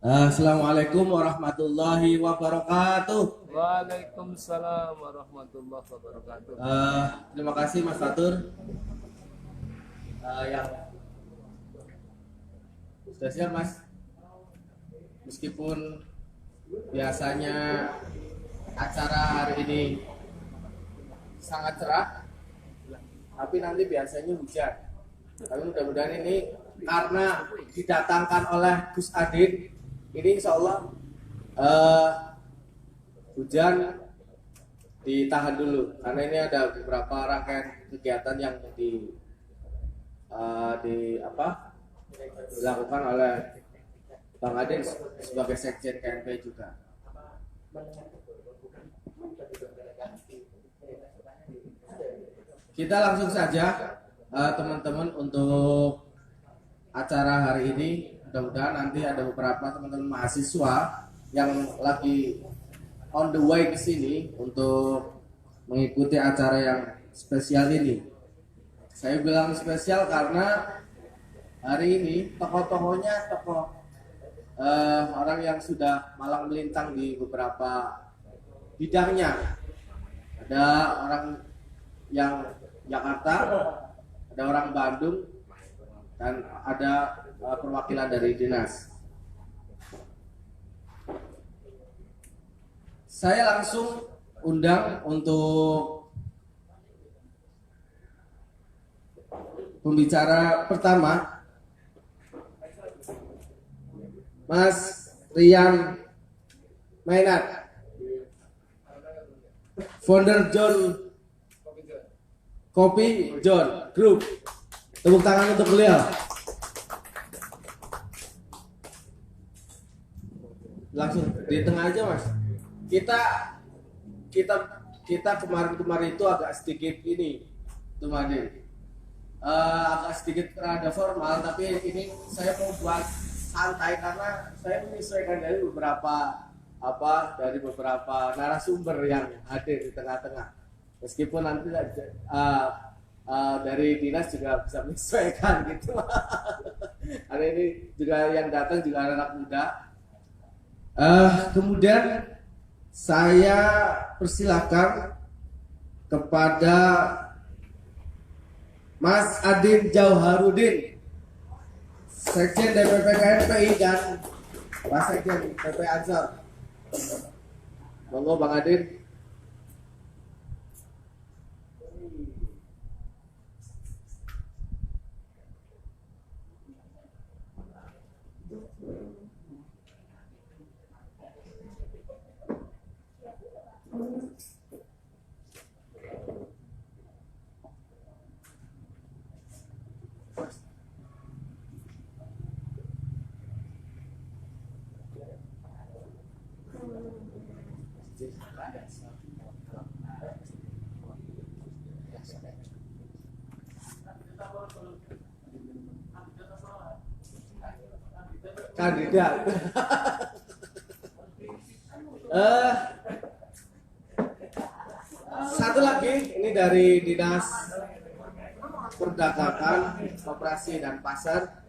Assalamualaikum warahmatullahi wabarakatuh. Waalaikumsalam warahmatullahi wabarakatuh. Terima kasih Mas Fatur yang sudah siap Mas. Meskipun biasanya acara hari ini sangat cerah, tapi nanti biasanya hujan. Tapi mudah-mudahan ini karena didatangkan oleh Gus Adin, ini insya Allah hujan ditahan dulu karena ini ada beberapa rangkaian kegiatan yang dilakukan oleh Bang Adin sebagai sekjen KNP juga. Kita langsung saja teman-teman untuk acara hari ini. Mudah-mudahan nanti ada beberapa teman-teman mahasiswa yang lagi on the way ke sini untuk mengikuti acara yang spesial ini. Saya bilang spesial karena hari ini tokoh-tokohnya orang yang sudah malang melintang di beberapa bidangnya. Ada orang yang Jakarta, ada orang Bandung, dan ada perwakilan dari dinas. Saya langsung undang untuk pembicara pertama, Mas Rian Mainat, founder John Kopi John Group. Tepuk tangan untuk beliau. Langsung di tengah aja Mas. Kita kemarin itu agak sedikit ini, tuh Made. Agak sedikit rada formal, tapi ini saya mau buat santai karena saya menyesuaikan dari beberapa narasumber yang hadir di tengah-tengah. Meskipun nanti dari dinas juga bisa menyesuaikan gitu. Hari ini juga yang datang juga anak muda. Kemudian saya persilakan kepada Mas Adin Jauharudin, Sekjen DPP KNPI dan Pak Sekjen PP Ansor. Monggo Bang Adin. Kandidat. Satu lagi ini dari Dinas Perdagangan, Koperasi dan Pasar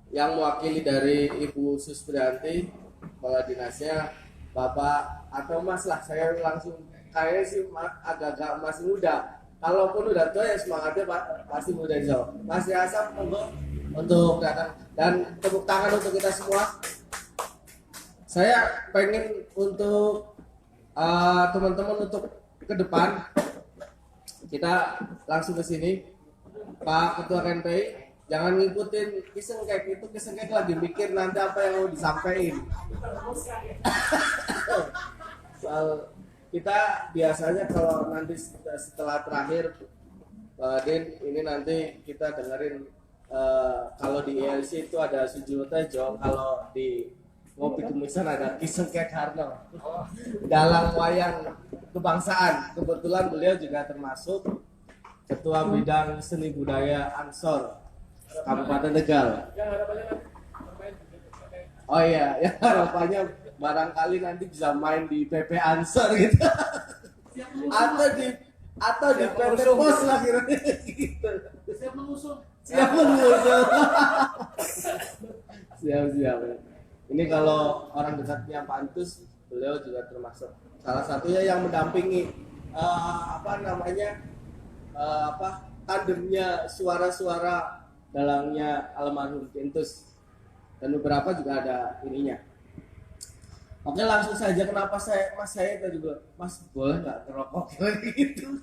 yang mewakili dari Ibu Suspriyanti, kepala dinasnya Bapak atau Mas lah, saya langsung kayaknya sih agak-agak masih muda. Kalaupun udah tua ya semangatnya pasti muda jauh. Mas Yasam untuk datang dan tepuk tangan untuk kita semua. Saya pengen untuk teman-teman untuk ke depan kita langsung ke sini. Pak Ketua KNPI, jangan ngikutin kisengkek itu, kisengkek lagi mikir nanti apa yang mau disampaikan. Soal kita biasanya kalau nanti setelah terakhir Pak Adin ini nanti kita dengerin kalau di ILC itu ada Sujiwo Tejo, kalau di Ngopi Kumisan ada Kisengkek Harno dalam wayang kebangsaan. Kebetulan beliau juga termasuk Ketua Bidang Seni Budaya Ansor Kabupaten Tegal. Oh iya, ya harapannya barangkali nanti bisa main di PP Ansor gitu. atau di PT Pos lah kira-kira gitu. Siap mengusung. Siap. Ini kalau orang dekatnya Pak Antus, beliau juga termasuk salah satunya yang mendampingi tandemnya suara-suara dalangnya almarhum Kentus, dan beberapa juga ada ininya. Oke, langsung saja. Kenapa saya tadi bilang, Mas boleh nggak ngerokok gitu?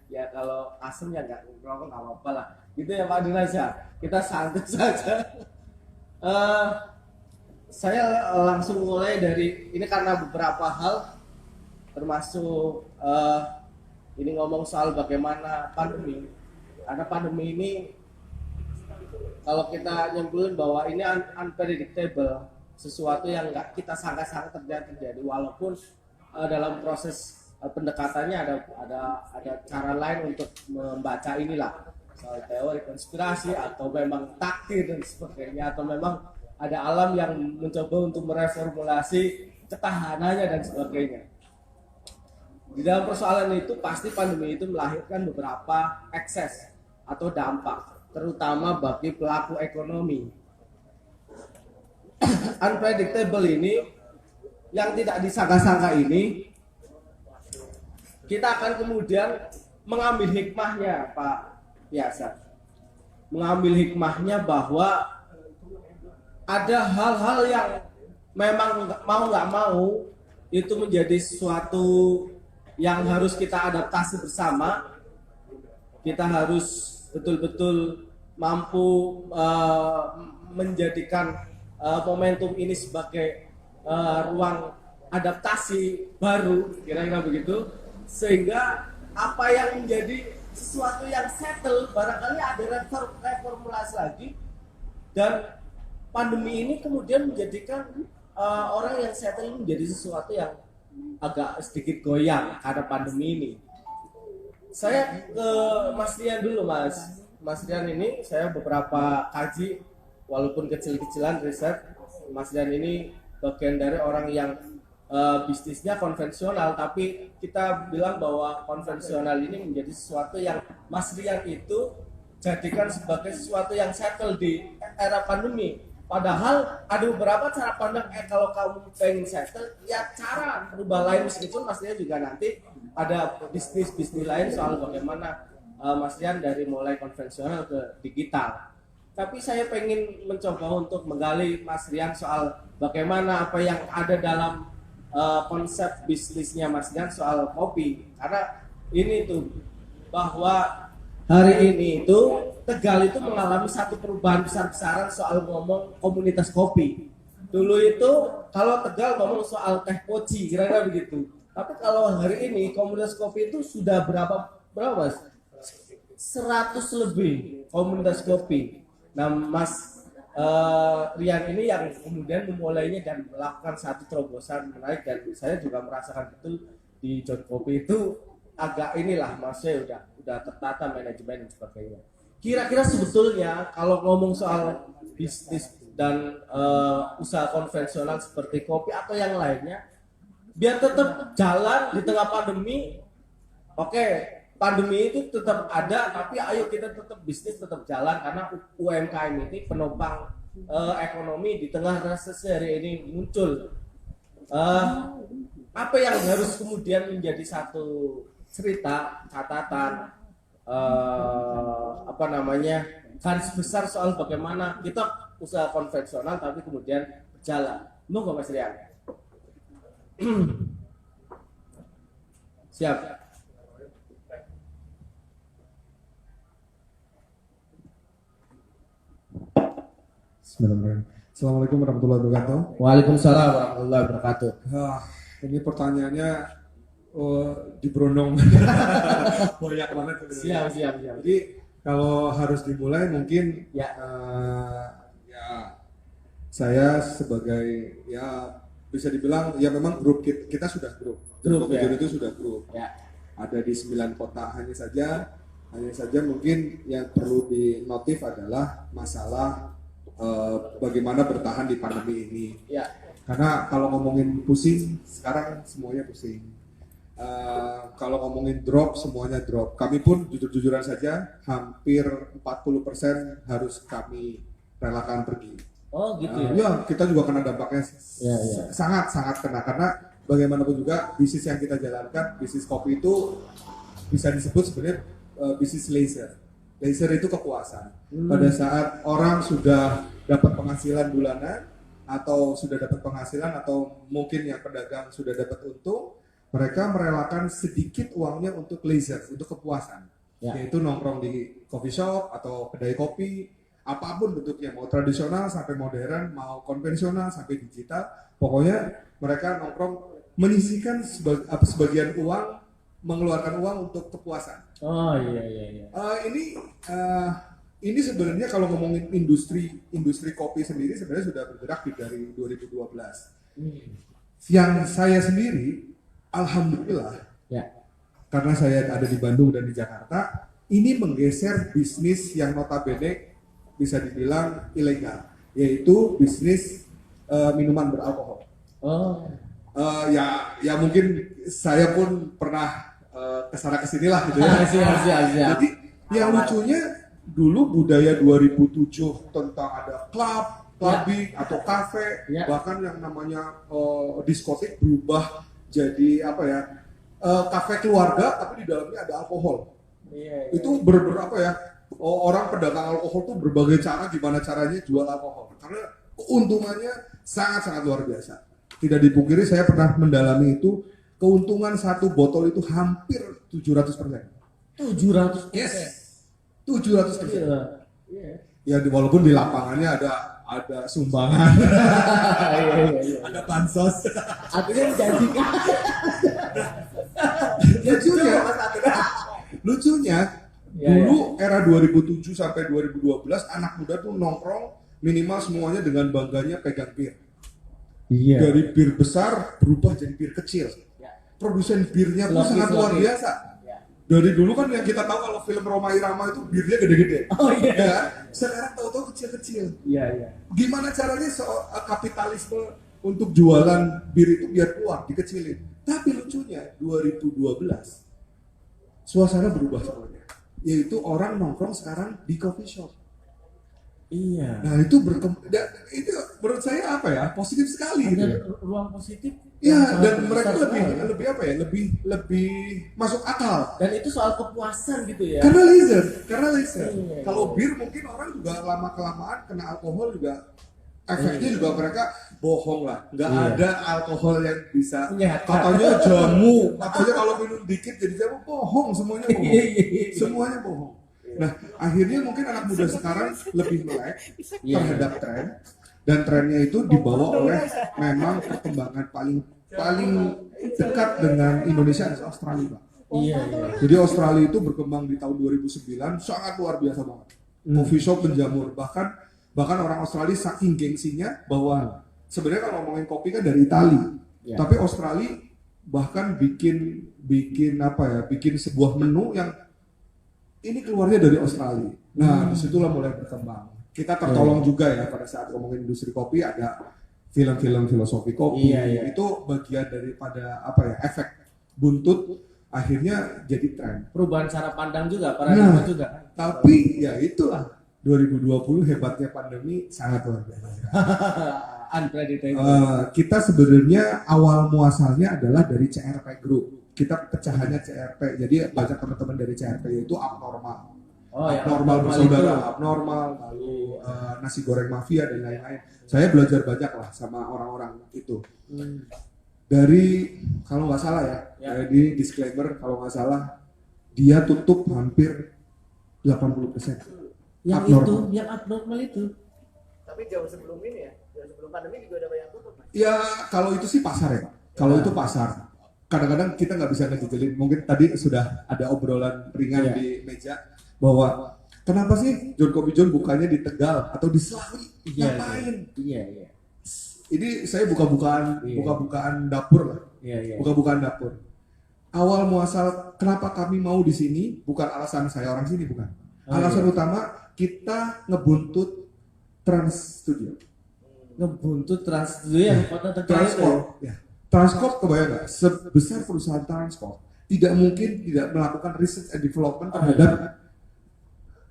Ya kalau asem ya nggak ngerokok nggak apa-apa lah. Gitu ya Pak Dinaja. Kita santai saja. Saya langsung mulai dari ini karena beberapa hal, termasuk ini ngomong soal bagaimana pandemi. Karena pandemi ini kalau kita nyimpulin bahwa ini unpredictable, sesuatu yang nggak kita sangka-sangka terjadi, walaupun dalam proses pendekatannya ada cara lain untuk membaca inilah, soal teori konspirasi atau memang takdir dan sebagainya, atau memang ada alam yang mencoba untuk mereformulasi ketahanannya dan sebagainya. Di dalam persoalan itu pasti pandemi itu melahirkan beberapa ekses atau dampak, terutama bagi pelaku ekonomi. Unpredictable ini, yang tidak disangka-sangka ini, kita akan kemudian mengambil hikmahnya, Pak Biasa. Mengambil hikmahnya bahwa ada hal-hal yang memang mau nggak mau itu menjadi sesuatu yang harus kita adaptasi bersama. Kita harus betul-betul mampu menjadikan momentum ini sebagai ruang adaptasi baru, kira-kira begitu, sehingga apa yang menjadi sesuatu yang settle barangkali ada reformulasi lagi, dan pandemi ini kemudian menjadikan orang yang settle ini menjadi sesuatu yang agak sedikit goyang karena pandemi ini. Saya ke Mas Rian dulu, Mas Rian ini saya beberapa kaji, walaupun kecil-kecilan riset. Mas Rian ini bagian dari orang yang bisnisnya konvensional, tapi kita bilang bahwa konvensional ini menjadi sesuatu yang Mas Rian itu jadikan sebagai sesuatu yang settle di era pandemi. Padahal ada beberapa cara pandang, kalau kamu pengen settle, ya cara berubah lain, meskipun Mas Rian juga nanti ada bisnis lain soal bagaimana Mas Rian dari mulai konvensional ke digital. Tapi saya pengen mencoba untuk menggali Mas Rian soal bagaimana apa yang ada dalam konsep bisnisnya Mas Rian soal kopi. Karena ini tuh, bahwa hari ini itu Tegal itu mengalami satu perubahan besar-besaran soal ngomong komunitas kopi. Dulu itu kalau Tegal ngomong soal teh poci, kira-kira begitu. Tapi kalau hari ini komunitas kopi itu sudah berapa Mas? 100 lebih komunitas kopi. Nah, Mas Rian ini yang kemudian memulainya dan melakukan satu terobosan menarik, dan saya juga merasakan betul di John Kopi itu agak inilah, maksudnya udah tertata manajemen dan sebagainya. Kira-kira sebetulnya kalau ngomong soal bisnis dan usaha konvensional seperti kopi atau yang lainnya, biar tetap jalan di tengah pandemi, oke, pandemi itu tetap ada, tapi ayo kita tetap bisnis tetap jalan, karena UMKM ini penopang ekonomi di tengah resesi hari ini muncul. Apa yang harus kemudian menjadi satu cerita, catatan, garis besar soal bagaimana kita usaha konvensional tapi kemudian berjalan. Monggo Mas Rian. Siap. Bismillahirrahmanirrahim. Assalamualaikum warahmatullahi wabarakatuh. Waalaikumsalam warahmatullahi wabarakatuh. Ini pertanyaannya diberondong banyak banget. Siap. Jadi kalau harus dimulai mungkin Ya. Saya sebagai bisa dibilang memang grup kita sudah grup Ya. itu sudah grup. Ya. Ada di 9 kota, hanya saja mungkin yang perlu dinotif adalah masalah bagaimana bertahan di pandemi ini. Ya. Karena kalau ngomongin pusing, sekarang semuanya pusing. Kalau ngomongin drop, semuanya drop. Kami pun jujur-jujuran saja, hampir 40% harus kami relakan pergi. Oh gitu ya. Ya, kita juga kena dampaknya Iya, iya. sangat kena karena bagaimanapun juga bisnis yang kita jalankan, bisnis kopi itu bisa disebut sebenarnya bisnis leisure. Leisure itu kepuasan. Pada saat orang sudah dapat penghasilan bulanan atau sudah dapat penghasilan atau mungkin yang pedagang sudah dapat untung, mereka merelakan sedikit uangnya untuk leisure, untuk kepuasan. Ya. Yaitu nongkrong di coffee shop atau kedai kopi, apapun bentuknya, mau tradisional sampai modern, mau konvensional sampai digital, pokoknya mereka nongkrong menyisihkan sebagian uang, mengeluarkan uang untuk kepuasan. Oh iya iya iya. Ini sebenarnya kalau ngomongin industri kopi sendiri sebenarnya sudah bergerak dari 2012. Yang saya sendiri, alhamdulillah, Ya. karena saya ada di Bandung dan di Jakarta, ini menggeser bisnis yang notabene bisa dibilang ilegal, yaitu bisnis minuman beralkohol. Oh. Ya mungkin saya pun pernah kesana kesinilah gitu ya. Siap. Jadi yang lucunya dulu budaya 2007 tentang ada clubbing atau kafe, Ya. bahkan yang namanya diskotik berubah jadi apa ya, kafe keluarga tapi di dalamnya ada alkohol. Iya. Itu apa ya, orang pedagang alkohol tuh berbagai cara gimana caranya jual alkohol karena keuntungannya sangat luar biasa. Tidak dipungkiri saya pernah mendalami itu, keuntungan satu botol itu hampir 700%. 700. Yes, 700%. Iya. Ya walaupun di lapangannya ada sumbangan, Iya. ada bansos. Artinya menjanjikan. Lucunya Ya, dulu era 2007 sampai 2012 anak muda tuh nongkrong minimal semuanya dengan bangganya pegang bir. Iya. Dari bir besar berubah jadi bir kecil. Ya. Produsen birnya pun Sloppy, sangat luar sloppy. biasa. Ya. Dari dulu kan yang kita tahu kalau film Roma Irama itu birnya gede-gede. Oh iya. Ya, sekarang tahu-tahu kecil-kecil. Iya. Gimana caranya kapitalisme untuk jualan bir itu biar keluar, dikecilin. Tapi lucunya 2012 suasana berubah semuanya. Yaitu orang nongkrong sekarang di coffee shop. Iya. Nah itu itu menurut saya apa ya, positif sekali gitu. Ada ruang positif. Ya, yang sangat dan mereka besar sekali. lebih apa ya, lebih masuk akal. Dan itu soal kepuasan gitu ya. Karena leisure. Iya. Kalau bir mungkin orang juga lama kelamaan kena alkohol juga efeknya juga mereka bohong lah. Nggak Iya. ada alkohol yang bisa. Menyehatkan. Katanya jamu, katanya kalau minum dikit jadi jamu, bohong semuanya bohong. Iya. Semuanya bohong. Nah, akhirnya mungkin anak muda sekarang lebih melek Iya. terhadap tren, dan trennya itu dibawa oleh memang perkembangan paling dekat dengan Indonesia adalah Australia, Pak. Iya. Jadi Australia itu berkembang di tahun 2009 sangat luar biasa banget. Coffee shop menjamur, bahkan orang Australia saking gengsinya bahwa sebenarnya kalau ngomongin kopi kan dari Italia, Ya. tapi Australia bahkan bikin apa ya, bikin sebuah menu yang ini keluarnya dari Australia. Nah, disitulah mulai berkembang. Kita tertolong juga ya pada saat ngomongin industri kopi, ada film-film filosofi kopi. Iya. Itu bagian daripada apa ya, efek buntut akhirnya jadi tren. Perubahan cara pandang juga, paradigma Nah, juga. Tapi ya itulah 2020 hebatnya pandemi sangat luar biasa. Unpredictable. Kita sebenarnya awal muasalnya adalah dari CRP Group. Kita pecahannya CRP. Jadi banyak teman-teman dari CRP itu abnormal. Oh ya. Abnormal abnormal bersaudara, itu. abnormal, lalu nasi goreng mafia dan lain-lain. Saya belajar banyak lah sama orang-orang itu. Dari kalau nggak salah ya, di disclaimer kalau nggak salah dia tutup hampir 80%. Yang abnormal. itu, yang abnormal itu. Tapi jauh sebelum ini ya, jauh sebelum pandemi juga ada banyak tutup. Mas. Ya kalau itu sih pasar ya Pak. Kalau itu pasar. Kadang-kadang kita nggak bisa ngejejelin. Mungkin tadi sudah ada obrolan ringan Iya. di meja bahwa kenapa sih John Kopi John bukanya di Tegal atau di Selawi? Ngapain? Iya. Ini saya buka-bukaan Iya. buka-bukaan dapur lah. Iya. Buka-bukaan dapur. Awal muasal kenapa kami mau di sini bukan alasan saya orang sini, bukan. Alasan utama kita ngebuntut Trans Studio. Ngebuntut Trans Studio yang kota Tegal itu. Transport. Ya. Transport kebayang nggak? Sebesar perusahaan transport tidak mungkin tidak melakukan research and development terhadap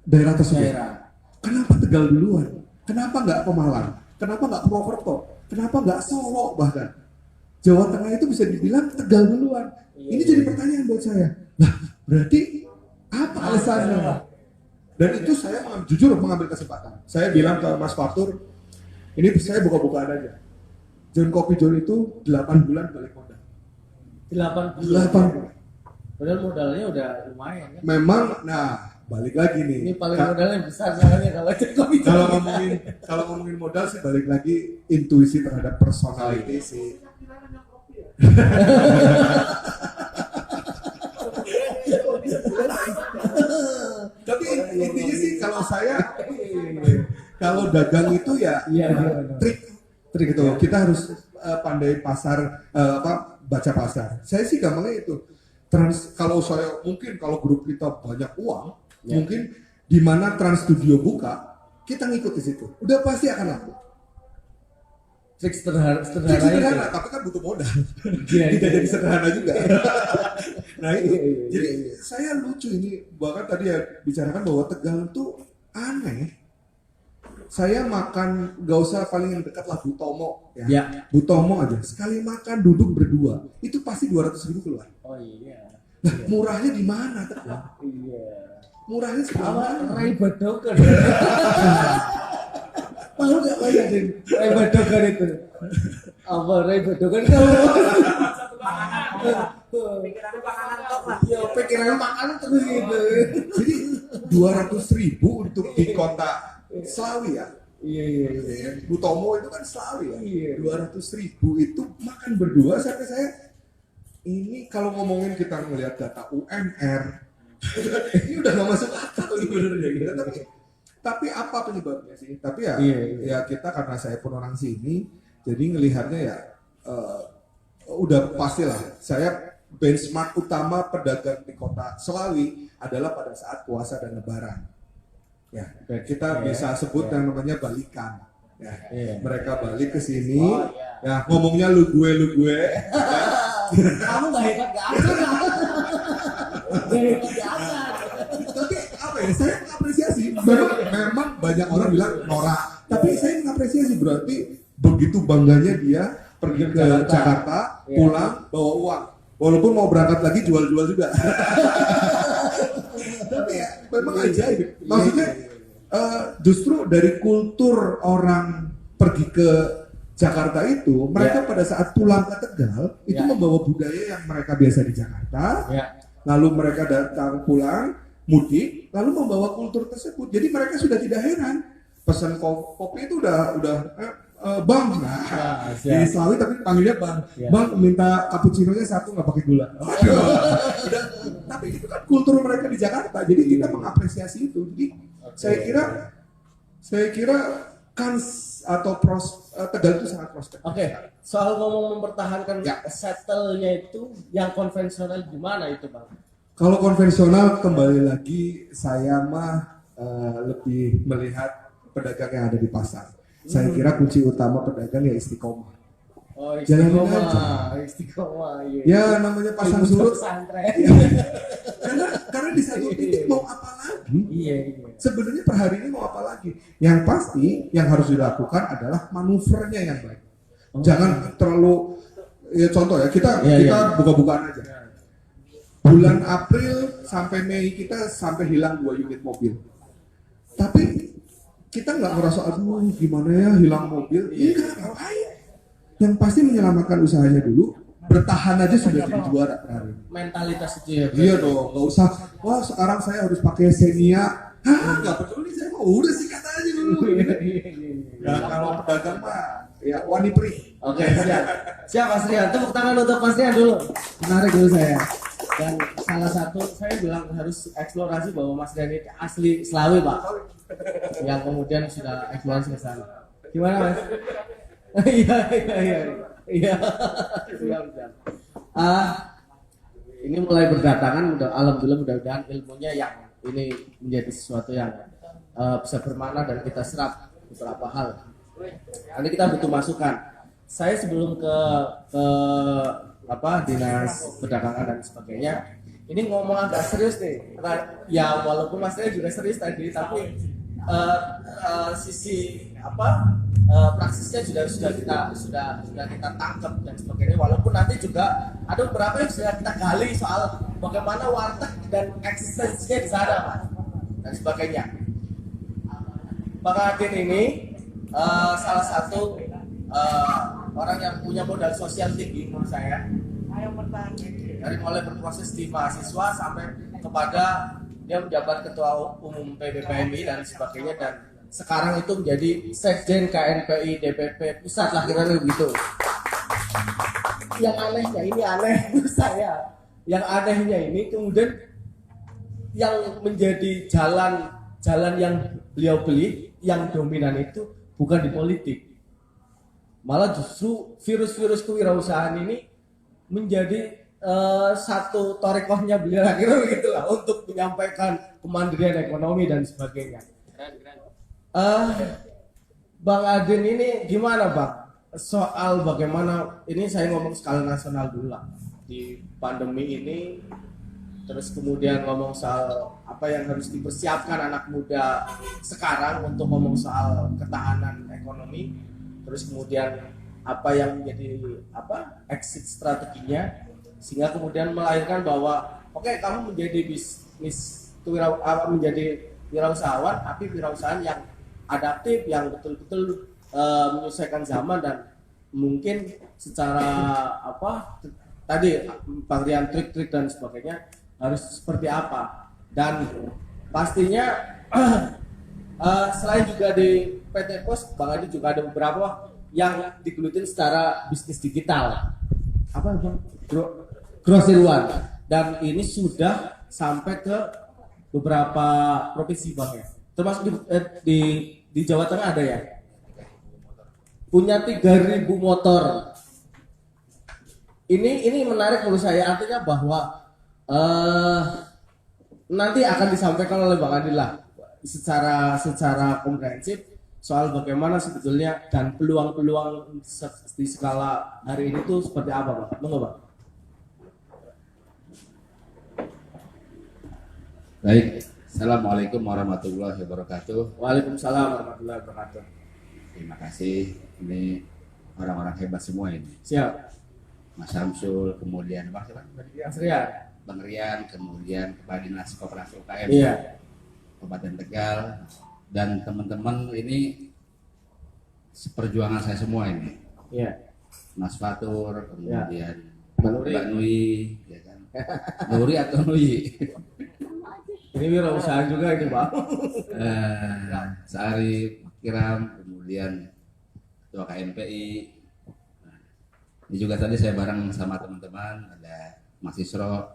daerah tersebut. Daerah. Kenapa Tegal duluan? Kenapa nggak Pemalang? Kenapa nggak Purwokerto? Kenapa nggak Solo bahkan? Jawa Tengah itu bisa dibilang Tegal duluan. Ini jadi pertanyaan buat saya. Nah, berarti apa alasannya? Dan itu saya jujur mengambil kesempatan. Saya bilang ke Mas Fatur, ini saya buka-bukaan aja. John Coffee John itu 8 bulan balik modal. 8 8. Padahal modalnya udah lumayan kan. Memang, nah balik lagi nih. Ini paling modalnya besar soalnya kalau Jokowi. Kalau ngomongin modal sih balik lagi intuisi terhadap personality sih. Tapi intinya sih kalau dagang itu ya trik gitu. Kita harus pandai pasar baca pasar. Saya sih gampangnya itu. Kalau grup kita banyak uang, mungkin di mana Trans Studio buka, kita ngikut di situ. Udah pasti akan laku. Trik Sederhana, sederhana. tapi kan butuh modal. Iya, Tidak iya. jadi sederhana juga. Nah itu, jadi saya lucu ini, bahkan tadi ya bicarakan bahwa Tegal itu aneh. Saya makan, gak usah paling yang dekat lah Butomo ya. Ya. Butomo aja, sekali makan duduk berdua, itu pasti 200.000 keluar. Oh iya. Nah murahnya di mana Tegal? Iya. Murahnya sebelah mana? Rai Badokan. Tahu nggak bayangin Rai Badokan itu? Apa Rai Badokan kalau Pikirannya makanan top lah. ya pikirannya makanan terus gitu. Jadi 200.000 untuk di kota Slawi ya. Iya. Butomo itu kan Slawi ya. Iya. 200.000 itu makan berdua sampai saya ini kalau ngomongin kita ngelihat data UMR ini udah gak masuk akal sebenarnya gitu. Tapi apa penyebabnya sih? Tapi ya, ya kita karena saya pun orang sini, jadi ngelihatnya ya udah pastilah. Saya benchmark utama pedagang di kota Selawi adalah pada saat puasa dan Lebaran. Ya, kita bisa sebut yang namanya balikan. Ya, mereka balik ke sini, ya ngomongnya lu gue. Kamu nggak hebat nggak asal Tapi apa ya, saya mengapresiasi. Memang banyak orang bilang norak, tapi saya mengapresiasi, berarti begitu bangganya dia pergi ke Jakarta, pulang bawa uang, walaupun mau berangkat lagi jual-jual juga. Tapi ya memang ajaib. Maksudnya justru dari kultur orang pergi ke Jakarta itu, mereka pada saat pulang ke Tegal itu membawa budaya yang mereka biasa di Jakarta. Lalu mereka datang pulang mudik, lalu membawa kultur tersebut. Jadi mereka sudah tidak heran pesan kopi itu udah bang, di Selawi tapi panggilnya bang. Bang minta cappuccino-nya satu nggak pakai gula. Tapi itu kan kultur mereka di Jakarta. Jadi kita mengapresiasi itu. Jadi saya kira kans atau Tegal itu sangat prospek. Oke, soal ngomong mempertahankan settle-nya itu yang konvensional gimana itu Bang? Kalau konvensional kembali lagi saya mah lebih melihat pedagang yang ada di pasar. Saya kira kunci utama pedagang ya istiqomah. Oh, Istiqomah, ya namanya pasang surut. Karena di satu titik mau apa lagi? Sebenarnya per hari ini mau apa lagi? Yang pasti yang harus dilakukan adalah manuvernya yang baik. Jangan terlalu contoh ya kita buka-bukaan aja. Bulan April sampai Mei kita sampai hilang 2 unit mobil. Tapi kita nggak ngerasa aduh gimana ya hilang mobil. Ngapain? Yang pasti menyelamatkan usahanya dulu, bertahan aja sudah jadi juara per hari. Mentalitas itu ya. Iya dong, nggak usah. Wah sekarang saya harus pakai Xenia. Nggak peduli, saya mau udah sikat aja dulu. Ya kalau pedagang mah, ya wani pri. Oke, siap Mas Rian. Tepuk tangan untuk Mas Rian dulu. Menarik dulu saya. Dan salah satu saya bilang harus eksplorasi bahwa Mas Rian itu asli Selawi Pak. Yang kemudian sudah eksplorasi ke sana. Gimana Mas? Iya. Siap. Ini mulai berdatangan, alhamdulillah mudah-mudahan ilmunya yang ini menjadi sesuatu yang bisa bermakna dan kita serap beberapa hal. Nanti kita butuh masukan. Saya sebelum ke dinas perdagangan dan sebagainya, ini ngomong agak serius nih. Ya walaupun Mas Rian juga serius tadi, tapi sisi praksisnya sudah kita tangkap dan sebagainya. Walaupun nanti juga ada beberapa yang sudah kita gali soal bagaimana warteg dan eksistensinya di sana, Mas, dan sebagainya. Pak Adin ini salah satu orang yang punya modal sosial tinggi menurut saya. Dari mulai berproses di mahasiswa sampai kepada dia menjabat ketua umum PBPMI dan sebagainya, dan sekarang itu menjadi sekjen KNPI DPP pusat lah kira-kira begitu. Yang anehnya ini aneh menurut saya. Yang anehnya ini kemudian yang menjadi jalan yang beliau beli yang dominan itu bukan di politik. Malah justru virus-virus kewirausahaan ini menjadi satu torekohnya beliau akhirnya begitulah untuk menyampaikan kemandirian ekonomi dan sebagainya. Bang Adin ini gimana Bang? Soal bagaimana ini saya ngomong skala nasional dulu lah. Di pandemi ini terus kemudian ngomong soal apa yang harus dipersiapkan anak muda sekarang untuk ngomong soal ketahanan ekonomi, terus kemudian apa yang menjadi exit strateginya, sehingga kemudian melahirkan bahwa oke, kamu menjadi bisnis menjadi wirausahawan, tapi wirausahaan yang adaptif, yang betul-betul menyesuaikan zaman dan mungkin secara tadi pemberian trik-trik dan sebagainya harus seperti apa. Dan pastinya selain juga di PT Pos, Bang Adi juga ada beberapa yang digelutin secara bisnis digital. Apa Bang? Grocery One. Dan ini sudah sampai ke beberapa provinsi Bang ya. Termasuk di Jawa Tengah ada ya. Punya 3.000 motor. Ini menarik menurut saya, artinya bahwa nanti akan disampaikan oleh Bang Adil lah secara komprehensif soal bagaimana sebetulnya dan peluang-peluang di skala hari ini tuh seperti apa Bang? Monggo Bang. Baik, Assalamualaikum warahmatullahi wabarakatuh. Waalaikumsalam warahmatullahi wabarakatuh. Terima kasih, ini orang-orang hebat semua ini. Siap. Mas Samsul, kemudian Mas Rian. Bang Rian, kemudian Kepala Dinas Koperasi UKM Iya. Kabupaten Tegal, dan teman-teman ini seperjuangan saya semua ini. Iya. Mas Fatur, kemudian Mbak Nui, ya kan? Nuri atau Nui? Ini wirausaha juga ini Bang. Sari Kiram, kemudian Ketua KNPI. Nah, ini juga tadi saya bareng sama teman-teman, ada Mas Isro,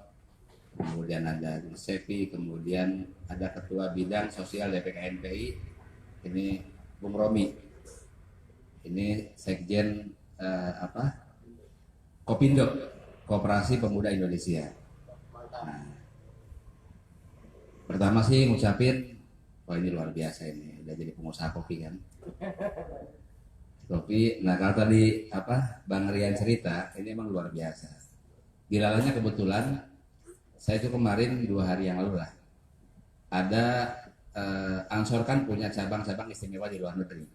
kemudian ada Sepi, kemudian ada Ketua Bidang Sosial DPKNPI, ini Bung Romi. Ini Sekjen Kopindo, Koperasi Pemuda Indonesia. Nah, pertama sih ngucapin, wah ini luar biasa ini, udah jadi pengusaha kopi kan. Kopi, nah kalau tadi Bang Rian cerita, ini emang luar biasa. Dilalanya kebetulan, saya itu kemarin 2 hari yang lalu lah, ada Ansor kan punya cabang-cabang istimewa di luar negeri.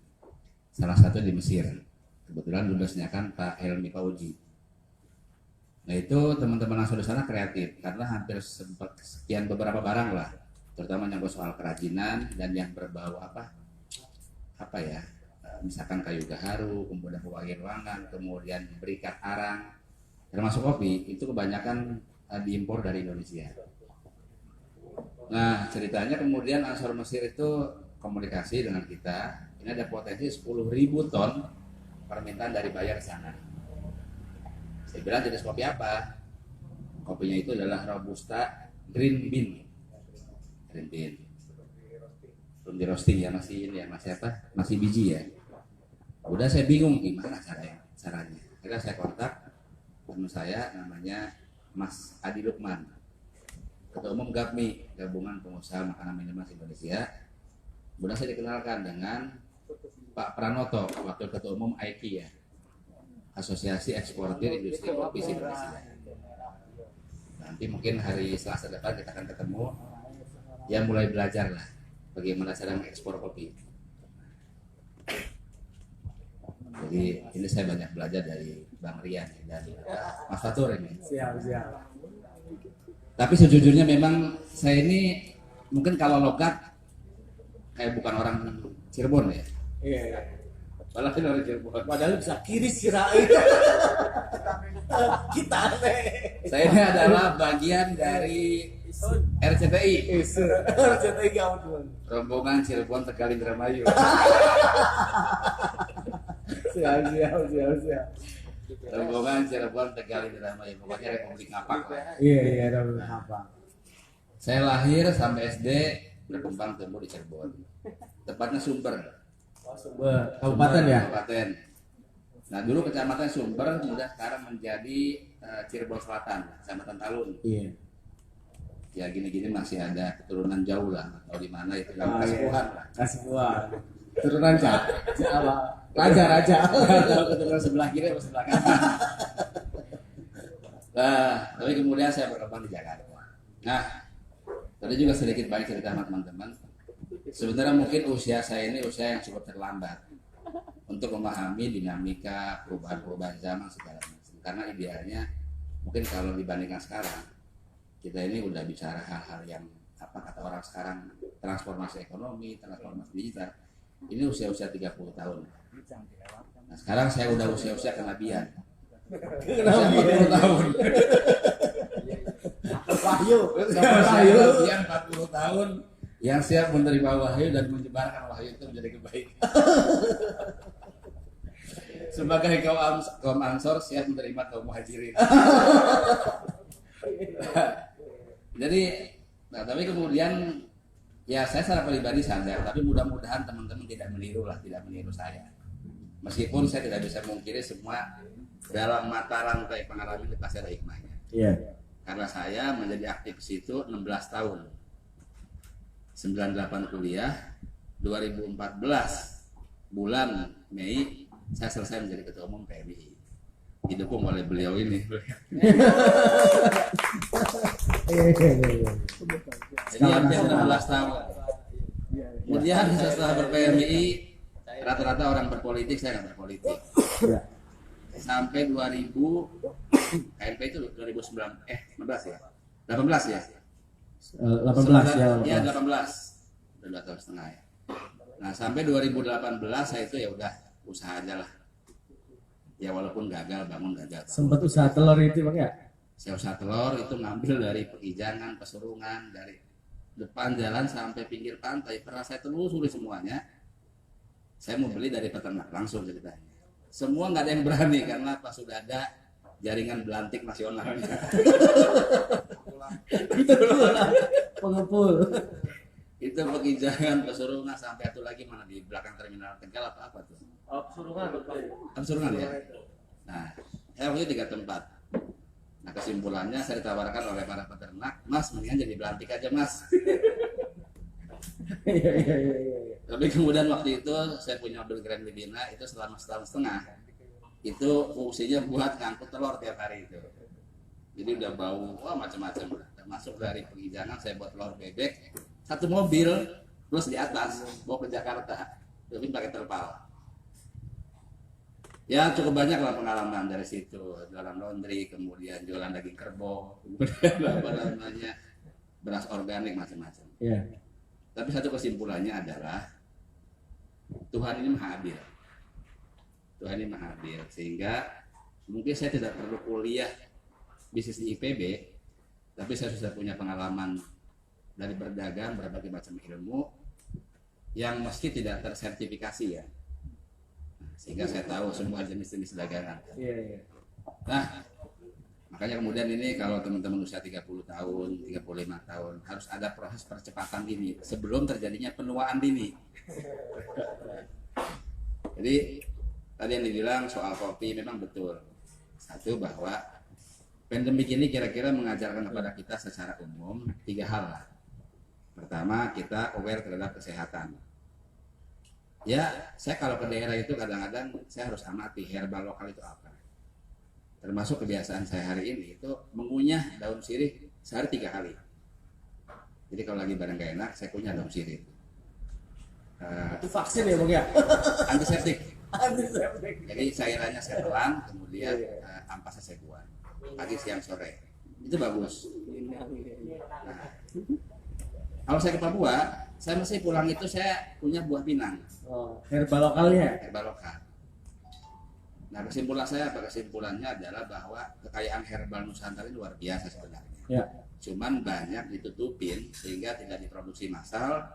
Salah satu di Mesir. Kebetulan dubesnya kan Pak Helmi Pauji. Nah itu teman-teman Ansor di sana kreatif karena hampir sekian beberapa barang lah, terutama yang soal kerajinan dan yang berbau misalkan kayu gaharu, kemudian pewangi ruangan, kemudian berikat arang, termasuk kopi itu kebanyakan diimpor dari Indonesia. Nah ceritanya kemudian Ansor Mesir itu komunikasi dengan kita, ini ada potensi 10.000 ton permintaan dari buyer sana. Saya bilang jenis kopi apa? Kopinya itu adalah Robusta Green Bean. Belum di roasting ya, masih biji ya. Udah saya bingung gimana caranya. Akhirnya saya kontak teman saya namanya Mas Adi Lukman, Ketua Umum GAPMI, Gabungan Pengusaha Makanan Minuman Indonesia. Udah saya dikenalkan dengan Pak Pranoto, Wakil Ketua Umum AIKI ya, Asosiasi Eksportir Industri Kopi Indonesia. Nanti mungkin hari Selasa depan kita akan ketemu, ya mulai belajar lah bagaimana cara mengekspor kopi. Jadi ini saya banyak belajar dari Bang Rian dan Mas Fatur ini. Siap. Tapi sejujurnya memang saya ini mungkin kalau logat kayak bukan orang Cirebon ya. Iya. Padahal orang Cirebon. Padahal bisa kiri sirain. Kita nih. Saya ini adalah bagian dari RCTI. RCTI kawan. Rombongan Cirebon Tegal Indramayu. Siap. Rombongan Cirebon Tegal Indramayu. Pokoknya Republik Ngapak lah. Iya, apa? Saya lahir sampai SD berkembang tumbuh di Cirebon. Tepatnya Sumber. Kabupaten ya? Kabupaten. Nah dulu kecamatan Sumber sudah sekarang menjadi Cirebon Selatan, kecamatan Talun. Iya. Ya gini-gini masih ada keturunan jauh lah, atau di mana itu namanya Kasipuhan lah. Kasipuhan. Turunan raja. Keturunan sebelah kiri atau sebelah kanan. Nah, tapi kemudian saya berkembang di Jakarta. Nah, tadi juga sedikit banyak cerita sama teman-teman. Sebenarnya mungkin usia saya ini usia yang cukup terlambat untuk memahami dinamika perubahan-perubahan zaman segala macam. Karena idealnya mungkin kalau dibandingkan sekarang, kita ini udah bicara hal-hal yang apa kata orang sekarang, transformasi ekonomi, transformasi digital. Ini usia-usia 30 tahun. Nah, sekarang saya udah usia-usia kenabian. Usia 40 tahun. Wahyu. Usia 40 tahun yang siap menerima wahyu dan menyebarkan wahyu itu menjadi kebaikan. Sebagai kaum Ansor siap menerima kaum Muhajirin. Jadi, nah tapi kemudian ya saya secara pribadi sadar, tapi mudah-mudahan teman-teman tidak meniru saya. Meskipun saya tidak bisa mengkiri semua dalam mata rantai pengalaman itu pasti ada hikmahnya. Iya. Karena saya menjadi aktivis itu 16 tahun. 98 kuliah, 2014 bulan Mei saya selesai menjadi ketua umum PMI. Didukung oleh beliau ini. Jadi hampir 16 tahun. Kemudian setelah ber-PMI, rata-rata orang berpolitik, saya nggak berpolitik. Sampai 2000, KMP itu 2019 ya? 18 ya? 18 ya. Iya 18. Udah 2 tahun setengah ya. Nah sampai 2018 saya itu ya udah usaha aja lah. Ya walaupun gagal bangun gagal. Sempat usaha telur itu Bang ya? Saya usaha telur itu ngambil dari Pekijangan, Pesurungan, dari depan jalan sampai pinggir pantai. Pernah saya telusuri semuanya. Saya mau beli dari peternak langsung ceritanya. Semua nggak ada yang berani karena pas sudah ada jaringan belantik nasionalnya. Pengepul. Itu Pekijangan, Pesurungan sampai satu lagi mana di belakang terminal Tegal apa tuh? Pesurungan ya. Nah, saya waktu itu 3 tempat. Nah kesimpulannya saya ditawarkan oleh para peternak, Mas mendingan jadi belantik aja Mas. Iya. Tapi kemudian waktu itu saya punya mobil Grand Libina itu selama setahun setengah. Itu fungsinya buat ngangkut telur tiap hari itu. Jadi udah bau, wah macam-macam lah. Termasuk dari Pekijangan saya buat telur bebek, 1 mobil plus di atas bawa ke Jakarta, tapi pakai terpal. Ya cukup banyak lah pengalaman dari situ, jualan laundry, kemudian jualan daging kerbau, kemudian apa namanya beras organik macam-macam. Iya. Tapi satu kesimpulannya adalah Tuhan ini maha adil. Tuhan ini maha adil sehingga mungkin saya tidak perlu kuliah bisnis di IPB, tapi saya sudah punya pengalaman dari berdagang berbagai macam ilmu yang meski tidak tersertifikasi ya. Sehingga saya tahu semua jenis-jenis dagangan. Iya. Nah, makanya kemudian ini kalau teman-teman usia 30 tahun, 35 tahun harus ada proses percepatan dini sebelum terjadinya penuaan dini. Jadi tadi yang dibilang soal kopi memang betul. Satu bahwa pandemi ini kira-kira mengajarkan kepada kita secara umum 3 hal lah. Pertama, kita aware terhadap kesehatan. Ya, saya kalau ke daerah itu kadang-kadang saya harus amati herbal lokal itu apa. Termasuk kebiasaan saya hari ini itu mengunyah daun sirih sehari 3 kali. Jadi kalau lagi barang gak enak, saya kunyah daun sirih. Itu vaksin ya Bang ya? Antiseptik. Jadi cairannya saya telan, kemudian ampasnya saya buat pagi, siang, sore. Itu bagus. Nah, kalau saya ke Papua, saya mesti pulang itu saya punya buah pinang, Herbal lokalnya. herbal lokal. Nah, kesimpulan saya apa? Kesimpulannya adalah bahwa kekayaan herbal Nusantara ini luar biasa sebenarnya. Ya. Cuman banyak ditutupin sehingga tidak diproduksi massal,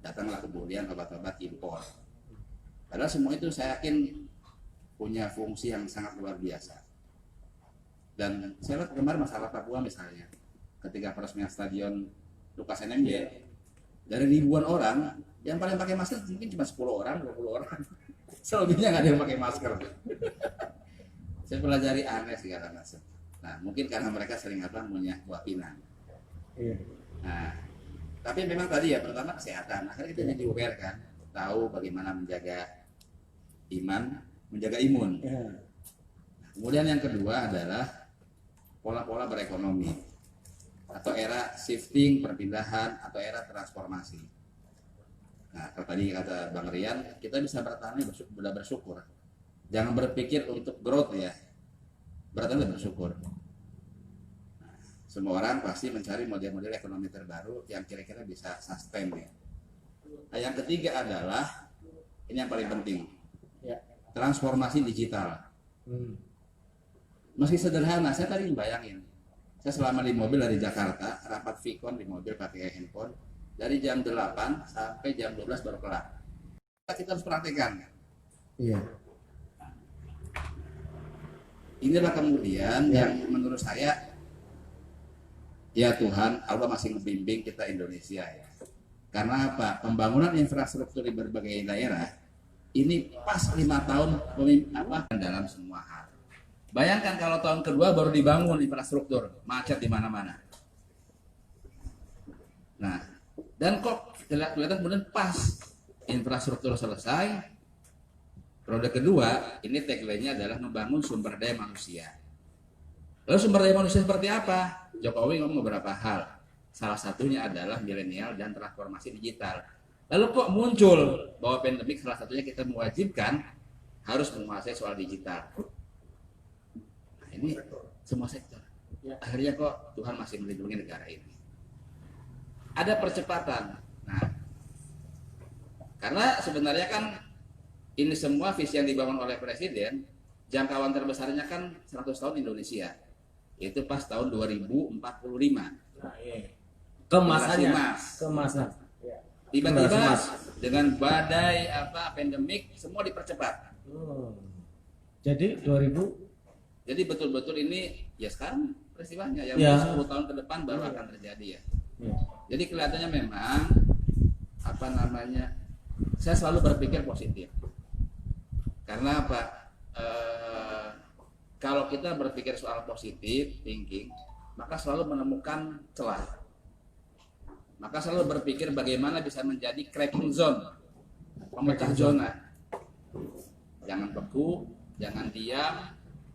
datanglah kemudian obat-obat impor. Padahal semua itu saya yakin punya fungsi yang sangat luar biasa. Dan saya lihat kemarin masalah Papua misalnya, ketika peresmian stadion Lukas NMB, dari ribuan orang, yang paling pakai masker mungkin cuma 10 orang, 20 orang. Selebihnya nggak ada yang pakai masker. Saya pelajari aneh segala macam. Nah, mungkin karena mereka sering punya buah pinang. Iya. Nah, tapi memang tadi ya pertama kesehatan. Akhirnya kita jadi aware kan, tahu bagaimana menjaga iman, menjaga imun. Ya. Kemudian yang kedua adalah pola-pola berekonomi atau era shifting, perpindahan atau era transformasi. Nah, kalau tadi kata Bang Rian, kita bisa bertani sudah bersyukur. Jangan berpikir untuk growth ya, bertani bersyukur. Nah, semua orang pasti mencari model-model ekonomi terbaru yang kira-kira bisa sustain ya. Nah, yang ketiga adalah ini yang paling penting, Ya. transformasi digital. Meski sederhana, saya tadi bayangin, saya selama di mobil dari Jakarta, rapat Vicon di mobil pakai handphone, dari jam 8 sampai jam 12 baru kelar. Kita harus praktekkan. Iya. Inilah kemudian yang menurut saya, ya Tuhan, Allah masih membimbing kita Indonesia ya. Karena apa? Pembangunan infrastruktur di berbagai daerah, ini pas 5 tahun dalam semua hal. Bayangkan kalau tahun kedua baru dibangun infrastruktur, macet di mana-mana. Nah, dan kok kelihatan kemudian pas infrastruktur selesai, periode kedua, ini tagline-nya adalah membangun sumber daya manusia. Lalu sumber daya manusia seperti apa? Jokowi ngomong beberapa hal. Salah satunya adalah milenial dan transformasi digital. Lalu kok muncul bahwa pandemik salah satunya kita mewajibkan harus menguasai soal digital. Nah, ini semua sektor. Akhirnya kok Tuhan masih melindungi negara ini. Ada percepatan. Nah, karena sebenarnya kan ini semua visi yang dibangun oleh Presiden, jangkauan terbesarnya kan 100 tahun Indonesia. Itu pas tahun 2045. Nah, iya. Kemasannya. Kemasan. Tiba-tiba dengan badai pandemik semua dipercepat. Jadi 2000. Jadi betul-betul ini ya sekarang peristiwanya yang Ya. 10 tahun ke depan baru akan terjadi ya. Ya. Jadi kelihatannya memang saya selalu berpikir positif. Karena apa? Kalau kita berpikir soal positif thinking, maka selalu menemukan celah. Maka selalu berpikir bagaimana bisa menjadi cracking zone, pemecah zona. Jangan beku, jangan diam,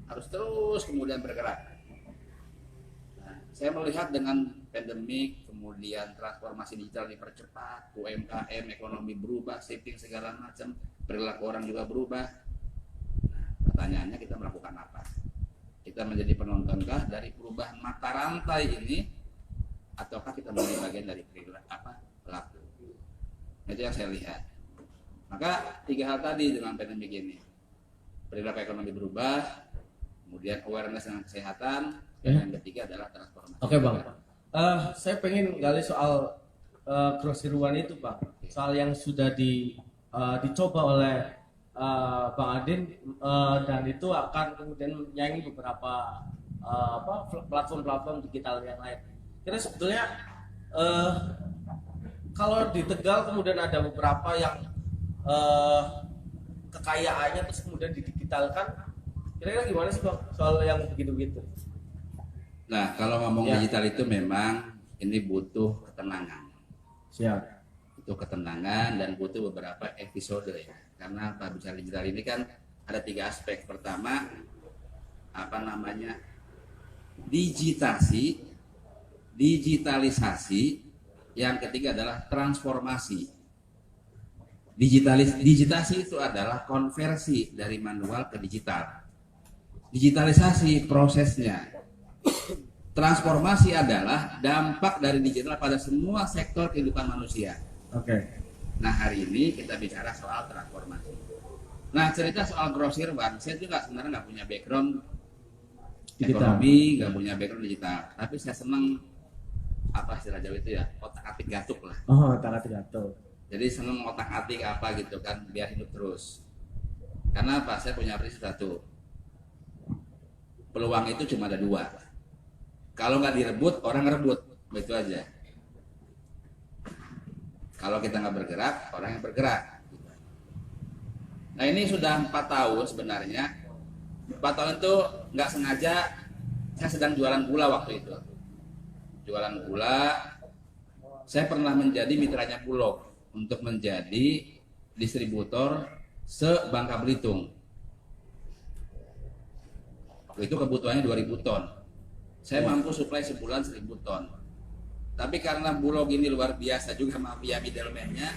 harus terus kemudian bergerak. Nah, saya melihat dengan pandemik, kemudian transformasi digital dipercepat, UMKM, ekonomi berubah, shifting segala macam, perilaku orang juga berubah. Nah, pertanyaannya kita melakukan apa? Kita menjadi penontonkah dari perubahan mata rantai ini, ataukah kita menjadi bagian dari pelaku? Itu yang saya lihat. Maka 3 hal tadi dengan pandemik ini, perilaku ekonomi berubah, kemudian awareness dengan kesehatan, dan yang ketiga adalah transformasi. Oke Bang, saya pengen gali soal keseruan itu Bang, soal yang sudah dicoba oleh Bang Adin, dan itu akan kemudian menyaingi beberapa platform-platform digital yang lain. Kira sebetulnya kalau di Tegal kemudian ada beberapa yang kekayaannya terus kemudian didigitalkan, kira-kira gimana sih Bang soal yang begitu-begitu? Nah, kalau ngomong digital itu memang ini butuh ketenangan. Siap. Butuh ketenangan dan butuh beberapa episode ya. Karena apa, bicara digital ini kan ada 3 aspek. Pertama, digitalisasi. Yang ketiga adalah transformasi. Digitasi itu adalah konversi dari manual ke digital. Digitalisasi prosesnya. Transformasi adalah dampak dari digital pada semua sektor kehidupan manusia. Oke. Nah, hari ini kita bicara soal transformasi. Nah, cerita soal grosir, Bang, saya juga sebenarnya nggak punya background Digital. ekonomi, nggak punya background digital. Tapi saya senang, apa istilah Jawa itu ya, otak-atik gatuk lah. Oh, tangan tergantung. Jadi seneng otak-atik apa gitu kan, biar hidup terus. Karena apa? Saya punya prinsip satu. Peluang itu cuma ada dua. Kalau nggak direbut, orang ngerebut. Begitu aja. Kalau kita nggak bergerak, orang yang bergerak. Nah, ini sudah 4 tahun sebenarnya. 4 tahun itu nggak sengaja saya sedang jualan gula waktu itu. Jualan gula. Saya pernah menjadi mitranya Bulog untuk menjadi distributor se-Bangka Belitung. Waktu itu kebutuhannya 2000 ton. Saya mampu suplai sebulan 1000 ton. Tapi karena Bulog ini luar biasa juga mafia middleman-nya,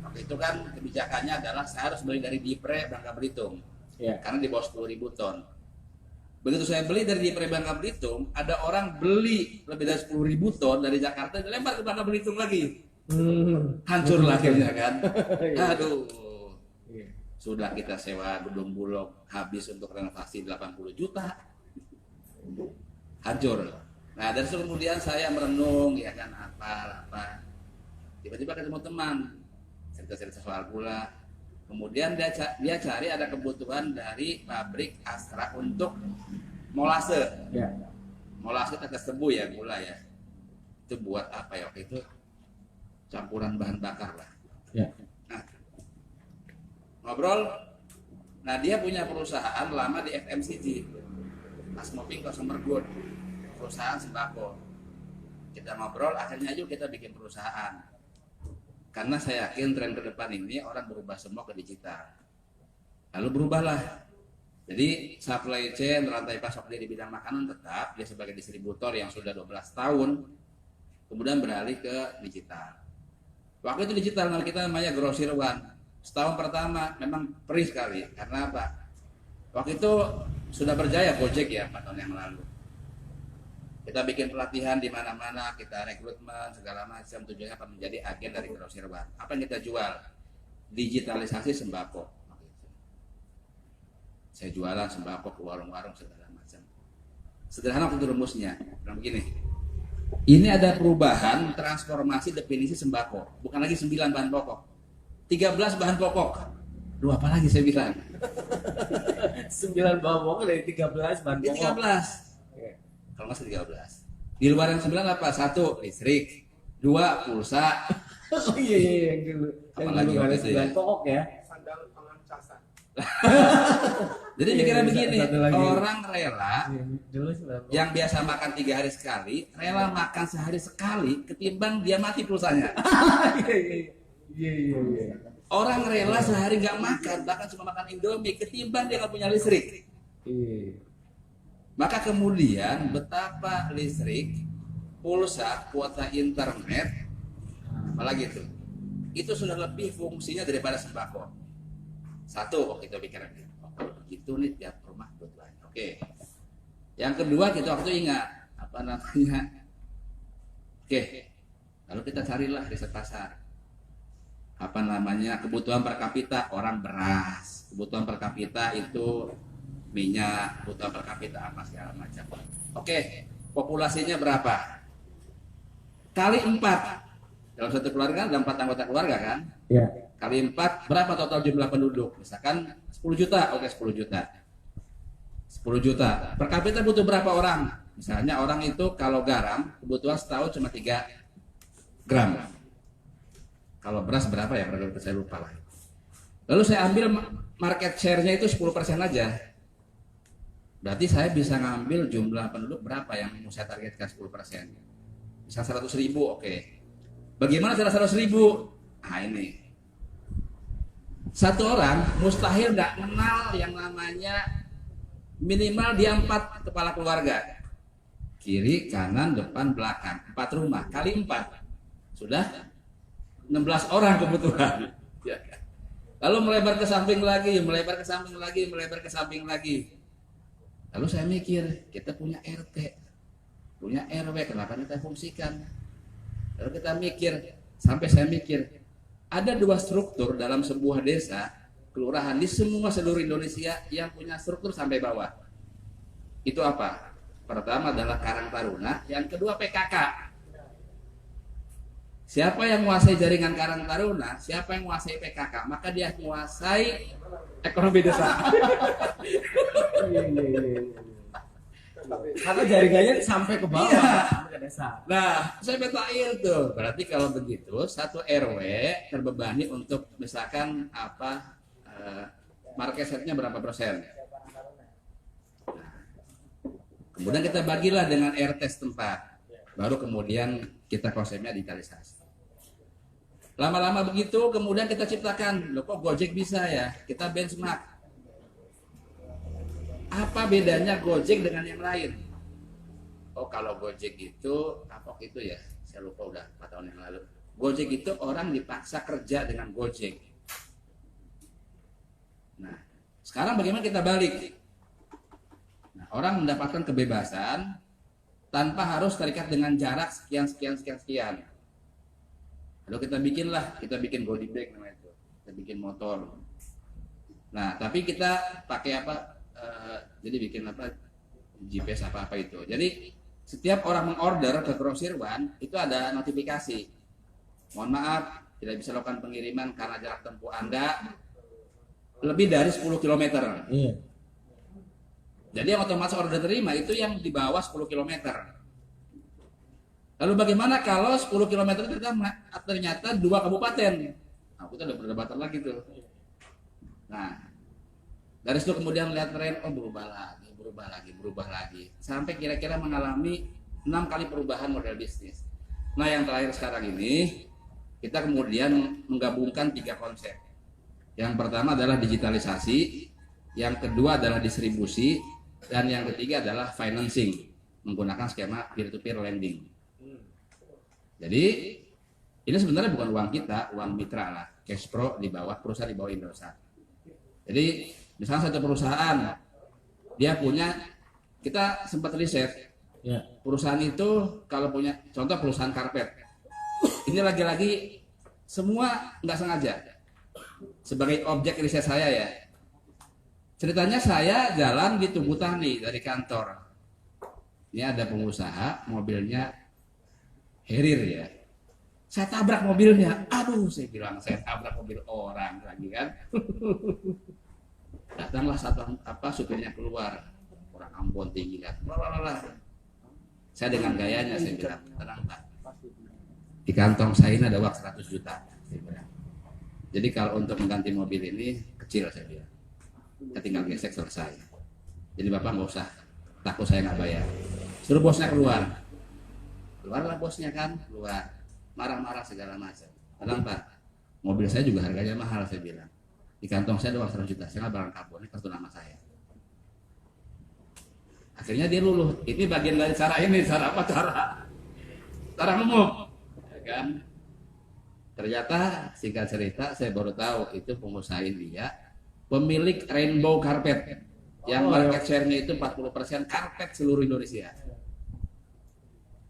waktu itu kan kebijakannya adalah saya harus beli dari Dipre Bangka Belitung. Ya. Karena di bawah 10.000 ton. Begitu saya beli dari Dipre Bangka Belitung, ada orang beli lebih dari 10.000 ton dari Jakarta dilempar ke Bangka Belitung lagi. Hancur lah akhirnya kan. Aduh. Sudah kita sewa gedung Bulog habis untuk renovasi 80 juta. Hancur. Nah, dari situ kemudian saya merenung ya kan apa. Tiba-tiba ketemu teman cerita-cerita soal gula. Kemudian dia cari ada kebutuhan dari pabrik Astra untuk molase. Ya. Molase tetes tebu ya, gula ya. Itu buat apa ya waktu itu? Campuran bahan bakar lah. Ya. Nah, ngobrol. Nah, dia punya perusahaan lama di FMCG, Asmoping Consumer Good, perusahaan sembako. Kita ngobrol, akhirnya yuk kita bikin perusahaan. Karena saya yakin tren ke depan ini orang berubah semua ke digital. Lalu berubahlah. Jadi supply chain, rantai pasok dia di bidang makanan tetap, dia sebagai distributor yang sudah 12 tahun, kemudian beralih ke digital. Waktu itu digital, kita namanya Grosir One. Setahun pertama memang perih sekali. Karena apa? Waktu itu sudah berjaya Gojek ya 4 tahun yang lalu. Kita bikin pelatihan di mana-mana, kita rekrutmen segala macam, tujuannya akan menjadi agen dari Grosir One. Apa yang kita jual? Digitalisasi sembako. Saya jualan sembako ke warung-warung segala macam. Sederhana waktu itu rumusnya. Bilang begini. Ini ada perubahan transformasi definisi sembako. Bukan lagi 9 bahan pokok. 13 bahan pokok. Duh, apa lagi saya bilang? 9 bahan pokok dari 13 bahan Ini pokok. 13. Kalau nggak 13. Di luar yang 9 apa? 1 listrik, 2 pulsa. Oh iya yang dulu. Apalagi yang dulu waktu ada itu ya. 9 pokok ya. Sandal tangan casan. Jadi Iya, pikiran iya, begini, satu lagi. orang rela Iya, dulu 9 pokok. yang biasa makan 3 hari sekali, rela makan sehari sekali ketimbang dia mati pulsanya. Iya. Orang rela sehari nggak makan, bahkan cuma makan Indomie ketimbang dia nggak punya listrik. Iya. Maka kemudian betapa listrik, pulsa, kuota internet, apalagi itu sudah lebih fungsinya daripada sembako. Satu, waktu itu pikiran kalau begitu nih tiap rumah butuh. Oke. Yang kedua kita waktu ingat apa namanya? Oke. Lalu kita carilah riset pasar. Apa namanya? Kebutuhan per kapita orang beras, kebutuhan per kapita itu minyak, kebutuhan per kapita apa segala macam. Oke, populasinya berapa? Kali 4. Dalam satu keluarga ada 4 anggota keluarga kan? Iya. Kali 4 berapa total jumlah penduduk? Misalkan 10 juta. Oke, 10 juta. 10 juta. Per kapita butuh berapa orang? Misalnya orang itu kalau garam kebutuhan setahun cuma 3 gram. Kalau beras berapa ya? Berapa saya lupa lah. Lalu saya ambil market share-nya itu 10% aja. Berarti saya bisa ngambil jumlah penduduk berapa yang mau saya targetkan 10%. Misal 100.000, oke. Bagaimana cara 100.000? Nah ini. Satu orang mustahil nggak kenal yang namanya minimal dia 4 kepala keluarga. Kiri, kanan, depan, belakang. 4 rumah, kali 4. Sudah 16 orang kebetulan. Ya kan? Lalu melebar ke samping lagi, melebar ke samping lagi, melebar ke samping lagi. Lalu saya mikir, kita punya RT, punya RW, kenapa kita fungsikan? Lalu kita mikir, sampai saya mikir, ada 2 struktur dalam sebuah desa, kelurahan di semua seluruh Indonesia yang punya struktur sampai bawah. Itu apa? Pertama adalah Karang Taruna, yang kedua PKK. Siapa yang menguasai jaringan Karang Taruna, siapa yang menguasai PKK, maka dia menguasai ekonomi desa. Karena jaringannya sampai ke bawah, Iya. sampai ke desa. Nah, saya petail tuh. Berarti kalau begitu, satu RW terbebani untuk misalkan market share-nya berapa persen. Kemudian kita bagilah dengan RT setempat. Baru kemudian kita konsepnya digitalisasi. Lama-lama begitu, kemudian kita ciptakan, loh kok Gojek bisa ya? Kita benchmark. Apa bedanya Gojek dengan yang lain? Oh kalau Gojek itu, apa itu ya? Saya lupa udah 4 tahun yang lalu. Gojek itu orang dipaksa kerja dengan Gojek. Nah, sekarang bagaimana kita balik? Nah, orang mendapatkan kebebasan tanpa harus terikat dengan jarak sekian. Lalu kita bikin body bag namanya itu, kita bikin motor. Nah, tapi kita pakai apa? Jadi bikin apa? GPS apa itu. Jadi setiap orang mengorder ke Grosir One itu ada notifikasi. Mohon maaf, tidak bisa lakukan pengiriman karena jarak tempuh Anda lebih dari 10 km. Iya. Jadi yang otomatis order terima itu yang di bawah 10 km. Lalu bagaimana kalau 10 km ternyata 2 kabupaten? Nah, kita udah perdebatan lagi tuh. Nah, dari situ kemudian lihat tren, oh berubah lagi. Sampai kira-kira mengalami 6 kali perubahan model bisnis. Nah, yang terakhir sekarang ini, kita kemudian menggabungkan 3 konsep. Yang pertama adalah digitalisasi, yang kedua adalah distribusi, dan yang ketiga adalah financing menggunakan skema peer-to-peer lending. Jadi ini sebenarnya bukan uang kita, uang mitra lah, cash pro di bawah perusahaan di bawah Indosat. Jadi misalnya satu perusahaan dia punya, kita sempat riset, Ya. perusahaan itu kalau punya contoh perusahaan karpet, ini lagi-lagi semua nggak sengaja. Sebagai objek riset saya ya, ceritanya saya jalan di Tugu Tani dari kantor. Ini ada pengusaha, mobilnya Harrier ya. Saya tabrak mobilnya. Aduh, saya bilang saya tabrak mobil orang lagi kan. Datanglah supirnya keluar. Orang Ambon tinggi kan. Saya dengan gayanya saya bilang, tenang Pak. Di kantong saya ini ada uang 100 juta. Saya bilang. Jadi kalau untuk mengganti mobil ini kecil saya bilang. Kita tinggal gesek selesai. Jadi Bapak nggak usah takut saya nggak bayar. Suruh bosnya keluar. Keluarlah bosnya kan, keluar. Marah-marah segala macam. Tenang Pak, mobil saya juga harganya mahal saya bilang. Di kantong saya ada uang 100 juta, saya nggak barang kabur, ini kartu nama saya. Akhirnya dia luluh. Ini bagian dari cara ini, cara apa? Cara ngomong. Ya kan? Ternyata singkat cerita saya baru tahu itu pengusaha India, pemilik Rainbow Carpet yang market share-nya itu 40% karpet seluruh Indonesia.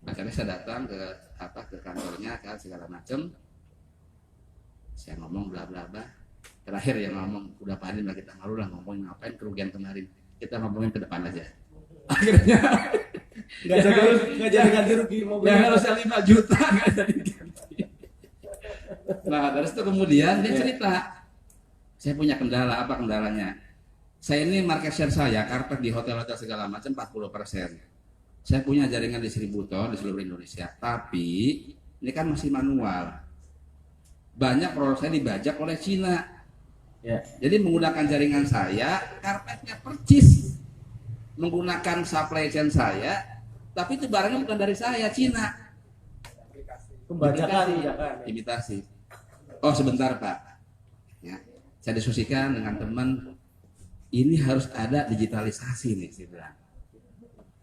Makanya saya datang ke kantornya kan segala macam. Saya ngomong bla bla bla. Terakhir yang ngomong udah panin lah kita malu lah ngomongin ngapain kerugian kemarin. Kita ngomongin ke depan aja. Akhirnya Nggak jadi ganti rugi mobil. yang harusnya 5 juta nggak jadi ganti. Nah dari situ kemudian dia cerita, saya punya kendala, apa kendalanya? Saya ini market share saya karpet di hotel-hotel segala macam 40%. Saya punya jaringan distributor di seluruh Indonesia, tapi ini kan masih manual. Banyak produk saya dibajak oleh Cina. Ya. Jadi menggunakan jaringan saya, karpetnya percis. Menggunakan supply chain saya, tapi itu barangnya bukan dari saya, Cina. Pembajakan. Imitasi. Oh sebentar Pak. Ya, saya diskusikan dengan teman, ini harus ada digitalisasi nih, saya bilang.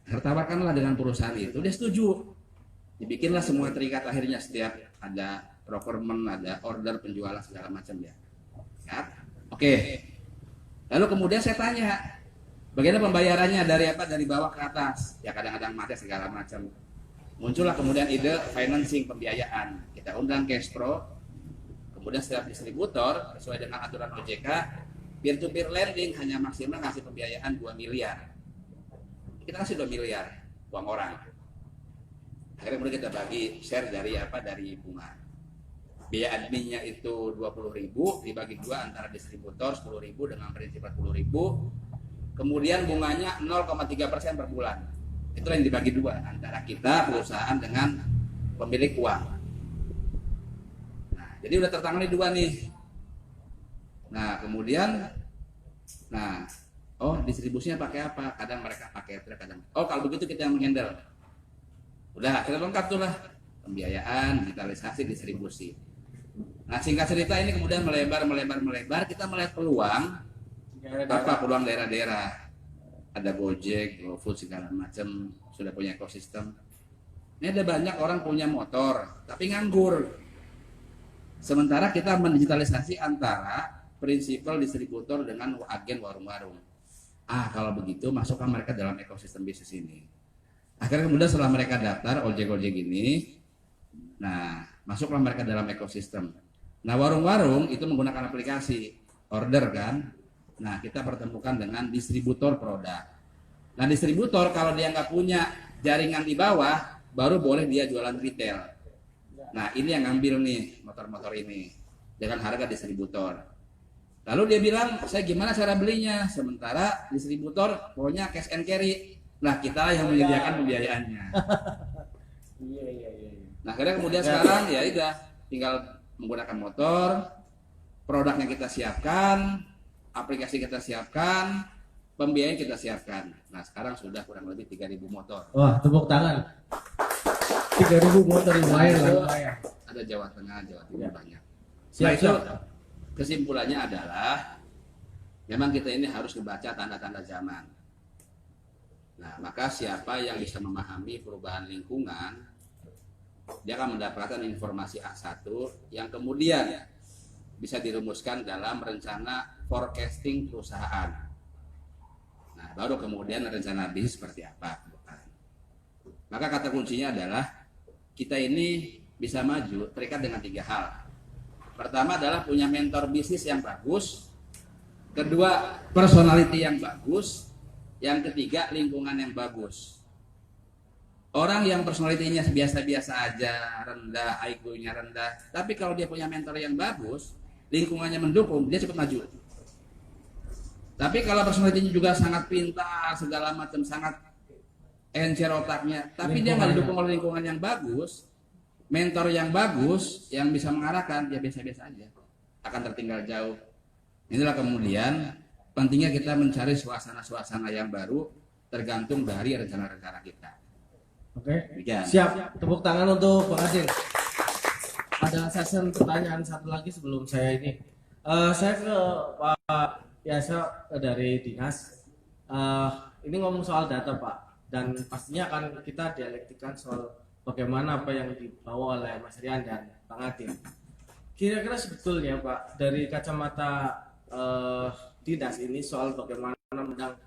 Tertawarkanlah dengan perusahaan itu, dia setuju. Dibikinlah semua terikat akhirnya setiap ada procurement, ada order penjualan segala macam ya. Ya. Oke. Lalu kemudian saya tanya, bagaimana pembayarannya dari apa? Dari bawah ke atas. Ya kadang-kadang macet segala macam. Muncullah kemudian ide financing, pembiayaan. Kita undang Cashpro. Kemudian setiap distributor sesuai dengan aturan OJK, peer-to-peer lending hanya maksimal ngasih pembiayaan 2 miliar. Kita kasih 2 miliar uang orang. Akhirnya kemudian kita bagi share dari apa? Dari bunga. Biaya adminnya itu 20.000 dibagi 2 antara distributor 10.000 dengan prinsip 40.000. Kemudian bunganya 0,3% per bulan. Itu yang dibagi 2 antara kita perusahaan dengan pemilik uang. Jadi udah tertangani 2 nih. Nah kemudian, distribusinya pakai apa? Kadang mereka pakai truk, kadang. Oh kalau begitu kita yang menghandle. Udah kita lengkap tuh lah, pembiayaan, digitalisasi, distribusi. Nah singkat cerita ini kemudian melebar. Kita melihat peluang, peluang daerah-daerah. Ada Gojek, GoFood segala macam sudah punya ekosistem. Ini ada banyak orang punya motor tapi nganggur. Sementara kita mendigitalisasi antara prinsipal distributor dengan agen warung-warung. Kalau begitu masukkan mereka dalam ekosistem bisnis ini. Akhirnya kemudian setelah mereka daftar ojek-ojek ini, masuklah mereka dalam ekosistem. Nah warung-warung itu menggunakan aplikasi order kan. Nah kita pertemukan dengan distributor produk. Nah distributor kalau dia nggak punya jaringan di bawah, baru boleh dia jualan retail. Nah ini yang ngambil nih motor-motor ini dengan harga distributor. Lalu dia bilang, saya gimana cara belinya? Sementara distributor pokoknya cash and carry. Nah kita yang menyediakan pembiayaannya. Nah akhirnya kemudian sekarang ya udah tinggal menggunakan motor, produknya kita siapkan, aplikasi kita siapkan, pembiayaan kita siapkan. Nah sekarang sudah kurang lebih 3.000 motor. Wah tepuk tangan. 3.000 motor lumayan. Ada Jawa Tengah, Jawa Timur banyak. Siap, Nah itu siap. kesimpulannya adalah memang kita ini harus membaca tanda-tanda zaman. Nah maka siapa yang bisa memahami perubahan lingkungan, dia akan mendapatkan informasi A1 yang kemudian bisa dirumuskan dalam rencana forecasting perusahaan. Nah baru kemudian rencana bisnis seperti apa. Maka kata kuncinya adalah kita ini bisa maju terikat dengan 3 hal. Pertama adalah punya mentor bisnis yang bagus. Kedua, personality yang bagus. Yang ketiga, lingkungan yang bagus. Orang yang personality-nya biasa-biasa aja, rendah, IQ-nya rendah, tapi kalau dia punya mentor yang bagus, lingkungannya mendukung, dia cepat maju. Tapi kalau personality-nya juga sangat pintar, segala macam, sangat encer otaknya, tapi dia nggak didukung oleh lingkungan yang bagus, mentor yang bagus, yang bisa mengarahkan, dia biasa-biasa aja, akan tertinggal jauh. Inilah kemudian pentingnya kita mencari suasana-suasana yang baru, tergantung dari rencana-rencana kita. Oke, Demikian. siap. Tepuk tangan untuk Bang Adin. Ada sesi pertanyaan satu lagi sebelum saya ini. Saya ke Pak Yasa dari Dinas. Ini ngomong soal data Pak. Dan pastinya akan kita dialektikan soal bagaimana apa yang dibawa oleh Mas Rian dan Bang Adin. Kira-kira sebetulnya Pak, dari kacamata Dinas ini soal bagaimana menang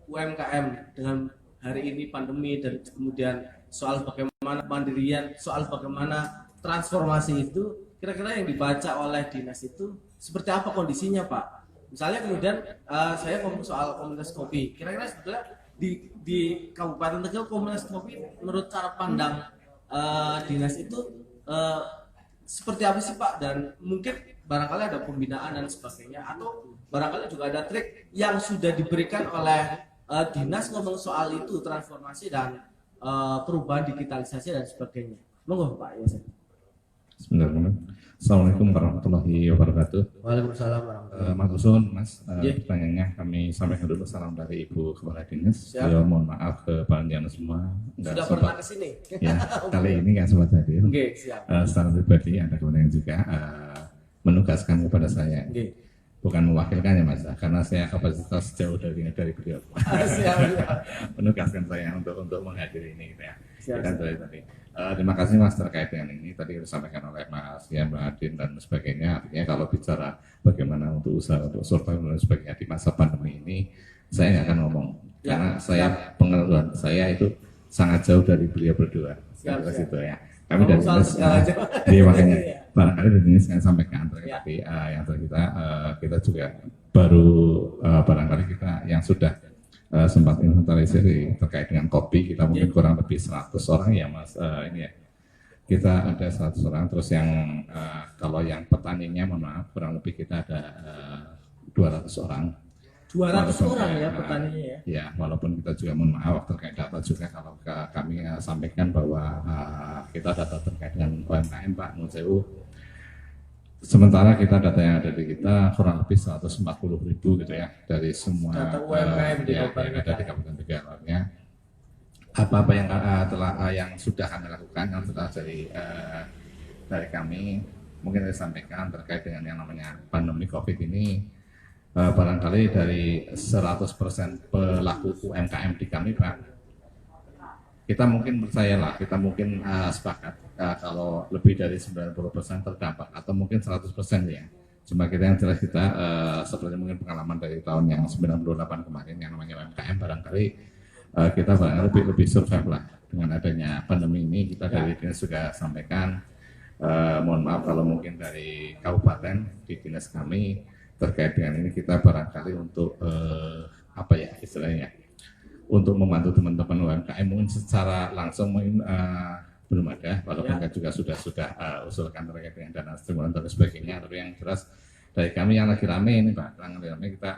UMKM dengan hari ini pandemi, dan kemudian soal bagaimana mandirian, soal bagaimana transformasi itu, kira-kira yang dibaca oleh Dinas itu seperti apa kondisinya Pak? Misalnya kemudian saya ngomong soal komunitas kopi, kira-kira sebetulnya di Kabupaten Tegal komunitas kopi menurut cara pandang Dinas itu seperti apa sih Pak? Dan mungkin barangkali ada pembinaan dan sebagainya, atau barangkali juga ada trik yang sudah diberikan oleh Dinas ngomong soal itu, transformasi dan perubahan digitalisasi dan sebagainya. Monggo Pak Yasa. Bismillahirrahmanirrahim. Assalamualaikum warahmatullahi wabarakatuh. Waalaikumsalam warahmatullahi Mas Usun, Mas, Iya. pertanyaannya kami sampaikan dulu salam dari Ibu Kepala Dinas. Siap. Beliau mohon maaf ke panitia semua. Nggak Sudah sempat- pernah ke sini? Ya, kali ini nggak sempat hadir. Oke, siap. Secara pribadi ada kemudian juga menugaskan kepada saya. Oke. bukan mewakilkan ya Mas, karena saya kapasitas jauh dari beliau. Menugaskan saya untuk menghadiri ini gitu ya. Kita tadi. Terima kasih Mas terkait dengan ini tadi disampaikan oleh Mas Yan, Mbak Adin dan sebagainya. Artinya kalau bicara bagaimana untuk usaha untuk survival dan sebagainya di masa pandemi ini, saya nggak akan ngomong karena pengetahuan saya itu sangat jauh dari beliau berdua. Situ ya. Kami dari dinas, dia makanya barangkali dari dinas saya sampaikan tapi yang kita juga baru barangkali kita yang sudah sempat inventarisir terkait dengan kopi kita mungkin kurang lebih 100 orang ya Mas ini ya kita ada 100 orang terus yang kalau yang petaninya mohon maaf kurang lebih kita ada 200 orang. 200 orang ya petaninya ya. Ya, walaupun kita juga mohon maaf terkait data juga kalau kami sampaikan bahwa kita data terkait dengan UMKM Pak Nusewu. Sementara kita data yang ada di kita kurang lebih 140.000 gitu ya dari semua data UMKM di yang ada di Kabupaten Tegalnya. Apa yang yang sudah kami lakukan yang sudah dari kami mungkin saya sampaikan terkait dengan yang namanya pandemi COVID ini. Barangkali dari 100% pelaku UMKM di kami Pak, kita mungkin percayalah, kita mungkin sepakat kalau lebih dari 90% terdampak atau mungkin 100% ya. Cuma kita yang jelas kita seperti mungkin pengalaman dari tahun yang 98 kemarin yang namanya UMKM barangkali kita lebih survive lah dengan adanya pandemi ini. Kita dari dinas juga sampaikan, mohon maaf kalau mungkin dari kabupaten di dinas kami terkait dengan ini kita barangkali untuk apa ya istilahnya untuk membantu teman-teman UMKM mungkin secara langsung mungkin belum ada walaupun kan juga sudah usulkan terkait dengan dana stimulan dan sebagainya tapi yang jelas dari kami yang lagi rame ini Pak kita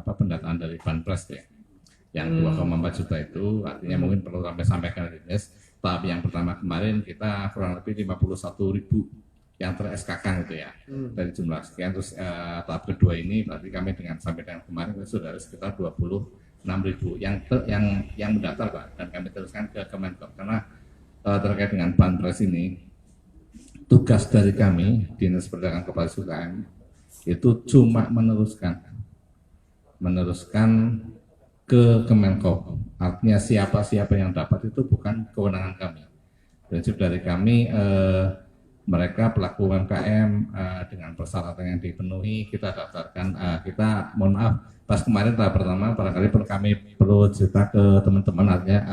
pendataan dari Banpres ya yang 2,4 juta itu artinya mungkin perlu kami sampaikan di dinas tahap yang pertama kemarin kita kurang lebih 51.000 yang ter-SK-kan gitu ya dari jumlah sekian terus tahap kedua ini berarti kami sampai dengan kemarin sudah ada sekitar 26.000 yang mendaftar Pak dan kami teruskan ke Kemenkop karena terkait dengan Banpres ini tugas dari kami Dinas Perdagangan Koperasi UKM itu cuma meneruskan ke Kemenkop artinya siapa yang dapat itu bukan kewenangan kami prinsip dari kami mereka pelaku UMKM dengan persyaratan yang dipenuhi kita daftarkan kita mohon maaf pas kemarin tahap pertama barangkali perlu cerita ke teman-teman artinya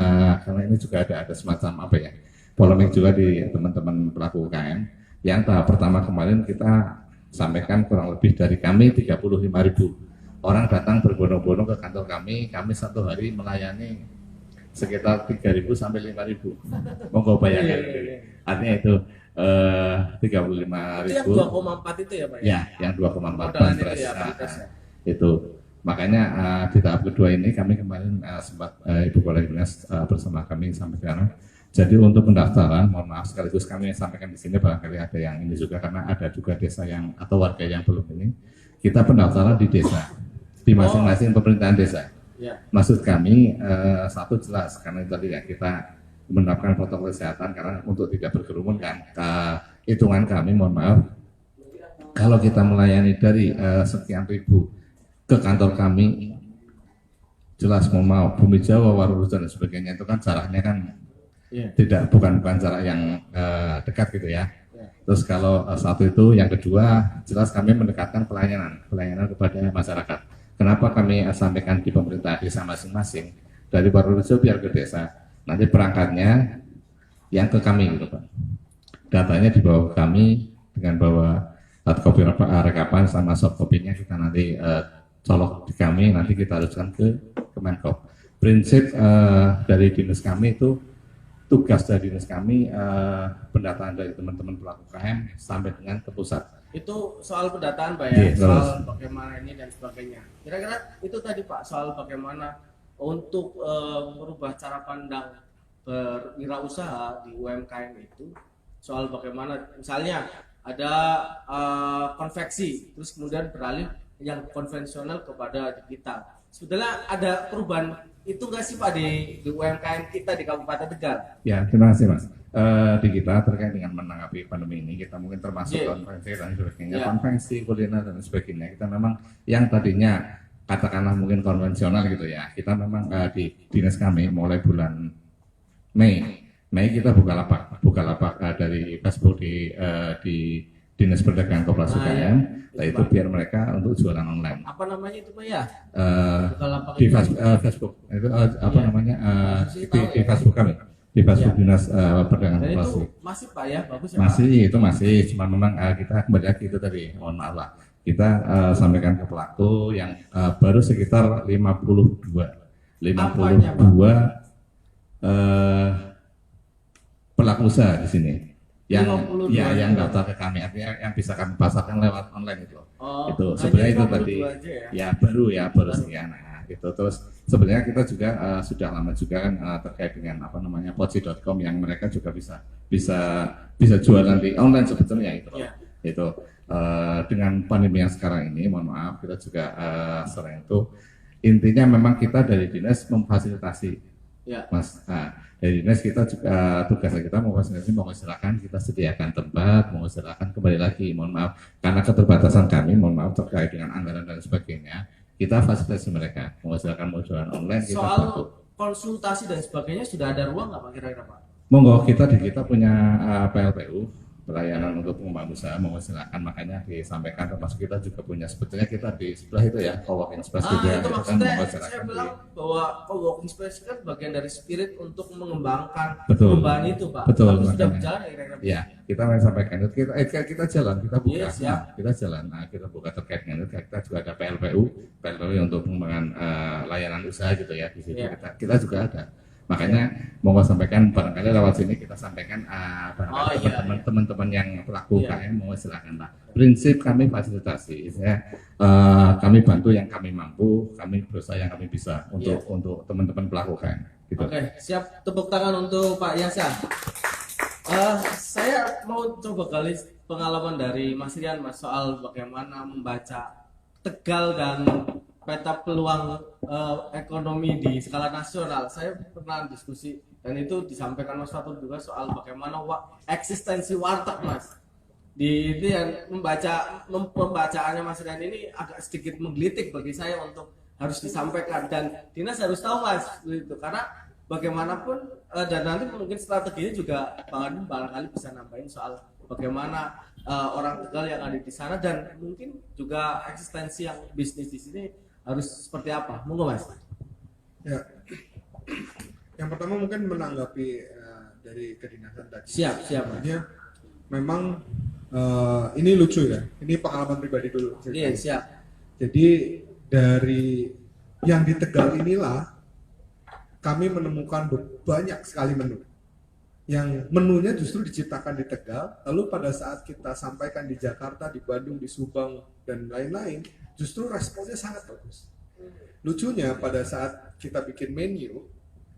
karena ini juga ada semacam polemik juga di teman-teman pelaku UMKM yang tahap pertama kemarin kita sampaikan kurang lebih dari kami 35.000 orang datang berbondong-bondong ke kantor kami satu hari melayani sekitar 3.000 sampai 5.000 monggo bayangkan artinya itu 35.000 itu yang 2,4 itu ya Pak ya yang 2,4 Banpres itu makanya di tahap kedua ini kami kemarin sempat Ibu Kepala Dinas bersama kami sampai sekarang jadi untuk pendaftaran mohon maaf sekaligus kami sampaikan di sini barangkali ada yang ini juga karena ada juga desa yang atau warga yang belum ini kita pendaftaran di desa di masing-masing pemerintahan desa maksud kami satu jelas karena tadi ya kita menerapkan protokol kesehatan karena untuk tidak berkerumun kan hitungan kami mohon maaf kalau kita melayani dari sekian ribu ke kantor kami jelas mohon maaf Bumi Jawa, Warulus dan sebagainya itu kan jaraknya kan bukan jarak yang dekat gitu ya terus kalau satu itu yang kedua jelas kami mendekatkan pelayanan kepada masyarakat kenapa kami sampaikan di pemerintah desa masing-masing dari Warulus biar ke desa nanti perangkatnya yang ke kami gitu Pak. Datanya dibawa ke kami dengan bawa hard copy rekapan sama soft copy-nya kita nanti colok di kami nanti kita haruskan ke Kemenkop. Prinsip dari dinas kami itu tugas dari dinas kami pendataan dari teman-teman pelaku UKM sampai dengan ke pusat. Itu soal pendataan Pak ya, soal bagaimana ini dan sebagainya. Kira-kira itu tadi Pak soal bagaimana untuk merubah cara pandang berwirausaha di UMKM itu soal bagaimana misalnya ada konveksi terus kemudian beralih yang konvensional kepada digital. Sebetulnya ada perubahan itu nggak sih Pak di UMKM kita di Kabupaten Tegal? Ya, terima kasih Mas. Di kita terkait dengan menanggapi pandemi ini, kita mungkin termasuk Iya. konferensi dan sebagainya, Iya. konferensi kuliner dan sebagainya. Kita memang yang tadinya katakanlah mungkin konvensional gitu ya, kita memang di dinas kami mulai bulan Mei kita buka lapak dari Facebook di Dinas Perdagangan Koperasi Nah, UKM, iya. nah itu biar mereka untuk jualan online. Apa namanya itu Pak ya? Eh, Bukalapak di itu. Facebook itu apa Iya. namanya Masih di tahu ya? Facebook kami, di Facebook Iya. Dinas Perdagangan Dan itu Koperasi. masih Pak ya, bagus ya Masih itu masih, cuma memang kita kembali lagi itu tadi, mohon maaf lah, kita sampaikan ke pelaku yang baru sekitar 52 pelaku usaha di sini yang 52 ya yang daftar ke kami, artinya yang bisa kami pasarkan lewat online itu. Oh, Itu hanya sebenarnya itu 52 tadi aja ya? baru sekian. Nah, gitu. Terus sebenarnya kita juga sudah lama juga kan terkait dengan apa namanya poci.com yang mereka juga bisa jualan di online sebetulnya itu. Iya. Itu dengan pandemi yang sekarang ini, mohon maaf kita juga selain itu intinya memang kita dari dinas memfasilitasi, Ya. Mas. Dari dinas kita juga tugas kita memfasilitasi, silakan kita sediakan tempat, silakan kembali lagi, mohon maaf karena keterbatasan kami, mohon maaf terkait dengan anggaran dan sebagainya, kita fasilitasi mereka, silakan mau jualan online kita Soal bantu. konsultasi dan sebagainya sudah ada ruang nggak Pak kira-kira Pak? Monggo kita punya PLPU, pelayanan untuk pengembang usaha, silakan, makanya disampaikan, termasuk kita juga punya, sebetulnya kita di sebelah itu ya coworking space juga, Itu kan maksudnya monggo saya silakan bilang bahwa co-working space kan bagian dari spirit untuk mengembangkan Betul. perubahan itu Pak. Betul, Tapi sudah makanya. berjalan ya kira-kira? Ya, kita mau sampaikan itu kita jalan, kita buka, Iya, siap. kita jalan, kita buka terkait dengan itu, kita juga ada PLPU untuk pengembangan layanan usaha gitu ya di situ, Iya. kita juga ada. Makanya monggo sampaikan, barangkali lewat sini kita sampaikan barangkali iya. teman-teman yang pelaku Iya. UKM mau silakan lah. Prinsip kami fasilitasi, kami bantu yang kami mampu, kami berusaha yang kami bisa untuk teman-teman pelaku UKM. Gitu. Oke, siap, tepuk tangan untuk Pak Yasa. Saya mau coba gali pengalaman dari Mas Rian Mas soal bagaimana membaca Tegal dan peta peluang ekonomi di skala nasional. Saya pernah diskusi dan itu disampaikan Mas Fatur juga soal bagaimana eksistensi warteg Mas. Di itu yang pembacaannya Mas Rian ini agak sedikit menggelitik bagi saya untuk harus disampaikan, dan dinas harus tahu Mas itu, karena bagaimanapun dan nanti mungkin strateginya juga Bang Adun barangkali bisa nambahin soal bagaimana orang Tegal yang ada di sana dan mungkin juga eksistensi yang bisnis di sini harus seperti apa. Monggo Mas. Ya. Yang pertama mungkin menanggapi dari kedinasan tadi. Siap. Sebenarnya memang ini lucu ya. Ini pengalaman pribadi dulu. Iya, siap. Jadi dari yang di Tegal inilah kami menemukan banyak sekali menu. Yang menunya justru diciptakan di Tegal, lalu pada saat kita sampaikan di Jakarta, di Bandung, di Subang, dan lain-lain, justru responnya sangat bagus. Lucunya pada saat kita bikin menu,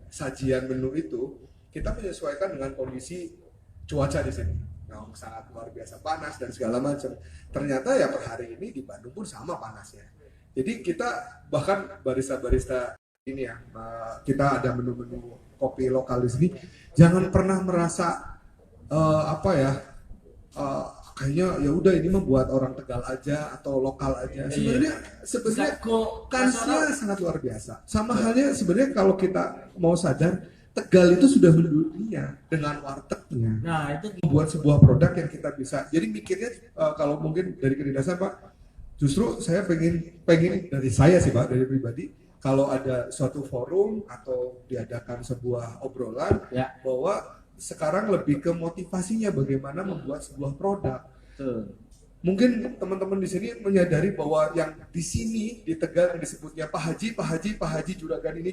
sajian menu itu, kita menyesuaikan dengan kondisi cuaca di sini. Yang sangat luar biasa panas dan segala macam. Ternyata ya per hari ini di Bandung pun sama panasnya. Jadi kita bahkan barista-barista ini ya, kita ada menu-menu kopi lokal di sini, jangan pernah merasa kayaknya ya udah ini membuat orang Tegal aja atau lokal aja. Sebenarnya kansnya sangat luar biasa. Sama halnya sebenarnya kalau kita mau sadar, Tegal itu sudah mendunia dengan wartegnya. Nah, itu Membuat sebuah produk yang kita bisa. Jadi mikirnya kalau mungkin dari kedinasan Pak, justru saya pengen dari saya sih Pak, dari pribadi, kalau ada suatu forum atau diadakan sebuah obrolan, Ya. bahwa sekarang lebih ke motivasinya bagaimana membuat sebuah produk. betul. Mungkin teman-teman di sini menyadari bahwa yang di sini di Tegal yang disebutnya Pak Haji juragan ini,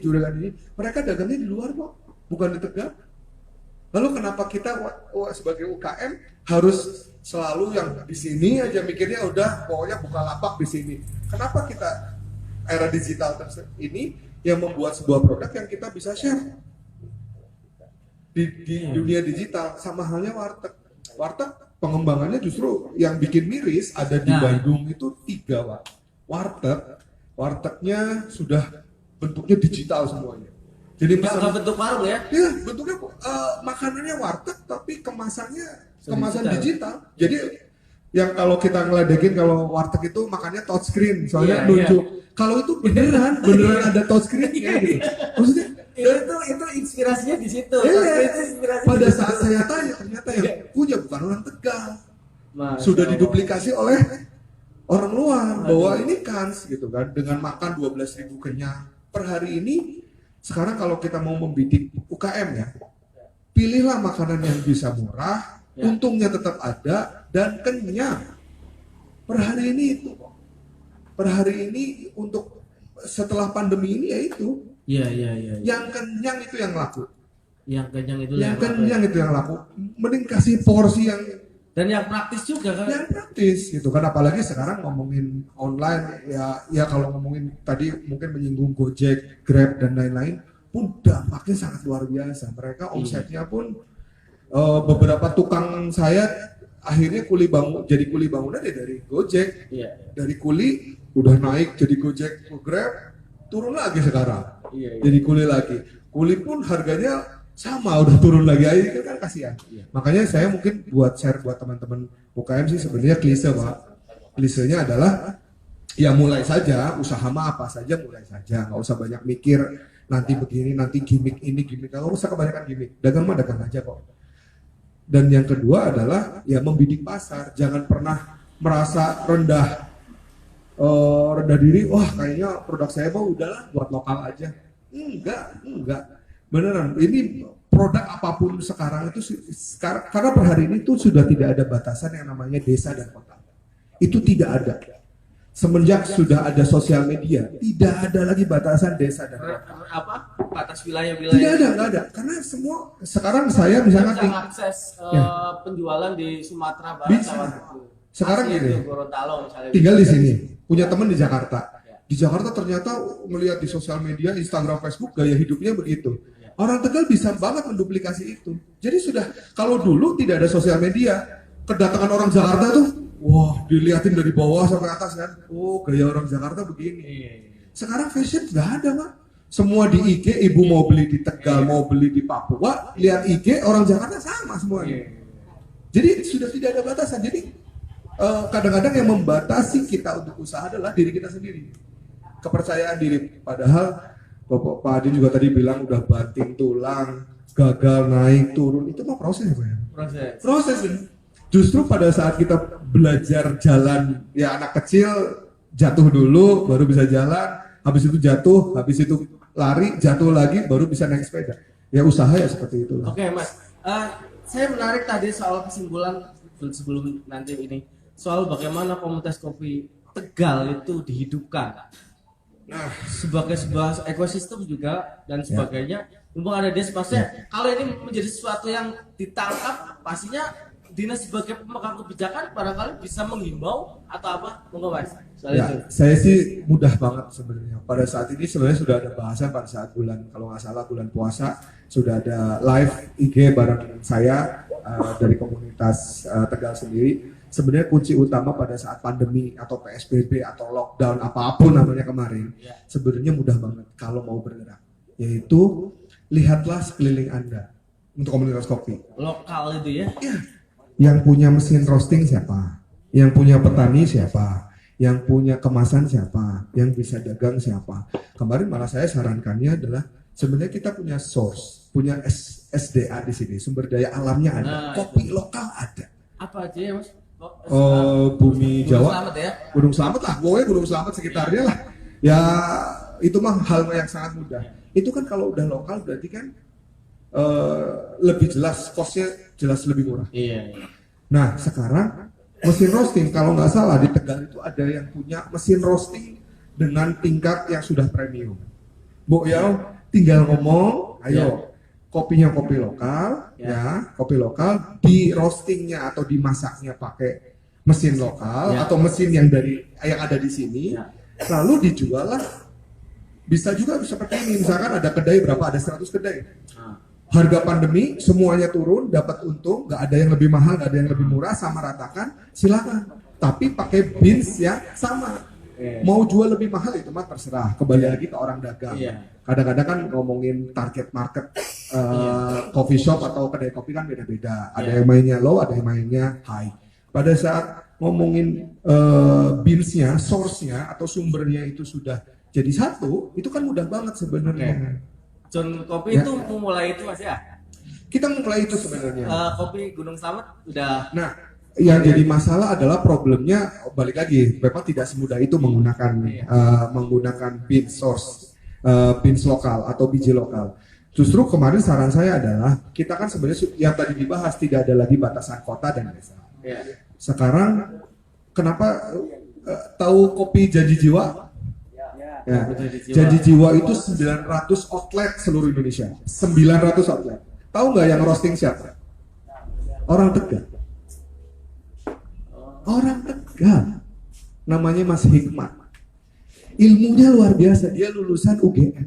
mereka dagangnya di luar kok, bukan di Tegal. Lalu kenapa kita sebagai UKM harus selalu yang di sini aja mikirnya udah pokoknya buka lapak di sini? Kenapa kita era digital ini yang membuat sebuah produk yang kita bisa share di dunia digital? Sama halnya warteg pengembangannya justru yang bikin miris ada di Nah. Bandung itu 3 wartegnya sudah bentuknya digital semuanya. Jadi Nggak bentuk warung ya? ya bentuknya makanannya warteg tapi kemasan Digital. digital. Jadi yang kalau kita ngeledekin kalau warteg itu makannya touchscreen soalnya Iya, nunjuk. Kalau itu beneran ada touchscreen-nya gitu. Maksudnya Itu inspirasinya di situ. iya, Itu inspirasinya pada di situ. saat saya tanya ternyata yang punya bukan orang Tegal. Masya Sudah Allah. diduplikasi oleh orang luar bahwa ini kans gitu kan dengan makan 12.000 kenyang per hari ini. Sekarang kalau kita mau membidik UKM ya, pilihlah makanan yang bisa murah, Ya. untungnya tetap ada dan kenyang. Per hari ini itu, per hari ini untuk setelah pandemi ini ya itu, Iya. yang kenyang itu yang laku, Yang kenyang itu yang laku. kenyang itu yang laku. Mending kasih porsi yang Dan yang praktis juga kan. praktis gitu kan, apalagi sekarang ngomongin online ya kalau ngomongin tadi mungkin menyinggung Gojek, Grab dan lain-lain pun dampaknya sangat luar biasa. Mereka omsetnya pun beberapa tukang saya akhirnya jadi kuli bangunan ya dari Gojek, Iya. dari kuli udah naik jadi Gojek, Grab turun lagi sekarang, Iya. jadi kuli lagi. Kuli pun harganya sama udah turun lagi aja kan kasihan. Makanya saya mungkin buat share buat teman-teman UKM sih sebenarnya klise Pak. Klisenya adalah ya mulai saja, usaha mah apa saja mulai saja, nggak usah banyak mikir nanti begini, nanti gimmick ini, gimmick nggak usah kebanyakan gimmick. Dagang mah dagang aja kok. Dan yang kedua adalah ya membidik pasar, jangan pernah merasa rendah diri, wah kayaknya produk saya mah udahlah buat lokal aja. Enggak. Beneran, ini produk apapun sekarang itu karena per hari ini tuh sudah tidak ada batasan yang namanya desa dan kota. Itu tidak ada. Semenjak sudah ada sosial media, tidak ada lagi batasan desa dan kota. Apa? Batas wilayah-wilayah. Nggak ada. Karena semua sekarang saya misalkan Bisa akses Ya. penjualan di Sumatera Barat Bisa. lewat itu. Sekarang Asli gini. itu, Gorontalo misalnya. tinggal di sini, punya teman di Jakarta. Di Jakarta ternyata melihat di sosial media, Instagram, Facebook, gaya hidupnya begitu. Orang Tegal bisa banget menduplikasi itu. Jadi sudah, kalau dulu tidak ada sosial media, kedatangan orang Jakarta tuh, wah dilihatin dari bawah sampai atas kan. Oh gaya orang Jakarta begini. Sekarang fashion nggak ada Pak. Semua di IG, ibu mau beli di Tegal, mau beli di Papua, lihat IG orang Jakarta sama semuanya. Jadi sudah tidak ada batasan. Jadi kadang-kadang yang membatasi kita untuk usaha adalah diri kita sendiri. Kepercayaan diri. Padahal Pak Adi juga tadi bilang udah banting tulang, gagal naik turun, itu mah proses ya Pak ya? Proses ini. Justru pada saat kita belajar jalan, ya anak kecil jatuh dulu baru bisa jalan, habis itu jatuh, habis itu lari, jatuh lagi baru bisa naik sepeda. Ya usaha ya seperti itu. Oke Mas, saya menarik tadi soal kesimpulan sebelum nanti ini soal bagaimana komunitas kopi Tegal itu dihidupkan. Nah, sebagai sebuah ekosistem juga dan sebagainya. Mumpung ada Des, pastinya kalau ini menjadi sesuatu yang ditangkap, pastinya Dinas sebagai pemegang kebijakan barangkali bisa menghimbau atau apa, monggo Mas. Soal Ya, itu. saya sih mudah banget sebenarnya. Pada saat ini sebenarnya sudah ada bahasan pada saat bulan, kalau nggak salah bulan puasa sudah ada live IG bareng saya dari komunitas Tegal sendiri. Sebenarnya kunci utama pada saat pandemi atau PSBB atau lockdown apapun namanya kemarin, sebenarnya mudah banget kalau mau bergerak. Yaitu lihatlah sekeliling Anda untuk komunitas kopi. Lokal itu ya. Yang punya mesin roasting siapa? Yang punya petani siapa? Yang punya kemasan siapa? Yang bisa dagang siapa? Kemarin malah saya sarankannya adalah sebenarnya kita punya source, punya SDA di sini, sumber daya alamnya ada, Nah, kopi lokal ada. Apa aja ya Mas? Bumi Gunung Jawa, Slamet ya. Gunung Slamet lah, pokoknya Gunung Slamet sekitarnya lah. Ya itu mah hal yang sangat mudah. Itu kan kalau udah lokal berarti kan lebih jelas, costnya jelas lebih murah. Iya. Nah sekarang mesin roasting kalau nggak salah di Tegal itu ada yang punya mesin roasting dengan tingkat yang sudah premium. Bu ya tinggal ngomong, ayo kopinya kopi lokal, ya kopi lokal di roastingnya atau dimasaknya pakai mesin lokal atau mesin yang ada di sini, lalu dijual lah. Bisa juga seperti ini, misalkan ada kedai berapa, ada 100 kedai. Harga pandemi semuanya turun, dapat untung, nggak ada yang lebih mahal, nggak ada yang lebih murah, sama ratakan, silakan. Tapi pakai beans yang sama. Mau jual lebih mahal itu mah terserah, kembali lagi ke orang dagang. Iya. Kadang-kadang kan ngomongin target market coffee shop atau kedai kopi kan beda-beda. Ada yang mainnya low, ada yang mainnya high. Pada saat ngomongin beans-nya, source-nya atau sumbernya itu sudah jadi satu, itu kan mudah banget sebenarnya. John Kopi Ya. itu memulai itu Mas ya. Kita mulai itu sebenarnya. Kopi Gunung Slamet udah Nah, yang jadi masalah adalah problemnya balik lagi, memang tidak semudah itu menggunakan menggunakan bean source, beans lokal atau biji lokal. Justru kemarin saran saya adalah kita kan sebenarnya yang tadi dibahas tidak ada lagi batasan kota dan desa. Sekarang kenapa tahu kopi Janji Jiwa? Ya, Janji Jiwa itu 900 outlet seluruh Indonesia. 900 outlet. Tahu nggak yang roasting siapa? Orang Tegal. Orang Tegal. Namanya Mas Hikmat. Ilmunya luar biasa. Dia lulusan UGM.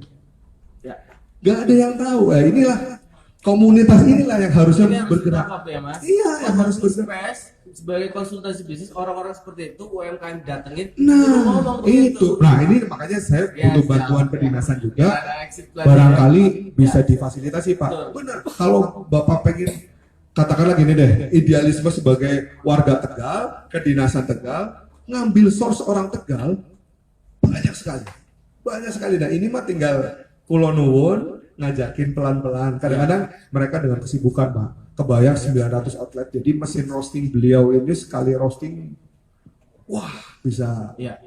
Gak ada yang tahu. Inilah komunitas inilah yang harusnya ini harus bergerak. ditangkap ya Mas. Iya, yang harus bergerak. Sebagai konsultasi bisnis orang-orang seperti itu UMKM datengin Nah, ngomong itu. Nah, ini makanya saya Ya, butuh siap. bantuan kedinasan juga. Ada exit plan Barangkali ya. bisa difasilitasi, Pak. Betul. Benar. Kalau Bapak pengen katakanlah gini deh, idealisme sebagai warga Tegal, kedinasan Tegal, ngambil source orang Tegal banyak sekali. Banyak sekali. Nah, ini mah tinggal kulo nuwun ngajakin pelan-pelan. Kadang-kadang mereka dengan kesibukan, Pak. Kebayang 900 outlet. Jadi mesin roasting beliau ini sekali roasting wah, bisa Iya.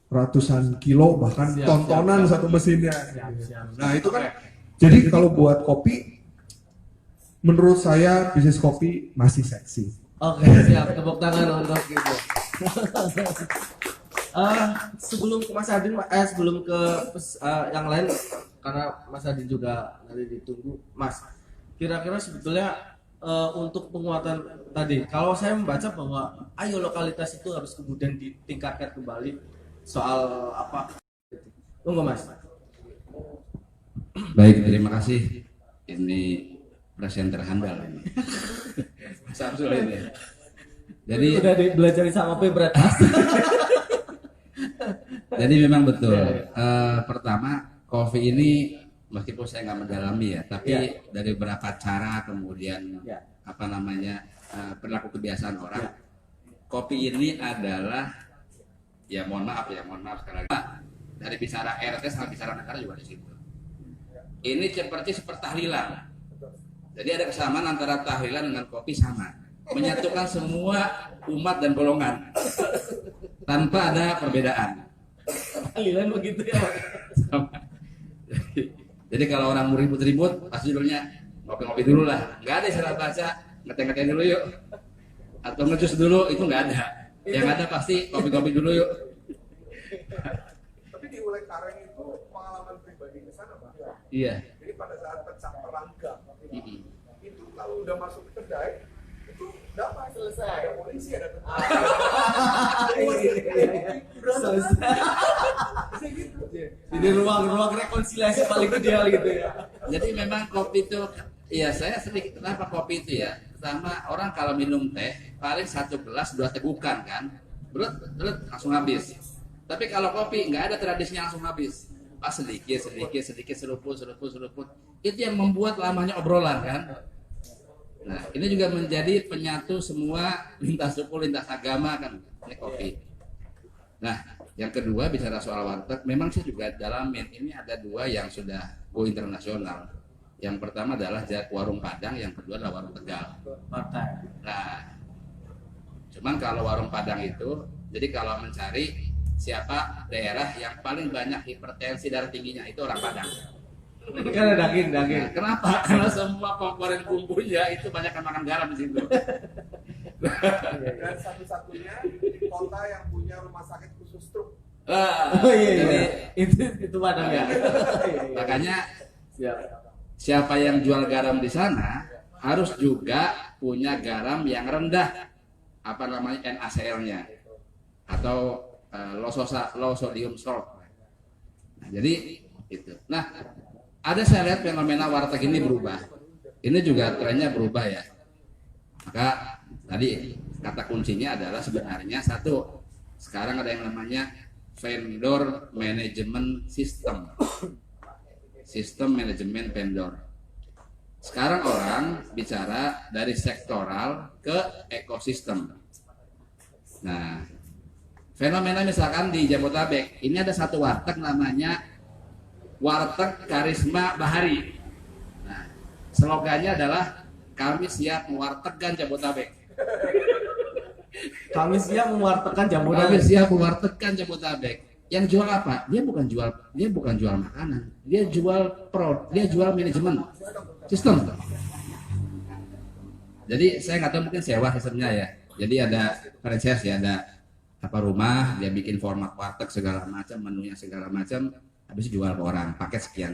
ratusan kilo bahkan Siap, tontonan siap. satu mesinnya. Siap. Nah, itu kan jadi kalau buat kopi menurut saya bisnis kopi masih seksi. Oke, siap. Tepuk tangan untuk itu. Sebelum ke Mas Adin, sebelum ke yang lain, karena Mas Adin juga nanti ditunggu, Mas. Kira-kira sebetulnya untuk penguatan tadi, kalau saya membaca bahwa ayo lokalitas itu harus kemudian ditingkatkan kembali soal apa? Tunggu Mas. Baik, terima kasih. Ini presenter handal ini. Mas Abdul ini. Jadi Udah belajar sama P berat Mas. Jadi memang betul. Pertama, kopi ini meskipun saya nggak mendalami ya, tapi dari beberapa cara kemudian apa namanya perilaku kebiasaan orang, kopi ini adalah ya mohon maaf sekali lagi dari bicara RT sampai bicara negara juga di situ. Ini seperti tahlilan. Jadi ada kesamaan antara tahlilan dengan kopi sama, menyatukan semua umat dan golongan tanpa ada perbedaan. Tahlilan begitu ya. Jadi kalau orang mau ribut-ribut, pasti judulnya ngopi-ngopi dulu lah. Nggak ada istilah baca, ngeteh-ngeteh dulu yuk. Atau ngejus dulu, itu nggak ada. Yang ada pasti kopi-kopi dulu yuk. Tapi di Ulek Kareng itu pengalaman pribadi ke sana, Pak. Iya. Jadi pada saat pecah perangkap, itu kalau udah masuk ke kedai, itu dapat selesai. Ada polisi, ada tentara. Jadi ruang rekonsiliasi paling ideal gitu ya. Jadi memang kopi itu, iya saya sedikit, kenapa kopi itu ya? Pertama, orang kalau minum teh, paling 1 gelas 2 tegukan kan, belut langsung habis. Tapi kalau kopi nggak ada tradisinya langsung habis, pas sedikit seruput. Itu yang membuat lamanya obrolan kan. Nah ini juga menjadi penyatu semua lintas suku, lintas agama kan, ini kopi. Nah yang kedua bicara soal warteg, memang saya juga dalamin, ini ada 2 yang sudah go internasional. Yang pertama adalah warung Padang, yang kedua adalah warung Tegal. Nah, cuman kalau warung Padang itu, jadi kalau mencari siapa daerah yang paling banyak hipertensi darah tingginya, itu orang Padang. Karena daging. Nah, kenapa? Karena semua komponen bumbunya itu banyak makan garam di situ. Dan satu-satunya kota yang punya rumah sakit khusus stroke. Oh iya. Itu Padang ya. Makanya siapa yang jual garam di sana harus juga punya garam yang rendah, apa namanya, NaCl-nya atau low sodium salt. Nah, jadi itu. Nah, ada saya lihat fenomena warteg ini berubah. Ini juga trennya berubah ya. Maka tadi kata kuncinya adalah sebenarnya satu, sekarang ada yang namanya vendor manajemen sistem. Sistem manajemen vendor. Sekarang orang bicara dari sektoral ke ekosistem. Nah, fenomena misalkan di Jabotabek, ini ada satu warteg namanya Warteg Karisma Bahari. Nah, slogannya adalah kami siap mewartegkan Jabotabek. Kami siap mewartegkan Kami Jabodetabek. siap mewartegkan Jabotabek. Yang jual apa? Dia bukan jual makanan. Dia jual manajemen sistem. Jadi saya nggak tahu, mungkin sewa sistemnya ya. Jadi ada franchise ya, ada apa rumah, dia bikin format warteg segala macam, menunya segala macam, habis jual ke orang, paket sekian.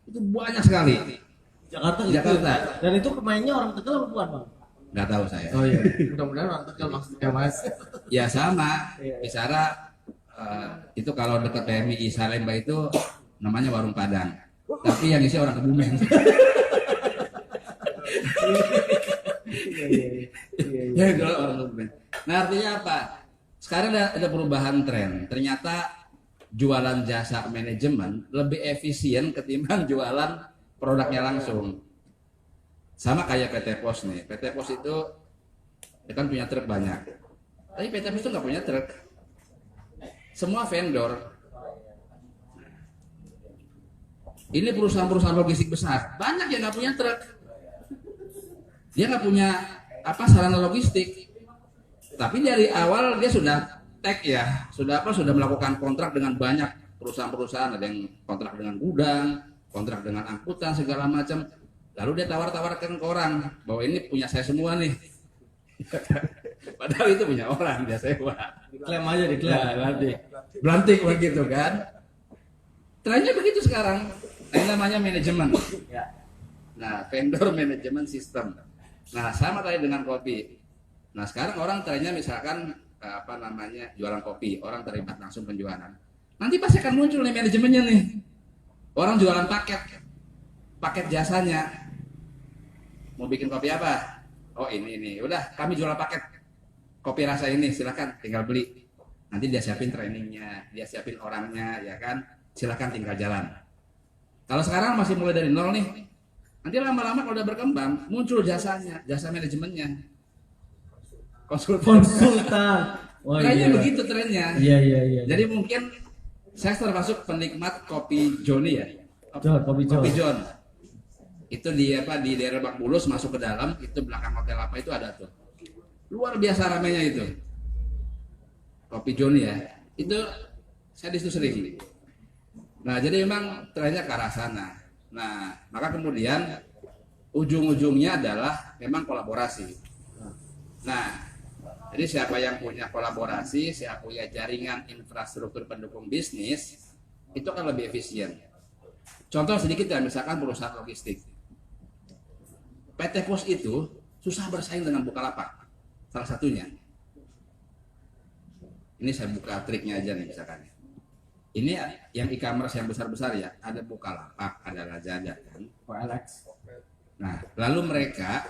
Itu banyak sekali. Jakarta. Jakarta. Dan itu pemainnya orang Tegal apa bukan, Bang? Nggak tahu saya. Oh iya. Mudah-mudahan orang Tegal maksudnya, Mas. Ya sama. Bicara itu kalau dekat PMI Salemba itu namanya warung Padang. Tapi yang isi orang Kebumen. Ya itu orang Kebumen. Nah artinya apa? Sekarang ada perubahan tren. Ternyata jualan jasa manajemen lebih efisien ketimbang jualan produknya langsung. Sama kayak PT Pos nih. PT Pos itu dia kan punya truk banyak. Tapi PT Pos itu nggak punya truk. Semua vendor. Ini perusahaan-perusahaan logistik besar. Banyak yang nggak punya truk. Dia nggak punya sarana logistik. Tapi dari awal dia sudah tag ya, sudah melakukan kontrak dengan banyak perusahaan-perusahaan. Ada yang kontrak dengan gudang, kontrak dengan angkutan segala macam. Lalu dia tawar-tawarkan ke orang bahwa ini punya saya semua nih. Padahal itu punya orang, dia sewa. Diklaim aja, diklaim. Belantik begitu kan. Trennya begitu sekarang. Nah, ini namanya manajemen. Nah, vendor manajemen sistem. Nah, sama tadi dengan kopi. Nah, sekarang orang trennya misalkan jualan kopi, orang terlibat langsung penjualan. Nanti pasti akan muncul nih manajemennya nih. Orang jualan paket jasanya. Mau bikin kopi apa? Oh ini. Udah, kami jual paket kopi rasa ini, silakan tinggal beli. Nanti dia siapin trainingnya, dia siapin orangnya, ya kan? Silakan tinggal jalan. Kalau sekarang masih mulai dari nol nih, nanti lama-lama kalau udah berkembang, muncul jasanya, jasa manajemennya. Konsultan. Oh, Kayaknya iya. begitu trennya. Iya. Jadi mungkin saya termasuk penikmat kopi Joni ya. Kopi John. Itu di daerah Bak Bulus, masuk ke dalam, itu belakang hotel apa itu ada tuh. Luar biasa ramainya itu. Kopi Joni ya. Itu saya di situ sering. Nah, jadi memang trennya ke arah sana. Nah, maka kemudian ujung-ujungnya adalah memang kolaborasi. Nah, jadi siapa yang punya kolaborasi, siapa punya jaringan infrastruktur pendukung bisnis, itu akan lebih efisien. Contoh sedikit ya, misalkan perusahaan logistik. PT Pos itu susah bersaing dengan Bukalapak, salah satunya. Ini saya buka triknya aja nih misalkan. Ini yang e-commerce yang besar-besar ya, ada Bukalapak, ada Lazada kan. OLX. Nah, lalu mereka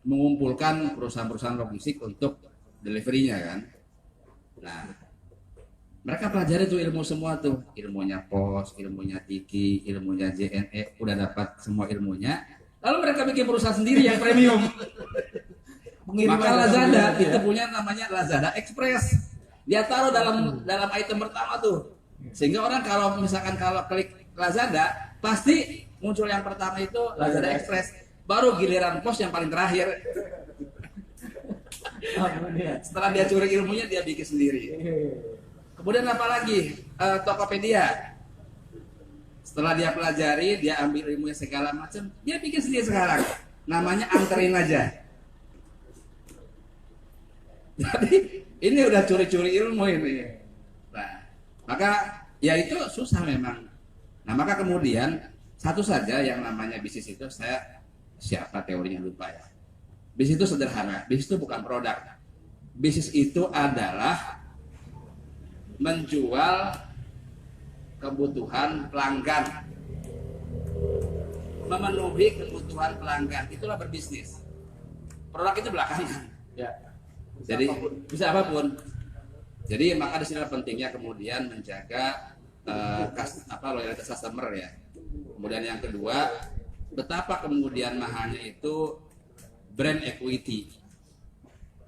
mengumpulkan perusahaan-perusahaan logistik untuk deliverynya kan. Nah, mereka pelajari tuh ilmu semua tuh, ilmunya Pos, ilmunya Tiki, ilmunya JNE, udah dapat semua ilmunya. Lalu mereka bikin perusahaan sendiri yang premium. Maka Lazada itu punya namanya Lazada Express. Dia taruh dalam item pertama tuh. Sehingga orang kalau klik Lazada, pasti muncul yang pertama itu Lazada Express. Baru giliran Pos yang paling terakhir. Setelah dia curi ilmunya, dia bikin sendiri. Kemudian apa lagi? Tokopedia. Setelah dia pelajari, dia ambil ilmunya segala macam, dia bikin sendiri sekarang. Namanya anterin aja. Jadi ini udah curi-curi ilmu ini. Nah, maka ya itu susah memang. Nah, maka kemudian satu saja yang namanya bisnis itu, siapa teorinya lupa ya. Bisnis itu sederhana. Bisnis itu bukan produk. Bisnis itu adalah menjual kebutuhan pelanggan, memenuhi kebutuhan pelanggan, itulah berbisnis. Produk itu belakangan. Ya. Jadi bisa apapun. Jadi maka di sini pentingnya kemudian menjaga loyalitas customer ya. Kemudian yang kedua, betapa kemudian mahalnya itu brand equity.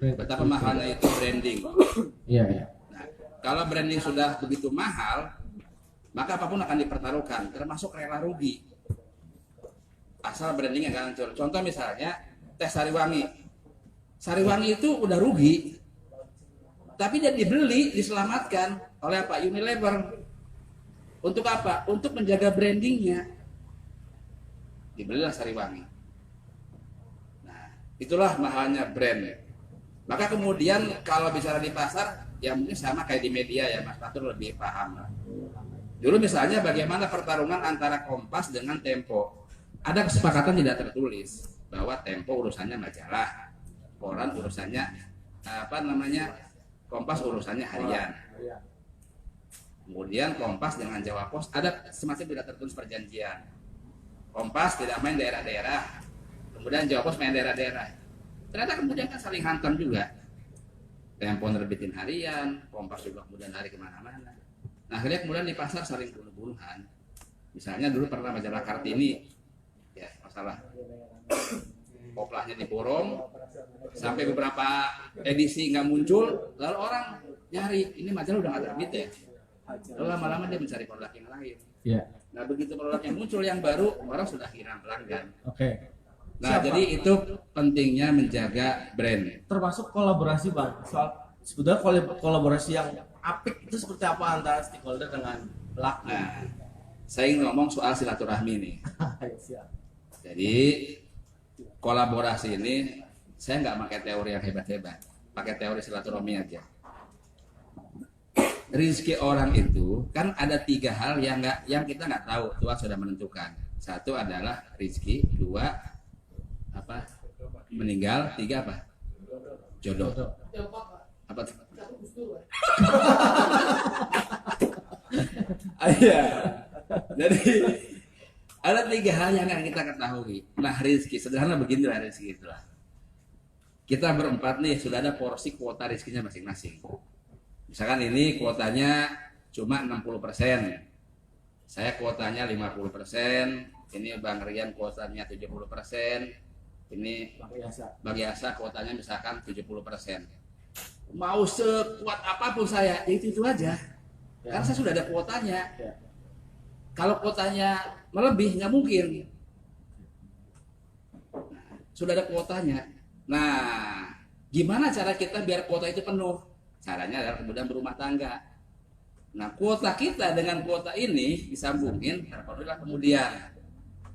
Betapa mahalnya itu branding. Iya, iya. Nah, kalau branding sudah begitu mahal, maka apapun akan dipertaruhkan, termasuk rela rugi. Asal brandingnya nggak hancur. Contoh misalnya teh Sariwangi. Sariwangi itu udah rugi, tapi dia dibeli, diselamatkan oleh apa? Unilever. Untuk apa? Untuk menjaga brandingnya. Dibelilah Sariwangi. Nah, itulah mahalnya brand. Maka kemudian kalau bicara di pasar, ya mungkin sama kayak di media ya, Mas Fatur lebih paham lah. Dulu misalnya bagaimana pertarungan antara Kompas dengan Tempo. Ada kesepakatan tidak tertulis bahwa Tempo urusannya majalah, koran urusannya Kompas urusannya harian. Kemudian Kompas dengan Jawa Pos ada semacam tidak tertulis perjanjian. Kompas tidak main daerah-daerah, kemudian Jawa Pos main daerah-daerah. Ternyata kemudian kan saling hantam juga. Tempo nerbitin harian, Kompas juga kemudian lari kemana-mana. Nah akhirnya kemudian di pasar saling bunuh-bunuhan. Misalnya dulu pernah majalah Kartini, ya masalah koplahnya diborong, sampai beberapa edisi nggak muncul, lalu orang nyari, ini majalah udah nggak terbit ya. Lalu lama-lama dia mencari produk yang lain. Iya. Nah begitu produk yang muncul yang baru, orang sudah hilang pelanggan. Oke. Nah jadi itu pentingnya menjaga brand. Termasuk kolaborasi Bang. Soal sebetulnya kolaborasi yang apik itu seperti apa antara stakeholder dengan pelaku? Nah, saya ingin ngomong soal silaturahmi nih. Siap. Jadi kolaborasi ini saya nggak pakai teori yang hebat-hebat, pakai teori silaturahmi aja. Rizki orang itu kan ada 3 hal yang kita nggak tahu, Tuhan sudah menentukan. 1 adalah rizki, 2 meninggal, 3 apa? Jodoh. Apa tuh? Iya. Jadi ada 3 hal yang nggak kita ketahui. Nah rizki sederhana beginilah rizki itulah. Kita berempat nih sudah ada porsi kuota rizkinya masing-masing. Misalkan ini kuotanya cuma 60%, saya kuotanya 50%, ini Bang Rian kuotanya 70%, ini Bang Yasa kuotanya misalkan 70%. Mau sekuat apapun saya, ya itu aja. Karena saya sudah ada kuotanya. Kalau kuotanya melebih nggak mungkin. Sudah ada kuotanya. Nah, gimana cara kita biar kuota itu penuh? Caranya adalah kemudian berumah tangga. Nah, kuota kita dengan kuota ini disambungin, terpenuhilah kemudian.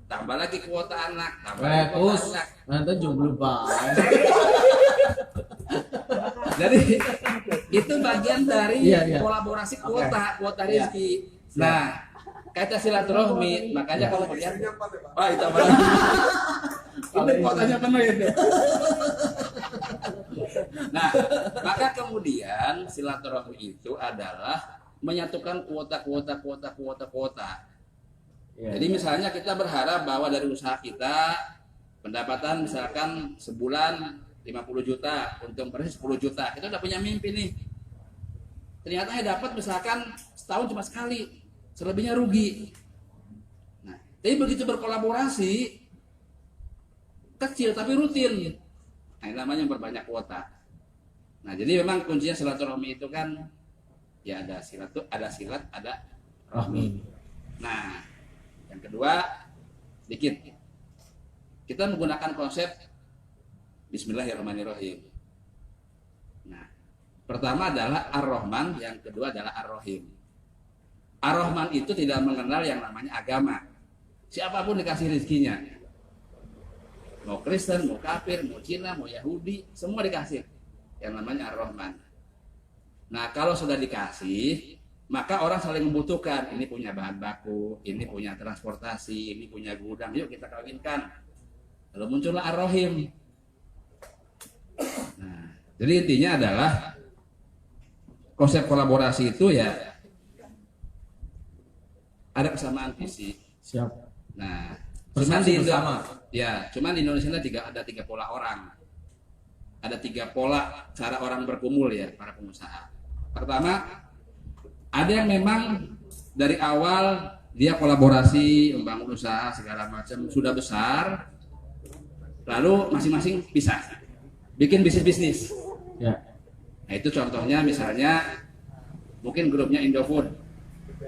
Tambah lagi kuota anak, tambah lagi kuota anak. Nanti jomblo Bang. Jadi itu bagian dari Iya. kolaborasi kuota rezeki. Nah, kata silaturahmi, makanya kalau kemudian wah itu apa lagi? Itu kuotanya penuh itu. Nah, maka kemudian silaturahmi itu adalah menyatukan kuota. Jadi misalnya kita berharap bahwa dari usaha kita pendapatan misalkan sebulan 50 juta, untung bersih 10 juta. Kita udah punya mimpi nih. Ternyata dapat misalkan setahun cuma sekali, selebihnya rugi. Nah, tapi begitu berkolaborasi kecil tapi rutin. Nah, ini namanya memperbanyak kuota. Nah, jadi memang kuncinya silaturahmi itu kan ya ada silat, ada rahmi. Nah, yang kedua sedikit kita menggunakan konsep Bismillahirrahmanirrahim. Nah, pertama adalah Ar-Rahman, yang kedua adalah Ar-Rahim. Ar-Rahman itu tidak mengenal yang namanya agama. Siapapun dikasih rezekinya. Mau Kristen, mau kafir, mau Cina, mau Yahudi, semua dikasih. Yang namanya Ar-Rahman. Nah, kalau sudah dikasih, maka orang saling membutuhkan. Ini punya bahan baku, ini punya transportasi, ini punya gudang. Yuk kita kawinkan. Lalu muncullah Ar-Rahim. Nah, jadi intinya adalah konsep kolaborasi itu ya ada kesamaan visi. Siap. Nah, cuman di Indonesia ada tiga pola orang. Ada 3 pola cara orang berkumpul ya, para pengusaha. Pertama, ada yang memang dari awal dia kolaborasi, membangun usaha segala macam sudah besar, lalu masing-masing pisah, bikin bisnis. Ya. Nah itu contohnya misalnya mungkin grupnya Indofood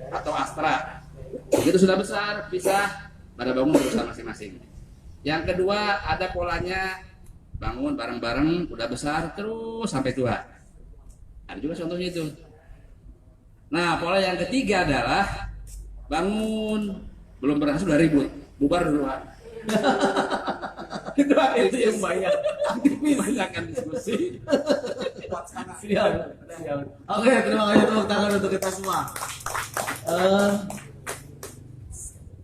atau Astra, begitu sudah besar pisah, pada bangun usaha masing-masing. Yang kedua ada polanya bangun bareng-bareng, udah besar terus sampai tua. Ada juga contohnya itu. Nah pola yang ketiga adalah bangun belum berhasil sudah ribut, bubar duluan. itu yang banyak banyakkan diskusi. Siap. Oke, terima kasih tepuk tangan untuk kita semua.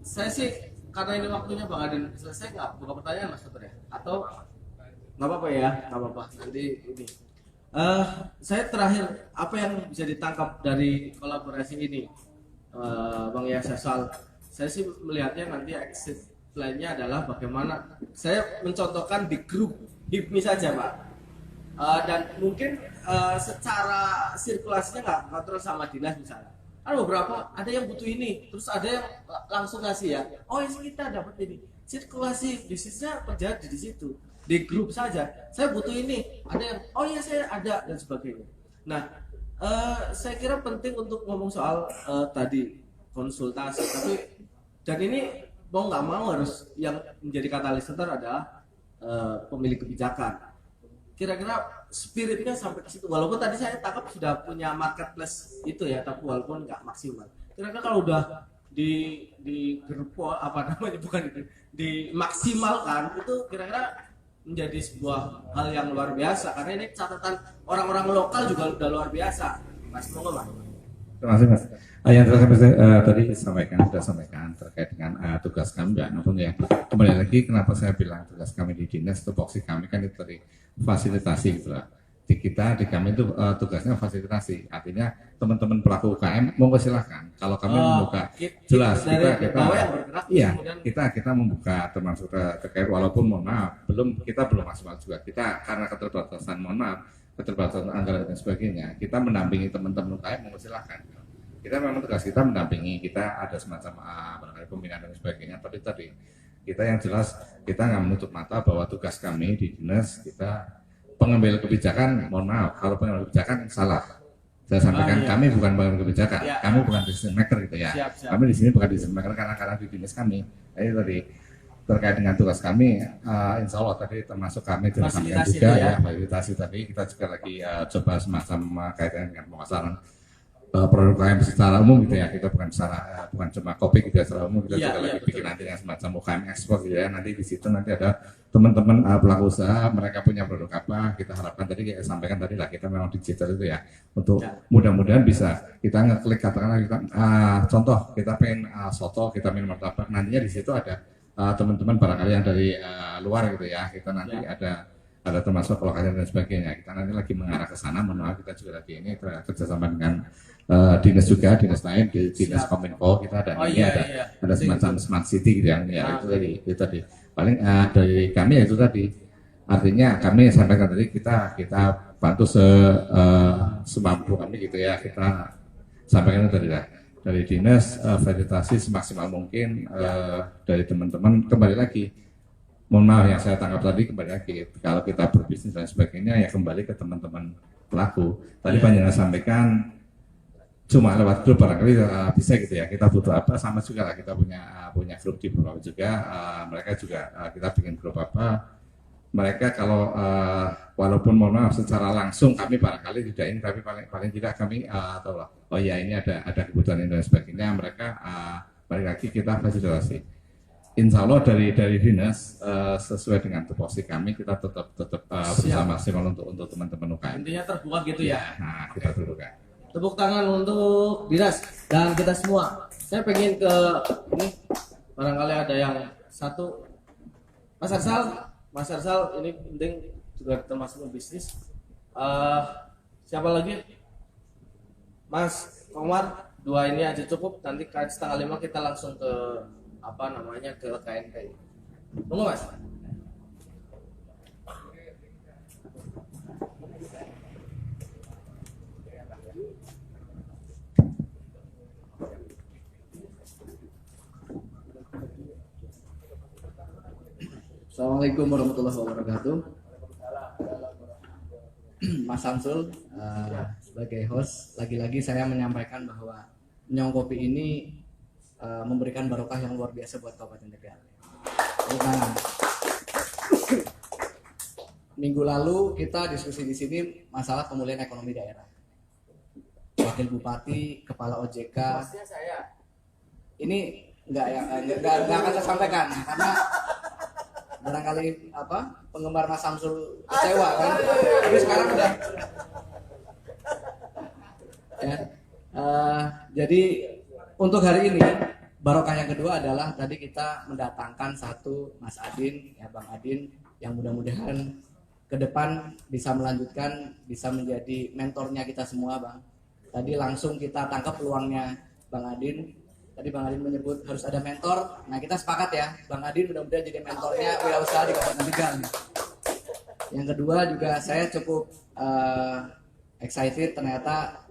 Saya sih karena ini waktunya Bang Adin selesai nggak buka pertanyaan Mas Putra ya? Atau nggak apa-apa ya? Nggak apa-apa. Nanti ini. Saya terakhir apa yang bisa ditangkap dari kolaborasi ini, Bang Yasa, soal saya sih melihatnya nanti exit plan-nya adalah bagaimana saya mencontohkan di grup HIPMI saja Pak. Dan mungkin secara sirkulasinya nggak kontrol sama dinas misalnya. Ada beberapa, ada yang butuh ini, terus ada yang langsung ngasih ya. Oh ini kita dapat ini. Sirkulasi bisnisnya terjadi di situ, di grup saja. Saya butuh ini, ada yang oh iya saya ada dan sebagainya. Nah, saya kira penting untuk ngomong soal tadi konsultasi, tapi dan ini mau nggak mau harus yang menjadi katalisator adalah pemilik kebijakan. Kira-kira spiritnya sampai ke situ. Walaupun tadi saya tangkap sudah punya marketplace itu ya, tapi walaupun nggak maksimal. Kira-kira kalau udah di gerpo apa namanya bukan dimaksimalkan itu kira-kira menjadi sebuah hal yang luar biasa karena ini catatan orang-orang lokal juga udah luar biasa. Mas, monggo Mas. Terima kasih Mas. Yang tadi sudah sampaikan terkait dengan tugas kami dan apapun ya. Kembali lagi kenapa saya bilang tugas kami di dinas, tupoksi kami kan itu tadi fasilitasi gitu lah. Di kami itu tugasnya fasilitasi. Artinya teman-teman pelaku UKM monggo silahkan. Kalau kami membuka jelas kita membuka termasuk terkait walaupun mohon maaf kita belum maksimal juga kita karena keterbatasan keterbatasan anggaran dan sebagainya. Kita mendampingi teman-teman UKM monggo silahkan. Kita memang tugas kita mendampingi, kita ada semacam barangkali pembinaan dan sebagainya, tapi tadi kita yang jelas kita nggak menutup mata bahwa tugas kami di dinas kita pengambil kebijakan, mohon maaf kalau pengambil kebijakan salah. Saya sampaikan kami bukan pengambil kebijakan, kami bukan decision maker gitu ya. Siap. Kami di sini bukan decision maker karena di dinas kami. Jadi tadi terkait dengan tugas kami, insya Allah tadi termasuk kami sampaikan juga ya fasilitasi tadi kita juga lagi coba semacam kaitan dengan pemasaran produk UKM secara umum gitu ya, kita bukan cuma kopi gitu ya, secara umum kita juga lagi bikin nanti yang semacam UKM ekspor gitu ya, nanti di situ nanti ada teman-teman pelaku usaha mereka punya produk apa, kita harapkan tadi kayak sampaikan tadi lah kita memang digital itu ya, untuk mudah-mudahan bisa kita ngeklik katakanlah kita contoh kita pengen soto, kita minum martabak, nantinya di situ ada teman-teman barangkali yang dari luar gitu ya, kita nanti ada termasuk lokasi dan sebagainya, kita nanti lagi mengarah ke sana, menolak kita juga lagi ini kerjasama dengan dinas juga, dinas lain, dinas Kominfo kita ada ada semacam smart city gitu yang ya itu tadi paling dari kami ya itu tadi artinya kami sampaikan tadi kita bantu semampu kami gitu ya, kita sampaikan itu tadi lah dari dinas fasilitasi semaksimal mungkin dari teman-teman. Kembali lagi mohon maaf yang saya tangkap tadi, kembali lagi kalau kita berbisnis dan sebagainya ya kembali ke teman-teman pelaku tadi panjenengan sampaikan cuma lewat grup barangkali bisa gitu ya, kita butuh apa sama juga lah, kita punya grup di bawah juga, mereka juga kita bikin grup apa, mereka kalau walaupun mohon maaf secara langsung kami barangkali tidak ini, tapi paling tidak kami tahu lah, oh ya ini ada kebutuhan ini dan sebagainya, mereka balik lagi kita fasilitasi. Insya Allah dari dinas sesuai dengan tupoksi kami kita tetap berusaha maksimal untuk teman-teman UKM. Intinya terbuka gitu ya. Nah kita terbuka. Tepuk tangan untuk dinas dan kita semua. Saya pengen ke ini, barangkali ada yang satu, Mas Arsal ini penting juga termasuk bisnis. Siapa lagi? Mas Komar, dua ini aja cukup. Nanti 4:30 kita langsung ke ke KNP. Tunggu Mas. Assalamualaikum warahmatullahi wabarakatuh. Mas Samsul, sebagai host, lagi-lagi saya menyampaikan bahwa Nyong Kopi ini memberikan barokah yang luar biasa buat Kabupaten Tegal. Nah, minggu lalu kita diskusi di sini masalah pemulihan ekonomi daerah. Wakil Bupati, Kepala OJK, Hostnya saya. ini nggak akan saya sampaikan karena barangkali penggemar Mas Samsul kecewa kan. Tapi sekarang udah ya. Jadi untuk hari ini barokah yang kedua adalah tadi kita mendatangkan satu Mas Adin, ya Bang Adin, yang mudah-mudahan ke depan bisa melanjutkan, bisa menjadi mentornya kita semua, Bang. Tadi langsung kita tangkap peluangnya Bang Adin. Tadi Bang Adin menyebut harus ada mentor. Nah, kita sepakat ya, Bang Adin mudah-mudahan jadi mentornya wirausaha di Kabupaten Tegal. Yang kedua juga saya cukup excited ternyata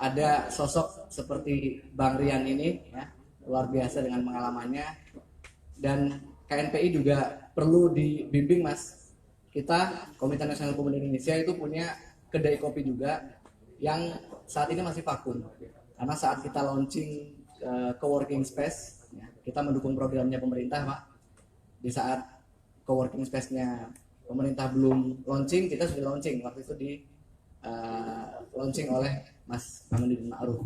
ada sosok seperti Bang Rian ini, ya, luar biasa dengan pengalamannya. Dan KNPI juga perlu dibimbing, Mas. Kita Komite Nasional Pemuda Indonesia itu punya kedai kopi juga yang saat ini masih vakum. Karena saat kita launching coworking space, ya, kita mendukung programnya pemerintah, Pak. Di saat coworking space-nya pemerintah belum launching, kita sudah launching. Waktu itu di launching oleh Mas Aminuddin Ma'ruf.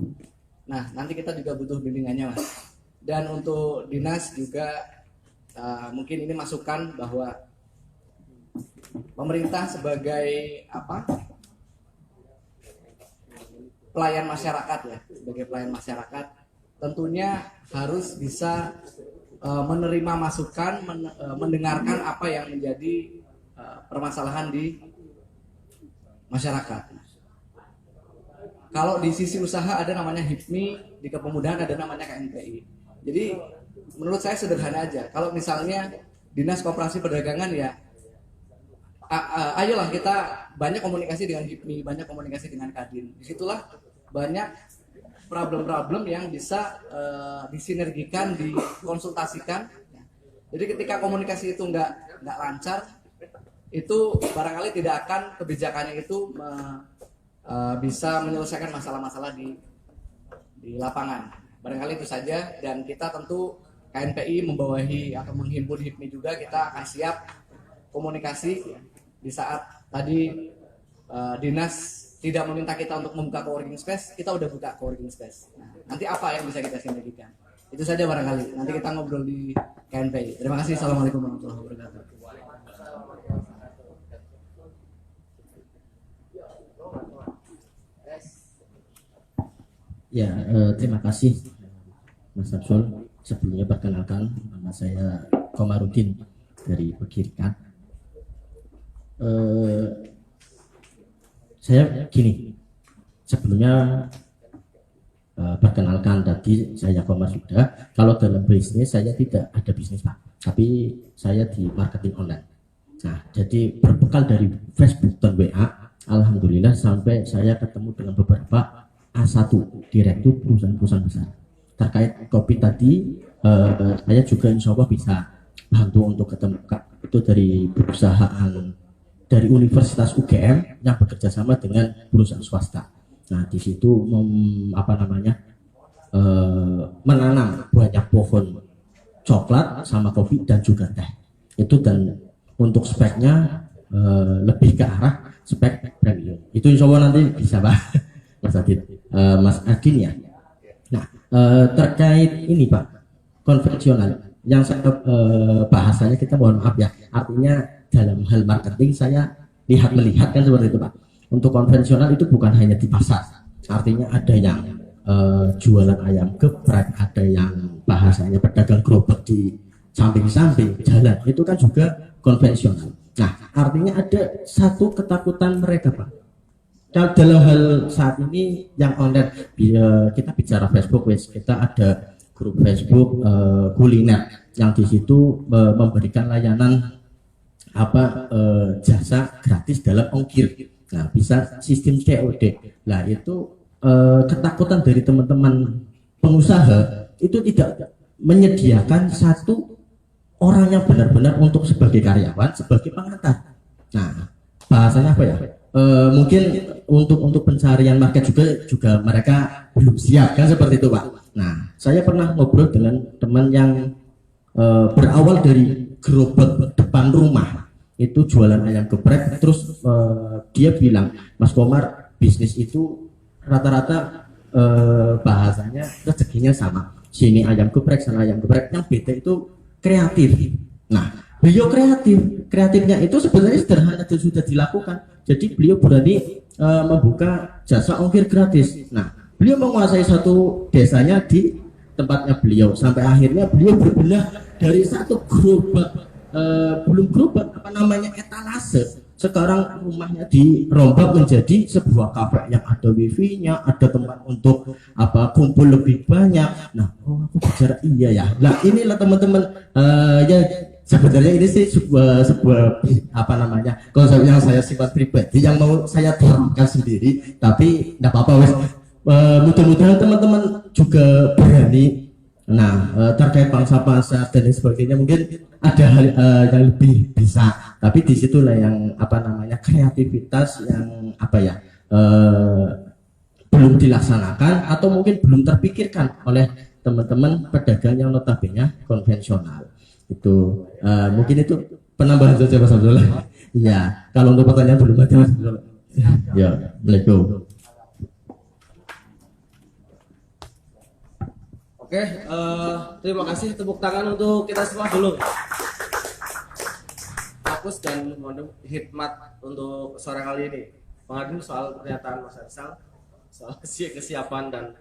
Nah, nanti kita juga butuh bimbingannya, Mas. Dan untuk dinas juga mungkin ini masukan bahwa pemerintah sebagai pelayan masyarakat, ya, sebagai pelayan masyarakat tentunya harus bisa menerima masukan, mendengarkan apa yang menjadi permasalahan di masyarakat. Kalau di sisi usaha ada namanya HIPMI, di kepemudaan ada namanya KNPI. Jadi menurut saya sederhana aja. Kalau misalnya Dinas Koperasi Perdagangan, ya ayolah kita banyak komunikasi dengan HIPMI, banyak komunikasi dengan Kadin. Disitulah banyak problem-problem yang bisa disinergikan, dikonsultasikan. Jadi ketika komunikasi itu nggak lancar, itu barangkali tidak akan kebijakannya itu bisa menyelesaikan masalah-masalah di lapangan. Barangkali itu saja, dan kita tentu KNPI membawahi atau menghimpun HIPMI juga, kita akan siap komunikasi di saat tadi dinas tidak meminta kita untuk membuka coworking space, kita udah buka coworking space. Nah, nanti apa yang bisa kita sinergikan? Itu saja barangkali. Nanti kita ngobrol di KNPI. Terima kasih. Assalamualaikum warahmatullahi wabarakatuh. Ya, terima kasih Mas Samsul. Sebelumnya perkenalkan, nama saya Komarudin dari Pegirikan. Saya gini, sebelumnya perkenalkan tadi saya Komar sudah. Kalau dalam bisnis saya tidak ada bisnis, Pak, tapi saya di marketing online. Nah, jadi berbekal dari Facebook dan WA, alhamdulillah sampai saya ketemu dengan beberapa A1 direktur perusahaan-perusahaan besar terkait kopi tadi. Saya juga insya Allah bisa bantu untuk ketemu itu dari perusahaan dari Universitas UGM yang bekerja sama dengan perusahaan swasta. Nah, di situ menanam banyak pohon coklat sama kopi dan juga teh. Itu, dan untuk speknya lebih ke arah spek premium. Itu insya Allah nanti bisa, Pak. Mas Adin, Mas Adin ya. Nah, terkait ini, Pak, konvensional yang saya bahasanya kita mohon maaf ya, artinya dalam hal marketing saya melihat kan seperti itu, Pak. Untuk konvensional itu bukan hanya di pasar, artinya ada yang jualan ayam geprek, ada yang bahasanya pedagang gerobak di samping-samping jalan, itu kan juga konvensional. Nah, artinya ada satu ketakutan mereka, Pak. Dalam hal saat ini yang online, kita bicara Facebook, kita ada grup Facebook kuliner yang di situ memberikan layanan jasa gratis dalam ongkir. Nah, bisa sistem COD. Nah, itu ketakutan dari teman-teman pengusaha itu tidak menyediakan satu orang yang benar-benar untuk sebagai karyawan, sebagai pengantar. Nah, bahasanya apa ya? Mungkin untuk pencarian market juga mereka belum siap kan seperti itu Pak. Nah, saya pernah ngobrol dengan teman yang berawal dari gerobak depan rumah itu jualan ayam geprek, terus dia bilang, Mas Komar, bisnis itu rata-rata bahasanya rezekinya sama, sini ayam geprek sana ayam geprek, yang beda itu kreatif. Nah, beliau kreatifnya itu sebenarnya sederhana dan sudah dilakukan. Jadi beliau berani membuka jasa ongkir gratis. Nah, beliau menguasai satu desanya di tempatnya beliau, sampai akhirnya beliau berbenah dari satu gerobak, belum gerobak, apa namanya, etalase. Sekarang rumahnya dirombak menjadi sebuah kafe yang ada wifi-nya, ada tempat untuk apa kumpul lebih banyak. Nah, aku bicara iya ya. Nah, inilah teman-teman, ya sebenarnya ini sih sebuah apa namanya, konsep yang saya simpan pribadi, yang mau saya terangkan sendiri, tapi tidak apa-apa wes. Mudah-mudahan teman-teman juga berani. Nah, terkait bangsa-bangsa dan lain sebagainya mungkin ada hal yang lebih bisa, tapi disitulah yang apa namanya, kreativitas yang apa ya, belum dilaksanakan atau mungkin belum terpikirkan oleh teman-teman pedagang yang notabene konvensional. Itu mungkin itu penambahan saja Mas Abdullah. Iya, kalau untuk pertanyaan belum ada Mas Abdullah. Ya, Assalamualaikum. Oke, terima kasih, tepuk tangan untuk kita semua dulu. Fokus dan mohon hikmat untuk sore kali ini. Mengadil soal pernyataan Mas Arsal, soal kesiapan dan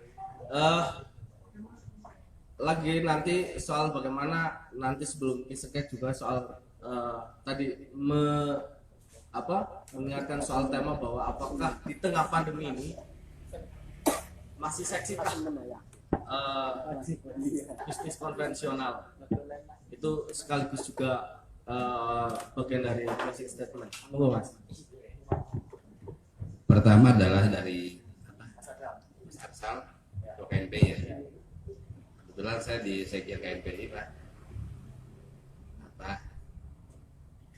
lagi nanti soal bagaimana nanti sebelum isekek juga soal tadi mengingatkan soal tema bahwa apakah di tengah pandemi ini masih seksi bisnis konvensional itu sekaligus juga bagian dari closing statement. Monggo Mas. Pertama adalah dari Mas Arsal atau KNPI ya. Kebetulan saya di Sekjen KNPI Pak.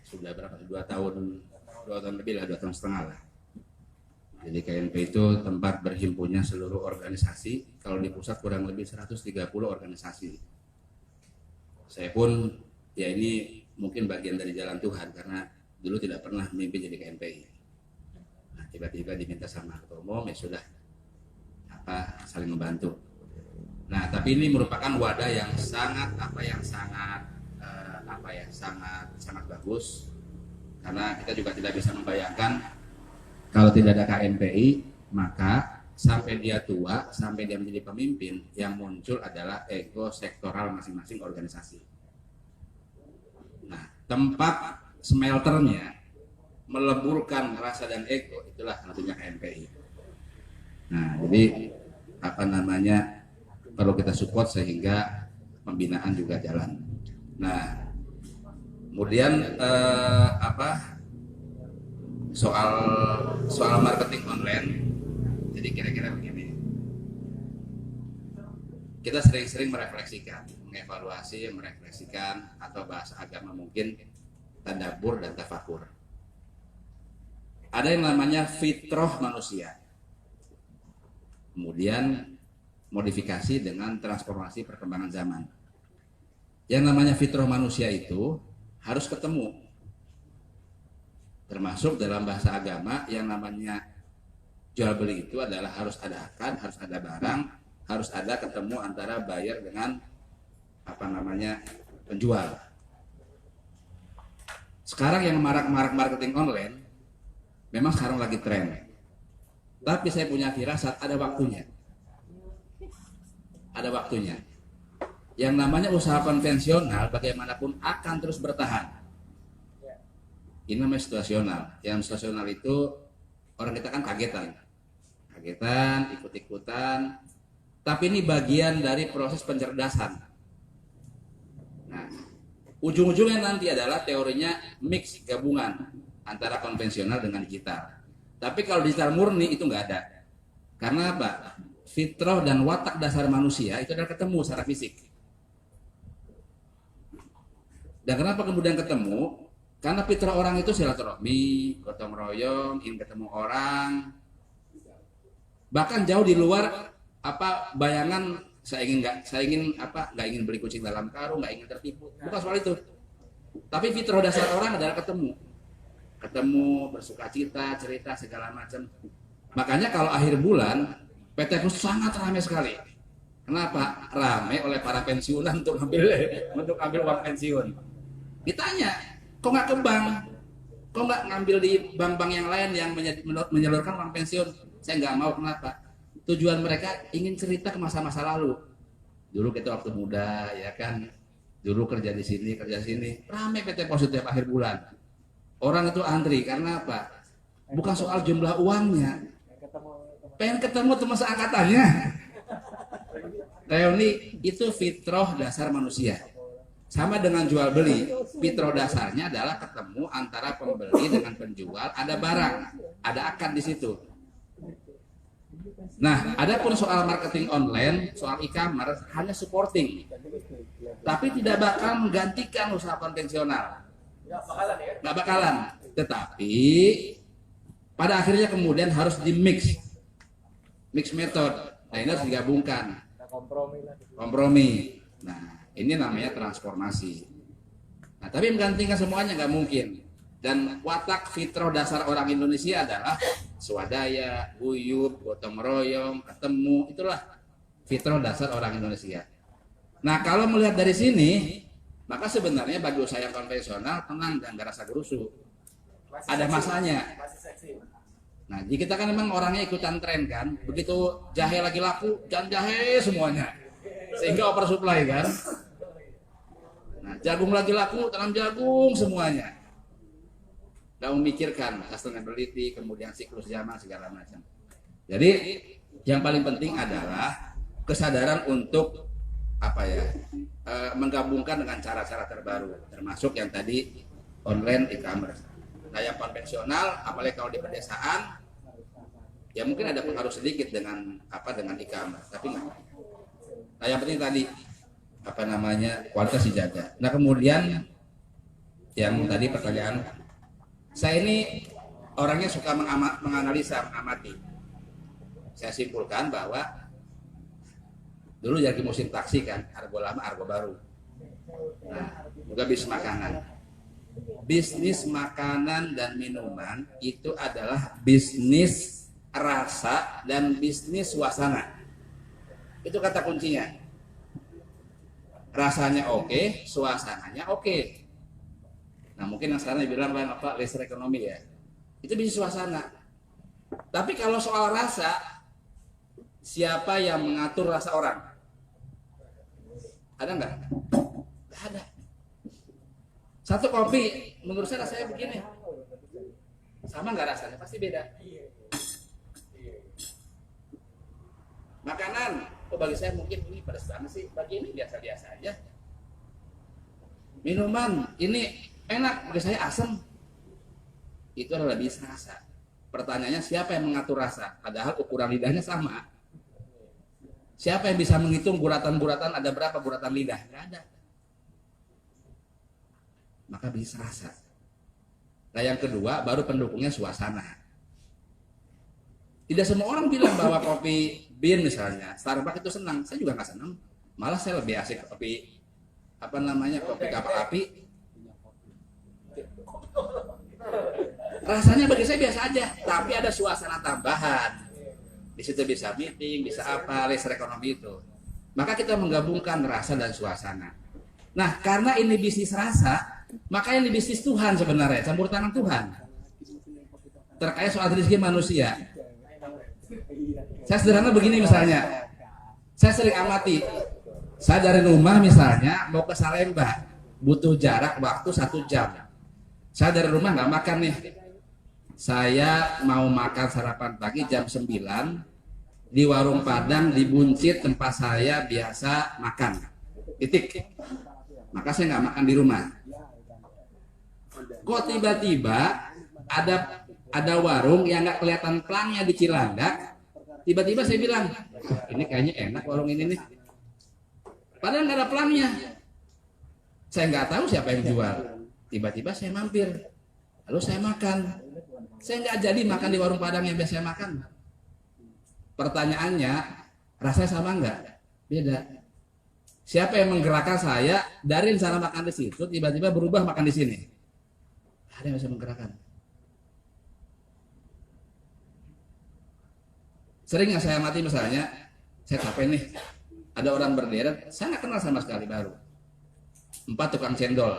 Sudah berapa? 2 tahun lebih lah, 2 tahun setengah lah. Jadi KNP itu tempat berhimpunnya seluruh organisasi. Kalau di pusat kurang lebih 130 organisasi. Saya pun ya ini mungkin bagian dari jalan Tuhan, karena dulu tidak pernah mimpi jadi KNPI. Nah, tiba-tiba diminta sama ketua umum, ya sudah saling membantu. Nah, tapi ini merupakan wadah yang sangat sangat bagus, karena kita juga tidak bisa membayangkan kalau tidak ada KNPI, maka sampai dia tua, sampai dia menjadi pemimpin, yang muncul adalah ego sektoral masing-masing organisasi. Nah, tempat smelternya meleburkan rasa dan ego, itulah tentunya KNPI. Nah, jadi perlu kita support sehingga pembinaan juga jalan. Nah, kemudian soal marketing online, jadi kira-kira begini, kita sering-sering mengevaluasi, merefleksikan, atau bahasa agama mungkin tadabbur dan tafakur. Ada yang namanya fitrah manusia, kemudian modifikasi dengan transformasi perkembangan zaman. Yang namanya fitrah manusia itu harus ketemu, termasuk dalam bahasa agama yang namanya jual beli itu adalah harus ada akad, harus ada barang, harus ada ketemu antara buyer dengan penjual. Sekarang yang marak-marak marketing online memang sekarang lagi tren, tapi saya punya firasat ada waktunya. Yang namanya usaha konvensional bagaimanapun akan terus bertahan. Ini namanya situasional. Yang situasional itu orang kita kan kagetan, ikut-ikutan. Tapi ini bagian dari proses pencerdasan. Nah, ujung-ujungnya nanti adalah teorinya mix, gabungan antara konvensional dengan digital. Tapi kalau digital murni itu nggak ada. Karena apa? Fitrah dan watak dasar manusia itu adalah ketemu secara fisik. Dan kenapa kemudian ketemu? Karena fitrah orang itu silaturahmi, gotong royong, ingin ketemu orang. Bahkan jauh di luar bayangan saya nggak ingin beli kucing dalam karung, nggak ingin tertipu. Bukan soal itu. Tapi fitrah dasar orang adalah ketemu, bersuka cita, cerita segala macam. Makanya kalau akhir bulan PT Pos sangat ramai sekali. Kenapa? Ramai oleh para pensiunan untuk ambil uang pensiun. Ditanya, kok nggak ke bank? Kok nggak ngambil di bank-bank yang lain yang menyalurkan uang pensiun? Saya nggak mau. Kenapa? Tujuan mereka ingin cerita ke masa-masa lalu. Dulu kita waktu muda, ya kan. Dulu kerja di sini. Ramai PT Pos setiap akhir bulan. Orang itu antri karena apa? Bukan soal jumlah uangnya. Pengen ketemu teman seangkatannya. Reuni itu fitrah dasar manusia. Sama dengan jual beli, fitrah dasarnya adalah ketemu antara pembeli dengan penjual, ada barang, ada akad di situ. Nah, adapun soal marketing online, soal e-commerce hanya supporting, tapi tidak bakal menggantikan usaha konvensional. Nggak bakalan. Tetapi pada akhirnya kemudian harus mix method. Nah, ini harus digabungkan. Kompromi. Nah, ini namanya transformasi. Nah, tapi menggantikan semuanya nggak mungkin. Dan watak fitrah dasar orang Indonesia adalah swadaya, guyub, gotong royong, ketemu. Itulah fitrah dasar orang Indonesia. Nah, kalau melihat dari sini, maka sebenarnya bagi usaha yang konvensional tenang dan nggak rasa gerusu. Ada masanya. Nah, jadi kita kan memang orangnya ikutan tren kan. Begitu jahe lagi laku, jangan jahe semuanya. Sehingga oversupply kan. Nah, jagung lagi laku, tanam jagung semuanya. Nggak memikirkan sustainability, kemudian siklus zaman segala macam. Jadi yang paling penting adalah kesadaran untuk menggabungkan dengan cara-cara terbaru, termasuk yang tadi online e-commerce. Nah, yang konvensional, apalagi kalau di pedesaan, ya mungkin ada pengaruh sedikit dengan e-commerce, tapi nggak. Nah, yang penting tadi kualitas dijaga. Nah, kemudian yang tadi pertanyaan, saya ini orangnya suka mengamati. Saya simpulkan bahwa dulu jadi musim taksi kan, argo lama, argo baru. Nah, juga bisnis makanan. Bisnis makanan dan minuman itu adalah bisnis rasa dan bisnis suasana. Itu kata kuncinya. Rasanya oke, suasananya oke. Nah, mungkin yang sekarang dibilang laser ekonomi ya. Itu bisnis suasana. Tapi kalau soal rasa, siapa yang mengatur rasa orang? Ada nggak? Nggak ada. Satu kopi, menurut saya rasanya begini. Sama nggak rasanya? Pasti beda. Makanan, bagi saya mungkin ini pedas banget sih. Bagi ini biasa-biasa aja. Minuman, ini enak. Bagi saya asam. Itu adalah bisnis rasa. Pertanyaannya siapa yang mengatur rasa? Padahal ukuran lidahnya sama. Siapa yang bisa menghitung buratan-buratan ada berapa buratan lidah? Nggak ada. Maka bisa rasa. Nah, yang kedua baru pendukungnya suasana. Tidak semua orang bilang bahwa kopi bean misalnya, Starbucks itu senang. Saya juga nggak senang. Malah saya lebih asik kopi kopi kapal api. Rasanya bagi saya biasa aja, tapi ada suasana tambahan. Di situ bisa meeting, bisa laser ekonomi itu. Maka kita menggabungkan rasa dan suasana. Nah, karena ini bisnis rasa, maka ini bisnis Tuhan sebenarnya, campur tangan Tuhan. Terkait soal rezeki manusia. Saya sederhana begini misalnya. Saya sering amati. Saya dari rumah misalnya mau ke Salemba, butuh jarak waktu 1 jam. Saya dari rumah nggak makan nih. Saya mau makan sarapan pagi jam 9 di warung Padang di Buncit tempat saya biasa makan. Titik. Maka saya nggak makan di rumah. Kok tiba-tiba ada warung yang nggak kelihatan pelangnya di Cilandak. Tiba-tiba saya bilang, ini kayaknya enak warung ini nih. Padahal nggak ada pelangnya. Saya nggak tahu siapa yang jual. Tiba-tiba saya mampir, lalu saya makan. Saya nggak jadi makan di warung Padang yang biasa saya makan. Pertanyaannya, rasanya sama nggak? Beda. Siapa yang menggerakkan saya dari sana makan di situ, tiba-tiba berubah makan di sini? Ada yang bisa menggerakkan. Sering yang saya amati misalnya, saya capek nih, ada orang berderet, saya nggak kenal sama sekali baru. 4 tukang cendol.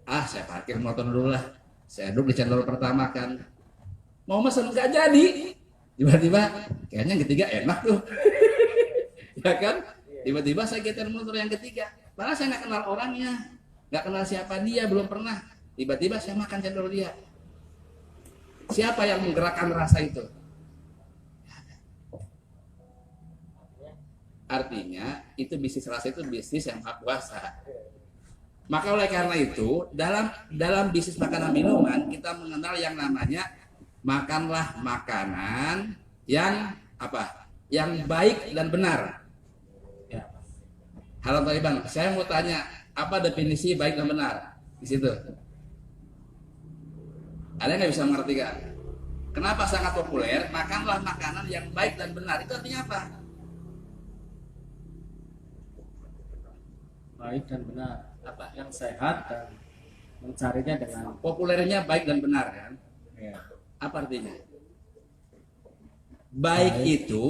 Saya parkir motor dulu lah. Saya duduk di cendol pertama kan. Mau mesen nggak jadi. Tiba-tiba kayaknya yang ketiga enak tuh. Ya kan? Tiba-tiba saya geser motor yang ketiga. Padahal saya nggak kenal orangnya. Nggak kenal siapa dia, belum pernah. Tiba-tiba saya makan cendol dia. Siapa yang menggerakkan rasa itu? Artinya itu bisnis rasa itu bisnis yang maha kuasa. Maka oleh karena itu dalam bisnis makanan minuman kita mengenal yang namanya makanlah makanan yang apa? Yang baik dan benar. Ya. Halo Pak Bang, saya mau tanya apa definisi baik dan benar di situ? Ada yang nggak bisa mengerti kan? Kenapa sangat populer? Makanlah makanan yang baik dan benar. Itu artinya apa? Baik dan benar, Apa? yang sehat dan mencarinya dengan Populernya baik dan benar kan? ya. Apa artinya? Baik itu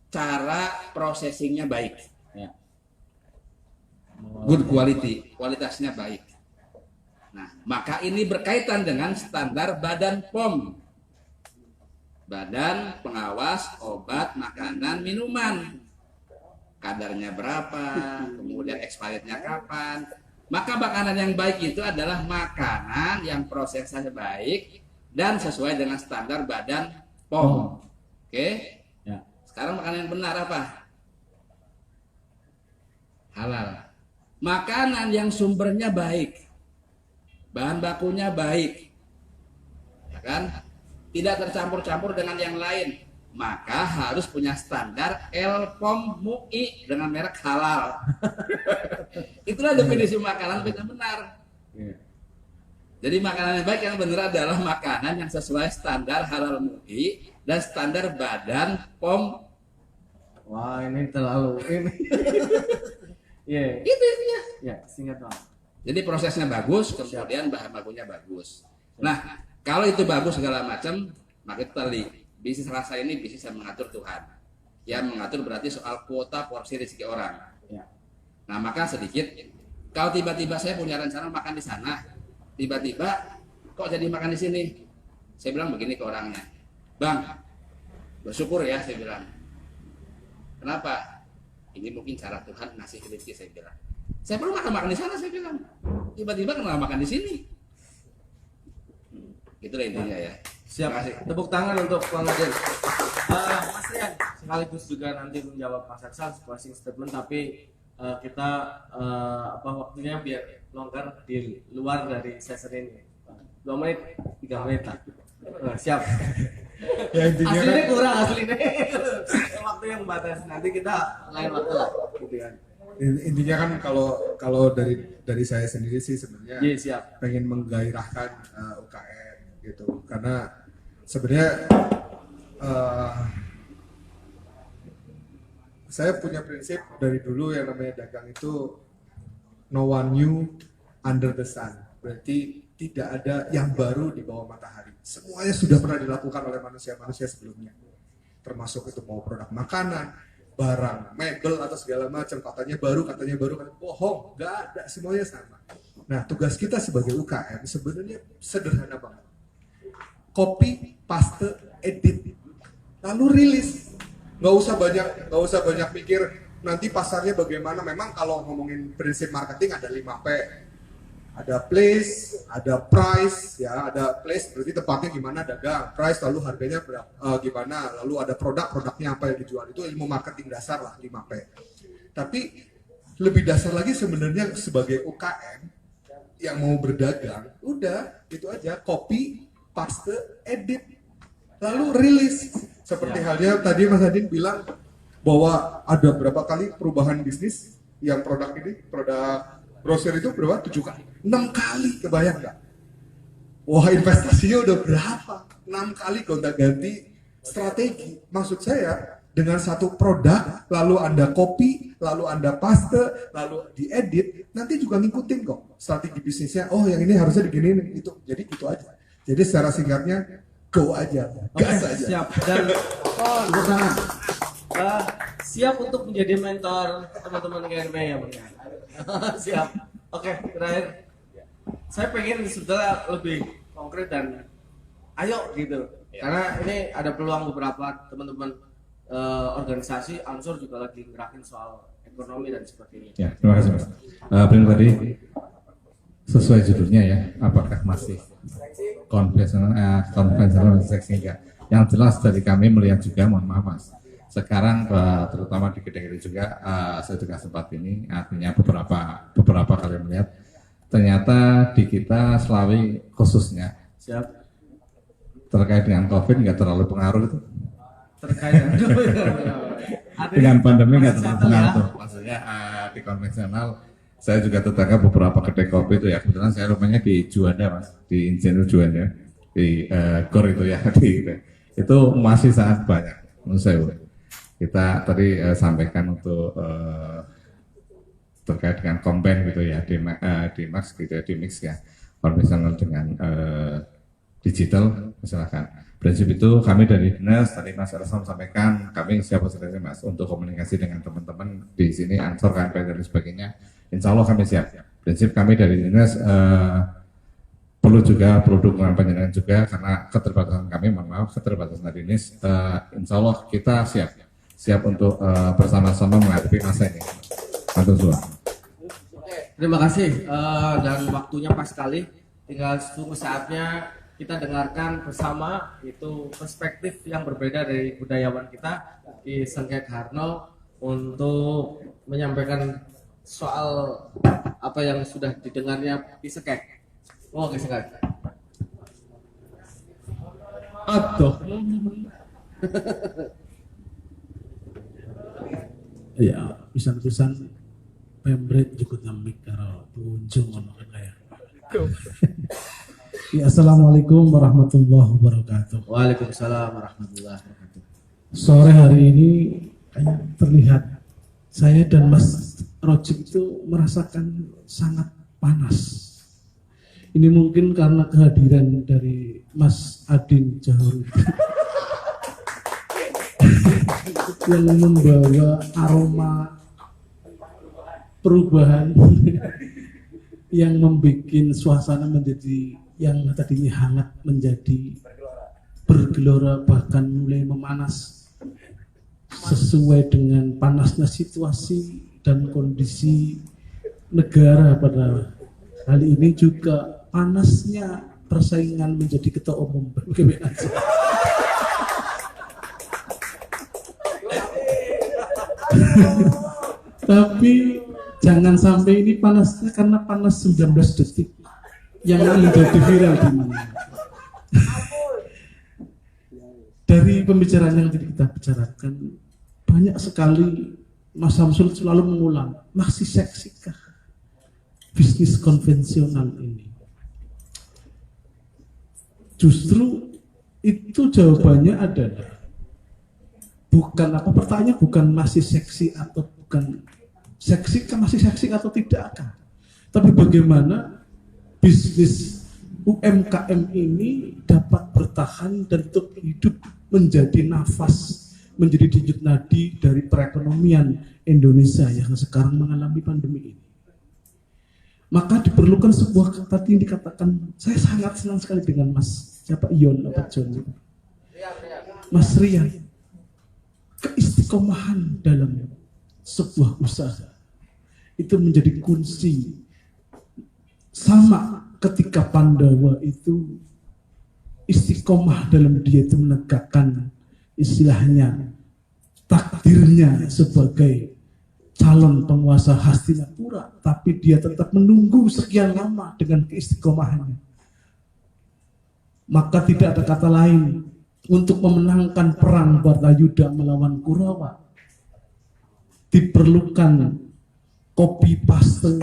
cara processingnya baik. Ya. Good quality, kualitasnya baik. Nah, maka ini berkaitan dengan standar Badan POM. Badan Pengawas Obat Makanan Minuman. Kadarnya berapa, kemudian expirednya kapan. Maka makanan yang baik itu adalah makanan yang prosesnya baik dan sesuai dengan standar Badan POM. Oke? Ya. Sekarang makanan yang benar apa? Halal. Makanan yang sumbernya baik, bahan bakunya baik, ya kan? Tidak tercampur-campur dengan yang lain, maka harus punya standar LPOM MUI dengan merek halal. Itulah definisi makanan yang benar. Ya. Jadi makanan yang baik yang benar adalah makanan yang sesuai standar halal MUI dan standar Badan POM. Wah, ini terlalu ini. Iya. Itu intinya. Ya, singkat Bang. Jadi prosesnya bagus, kemudian bahan bakunya bagus. Nah, kalau itu bagus segala macam, maka itu tadi bisnis rasa ini bisnis yang mengatur Tuhan. Yang mengatur berarti soal kuota porsi rezeki orang. Ya. Nah, maka sedikit, kalau tiba-tiba saya punya rencana makan di sana, tiba-tiba kok jadi makan di sini? Saya bilang begini ke orangnya, Bang, bersyukur ya, saya bilang. Kenapa? Ini mungkin cara Tuhan ngasih rezeki, saya bilang. Saya perlu makan di sana, saya bilang. Tiba-tiba kenapa makan di sini? Itulah intinya ya. Siap. Terima kasih. Tepuk tangan untuk Bang Adil. Mas Rian sekaligus juga nanti menjawab Mas Aksal closing statement, tapi kita waktunya biar longgar di luar dari sesi ini. 2 menit, 3 menit lah. Siap. Ya intinya kan, Aslinya kurang aslinya. Waktu yang batas, nanti kita lain waktu lah, gitu kan. intinya kan kalau dari saya sendiri sih sebenarnya Iya, siap. pengen menggairahkan UKM gitu, karena sebenarnya saya punya prinsip dari dulu yang namanya dagang itu no one new under the sun, berarti tidak ada yang baru di bawah matahari. Semuanya sudah pernah dilakukan oleh manusia-manusia sebelumnya, termasuk itu mau produk makanan, barang, mebel atau segala macam, katanya baru, bohong, nggak ada, semuanya sama. Nah, tugas kita sebagai UKM sebenarnya sederhana banget. Copy, paste, edit, lalu rilis. Nggak usah banyak mikir nanti pasarnya bagaimana. Memang kalau ngomongin prinsip marketing ada 5P. Ada place, ada price, ya, ada place berarti tempatnya gimana dagang, price lalu harganya berapa, gimana, lalu ada produknya apa yang dijual, itu ilmu marketing dasar lah 5P. Tapi lebih dasar lagi sebenarnya sebagai UKM yang mau berdagang, udah itu aja, copy, paste, edit, lalu rilis. Seperti halnya tadi Mas Adin bilang bahwa ada berapa kali perubahan bisnis yang produk Grosir itu berapa? 7 kali, 6 kali, kebayang nggak? Wah, investasinya udah berapa? 6 kali gonta-ganti strategi. Maksud saya, dengan satu produk, lalu Anda copy, lalu Anda paste, lalu diedit, nanti juga ngikutin kok strategi bisnisnya. Oh, yang ini harusnya diginiin, itu. Jadi itu aja. Jadi secara singkatnya, go aja, gas aja. Siap. Dan tepuk tangan. Siap untuk menjadi mentor teman-teman KNP ya Bang. Siap. Oke, terakhir. Saya pengen sebetulnya lebih konkret dan ayo gitu. Karena ini ada peluang beberapa teman-teman organisasi Ansor juga lagi ngerakin soal ekonomi dan sebagainya. Ya, terima kasih Mas. Brin tadi sesuai judulnya ya, apakah masih konvensional seksi enggak? Yang jelas dari kami melihat juga, mohon maaf Mas, sekarang terutama di Gedeng itu juga saya juga sempat ini, artinya beberapa kali melihat ternyata di kita Selawi khususnya Siap. terkait dengan COVID nggak terlalu pengaruh itu. Terkait Dengan pandemi nggak terlalu pengaruh. Maksudnya di konvensional saya juga tetangga beberapa kedai kopi itu ya, kebetulan saya rumahnya di Juanda Mas, di Insinyur Juanda, di Gor itu ya, itu masih sangat banyak menurut saya. Kita tadi sampaikan untuk terkait dengan combine gitu ya, di Max gitu ya, di mix ya, konvensional dengan digital misalkan. Prinsip itu kami dari dinas, tadi Mas Ersam sampaikan, kami siap sekali Mas untuk komunikasi dengan teman-teman di sini, Ansor, KNP dan sebagainya. Insya Allah kami siap. Prinsip kami dari dinas perlu juga dukungan panjenengan juga karena keterbatasan kami, mohon maaf keterbatasan dari dinas. Insya Allah kita siap untuk bersama-sama menghadapi masa ini. Matur suwun. Terima kasih dan waktunya pas sekali. Tinggal tunggu saatnya kita dengarkan bersama itu perspektif yang berbeda dari budayawan kita di Sengkek Harno untuk menyampaikan soal apa yang sudah didengarnya di Sengkek. Oh, ke Sengkek. Aduh. Ya, pisan-pisan pembret juga nyamik karo pengunjung ono kaya. Ya, assalamualaikum warahmatullahi wabarakatuh. Waalaikumsalam warahmatullahi wabarakatuh. Sore hari ini terlihat saya dan Mas Rojik itu merasakan sangat panas. Ini mungkin karena kehadiran dari Mas Adin Jahuri yang membawa aroma perubahan yang membuat suasana menjadi yang tadinya hangat menjadi bergelora bahkan mulai memanas sesuai dengan panasnya situasi dan kondisi negara pada kali ini juga panasnya persaingan menjadi ketua umum PBNJ. Tapi jangan sampai ini panasnya karena panas 19 detik yang menjadi viral di mana. Dari pembicaraan yang tadi kita bicarakan, banyak sekali Mas Samsul selalu mengulang, masih seksikah bisnis konvensional ini? Justru itu jawabannya adalah bukan apa pertanyaan bukan masih seksi atau bukan seksi, masih seksi atau tidak kan? Tapi bagaimana bisnis UMKM ini dapat bertahan dan tetap hidup menjadi nafas, menjadi denyut nadi dari perekonomian Indonesia yang sekarang mengalami pandemi ini. Maka diperlukan sebuah kata yang dikatakan, saya sangat senang sekali dengan Mas siapa Ion apa John, Mas Rian, keistiqomahan dalam sebuah usaha itu menjadi kunci. Sama ketika Pandawa itu istiqomah dalam dia itu menegakkan istilahnya takdirnya sebagai calon penguasa Hastinapura, tapi dia tetap menunggu sekian lama dengan keistiqomahannya. Maka tidak ada kata lain untuk memenangkan perang Bharatayuda melawan Kurawa. Diperlukan copy paste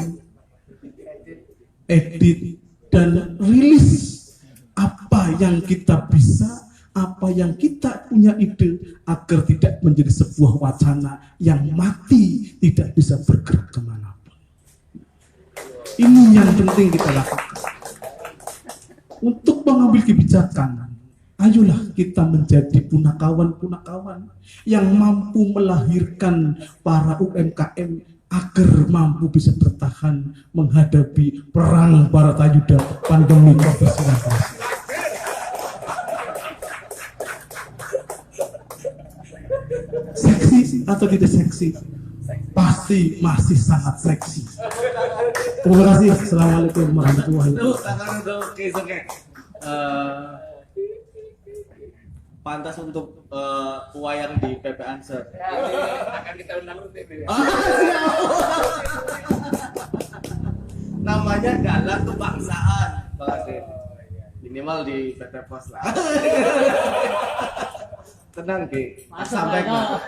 edit, dan rilis apa yang kita bisa, apa yang kita punya ide, agar tidak menjadi sebuah wacana yang mati, tidak bisa bergerak kemanapun. Ini yang penting kita lakukan. Untuk mengambil kebijakan, ayolah kita menjadi punakawan-punakawan yang mampu melahirkan para UMKM agar mampu bisa bertahan menghadapi perang Baratayuda pandemi COVID-19. Seksi atau tidak seksi? Pasti masih sangat seksi. Terima kasih. Assalamualaikum warahmatullahi wabarakatuh. Tangan untuk Keisuke. Pantas untuk wayang di PP Answer. Akan kita undang rutin ini. Namanya Galang Kebangsaan, Bang Adin. Minimal di PT Pos lah. Tenang, Ki. Sampaikan.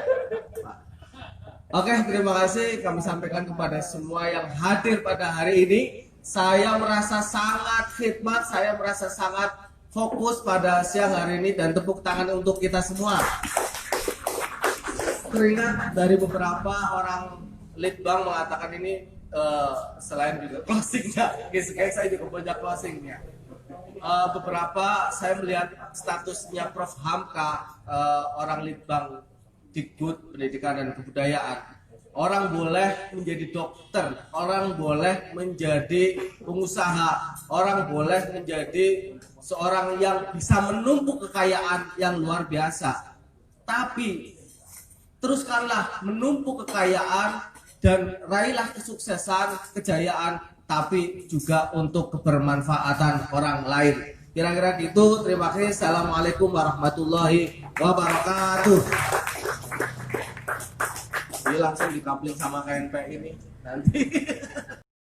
Oke, terima kasih kami sampaikan kepada semua yang hadir pada hari ini. Saya merasa sangat khidmat, saya merasa sangat fokus pada siang hari ini, dan tepuk tangan untuk kita semua. Teringat dari beberapa orang litbang mengatakan ini selain juga closingnya, guys, saya juga punya closingnya. Beberapa saya melihat statusnya Prof Hamka, orang litbang Dikbud Pendidikan dan Kebudayaan. Orang boleh menjadi dokter, orang boleh menjadi pengusaha, orang boleh menjadi seorang yang bisa menumpuk kekayaan yang luar biasa. Tapi teruskanlah menumpuk kekayaan dan raihlah kesuksesan, kejayaan, tapi juga untuk kebermanfaatan orang lain. Kira-kira gitu. Terima kasih. Assalamualaikum warahmatullahi wabarakatuh. Ini langsung dikapling sama KNP ini nanti.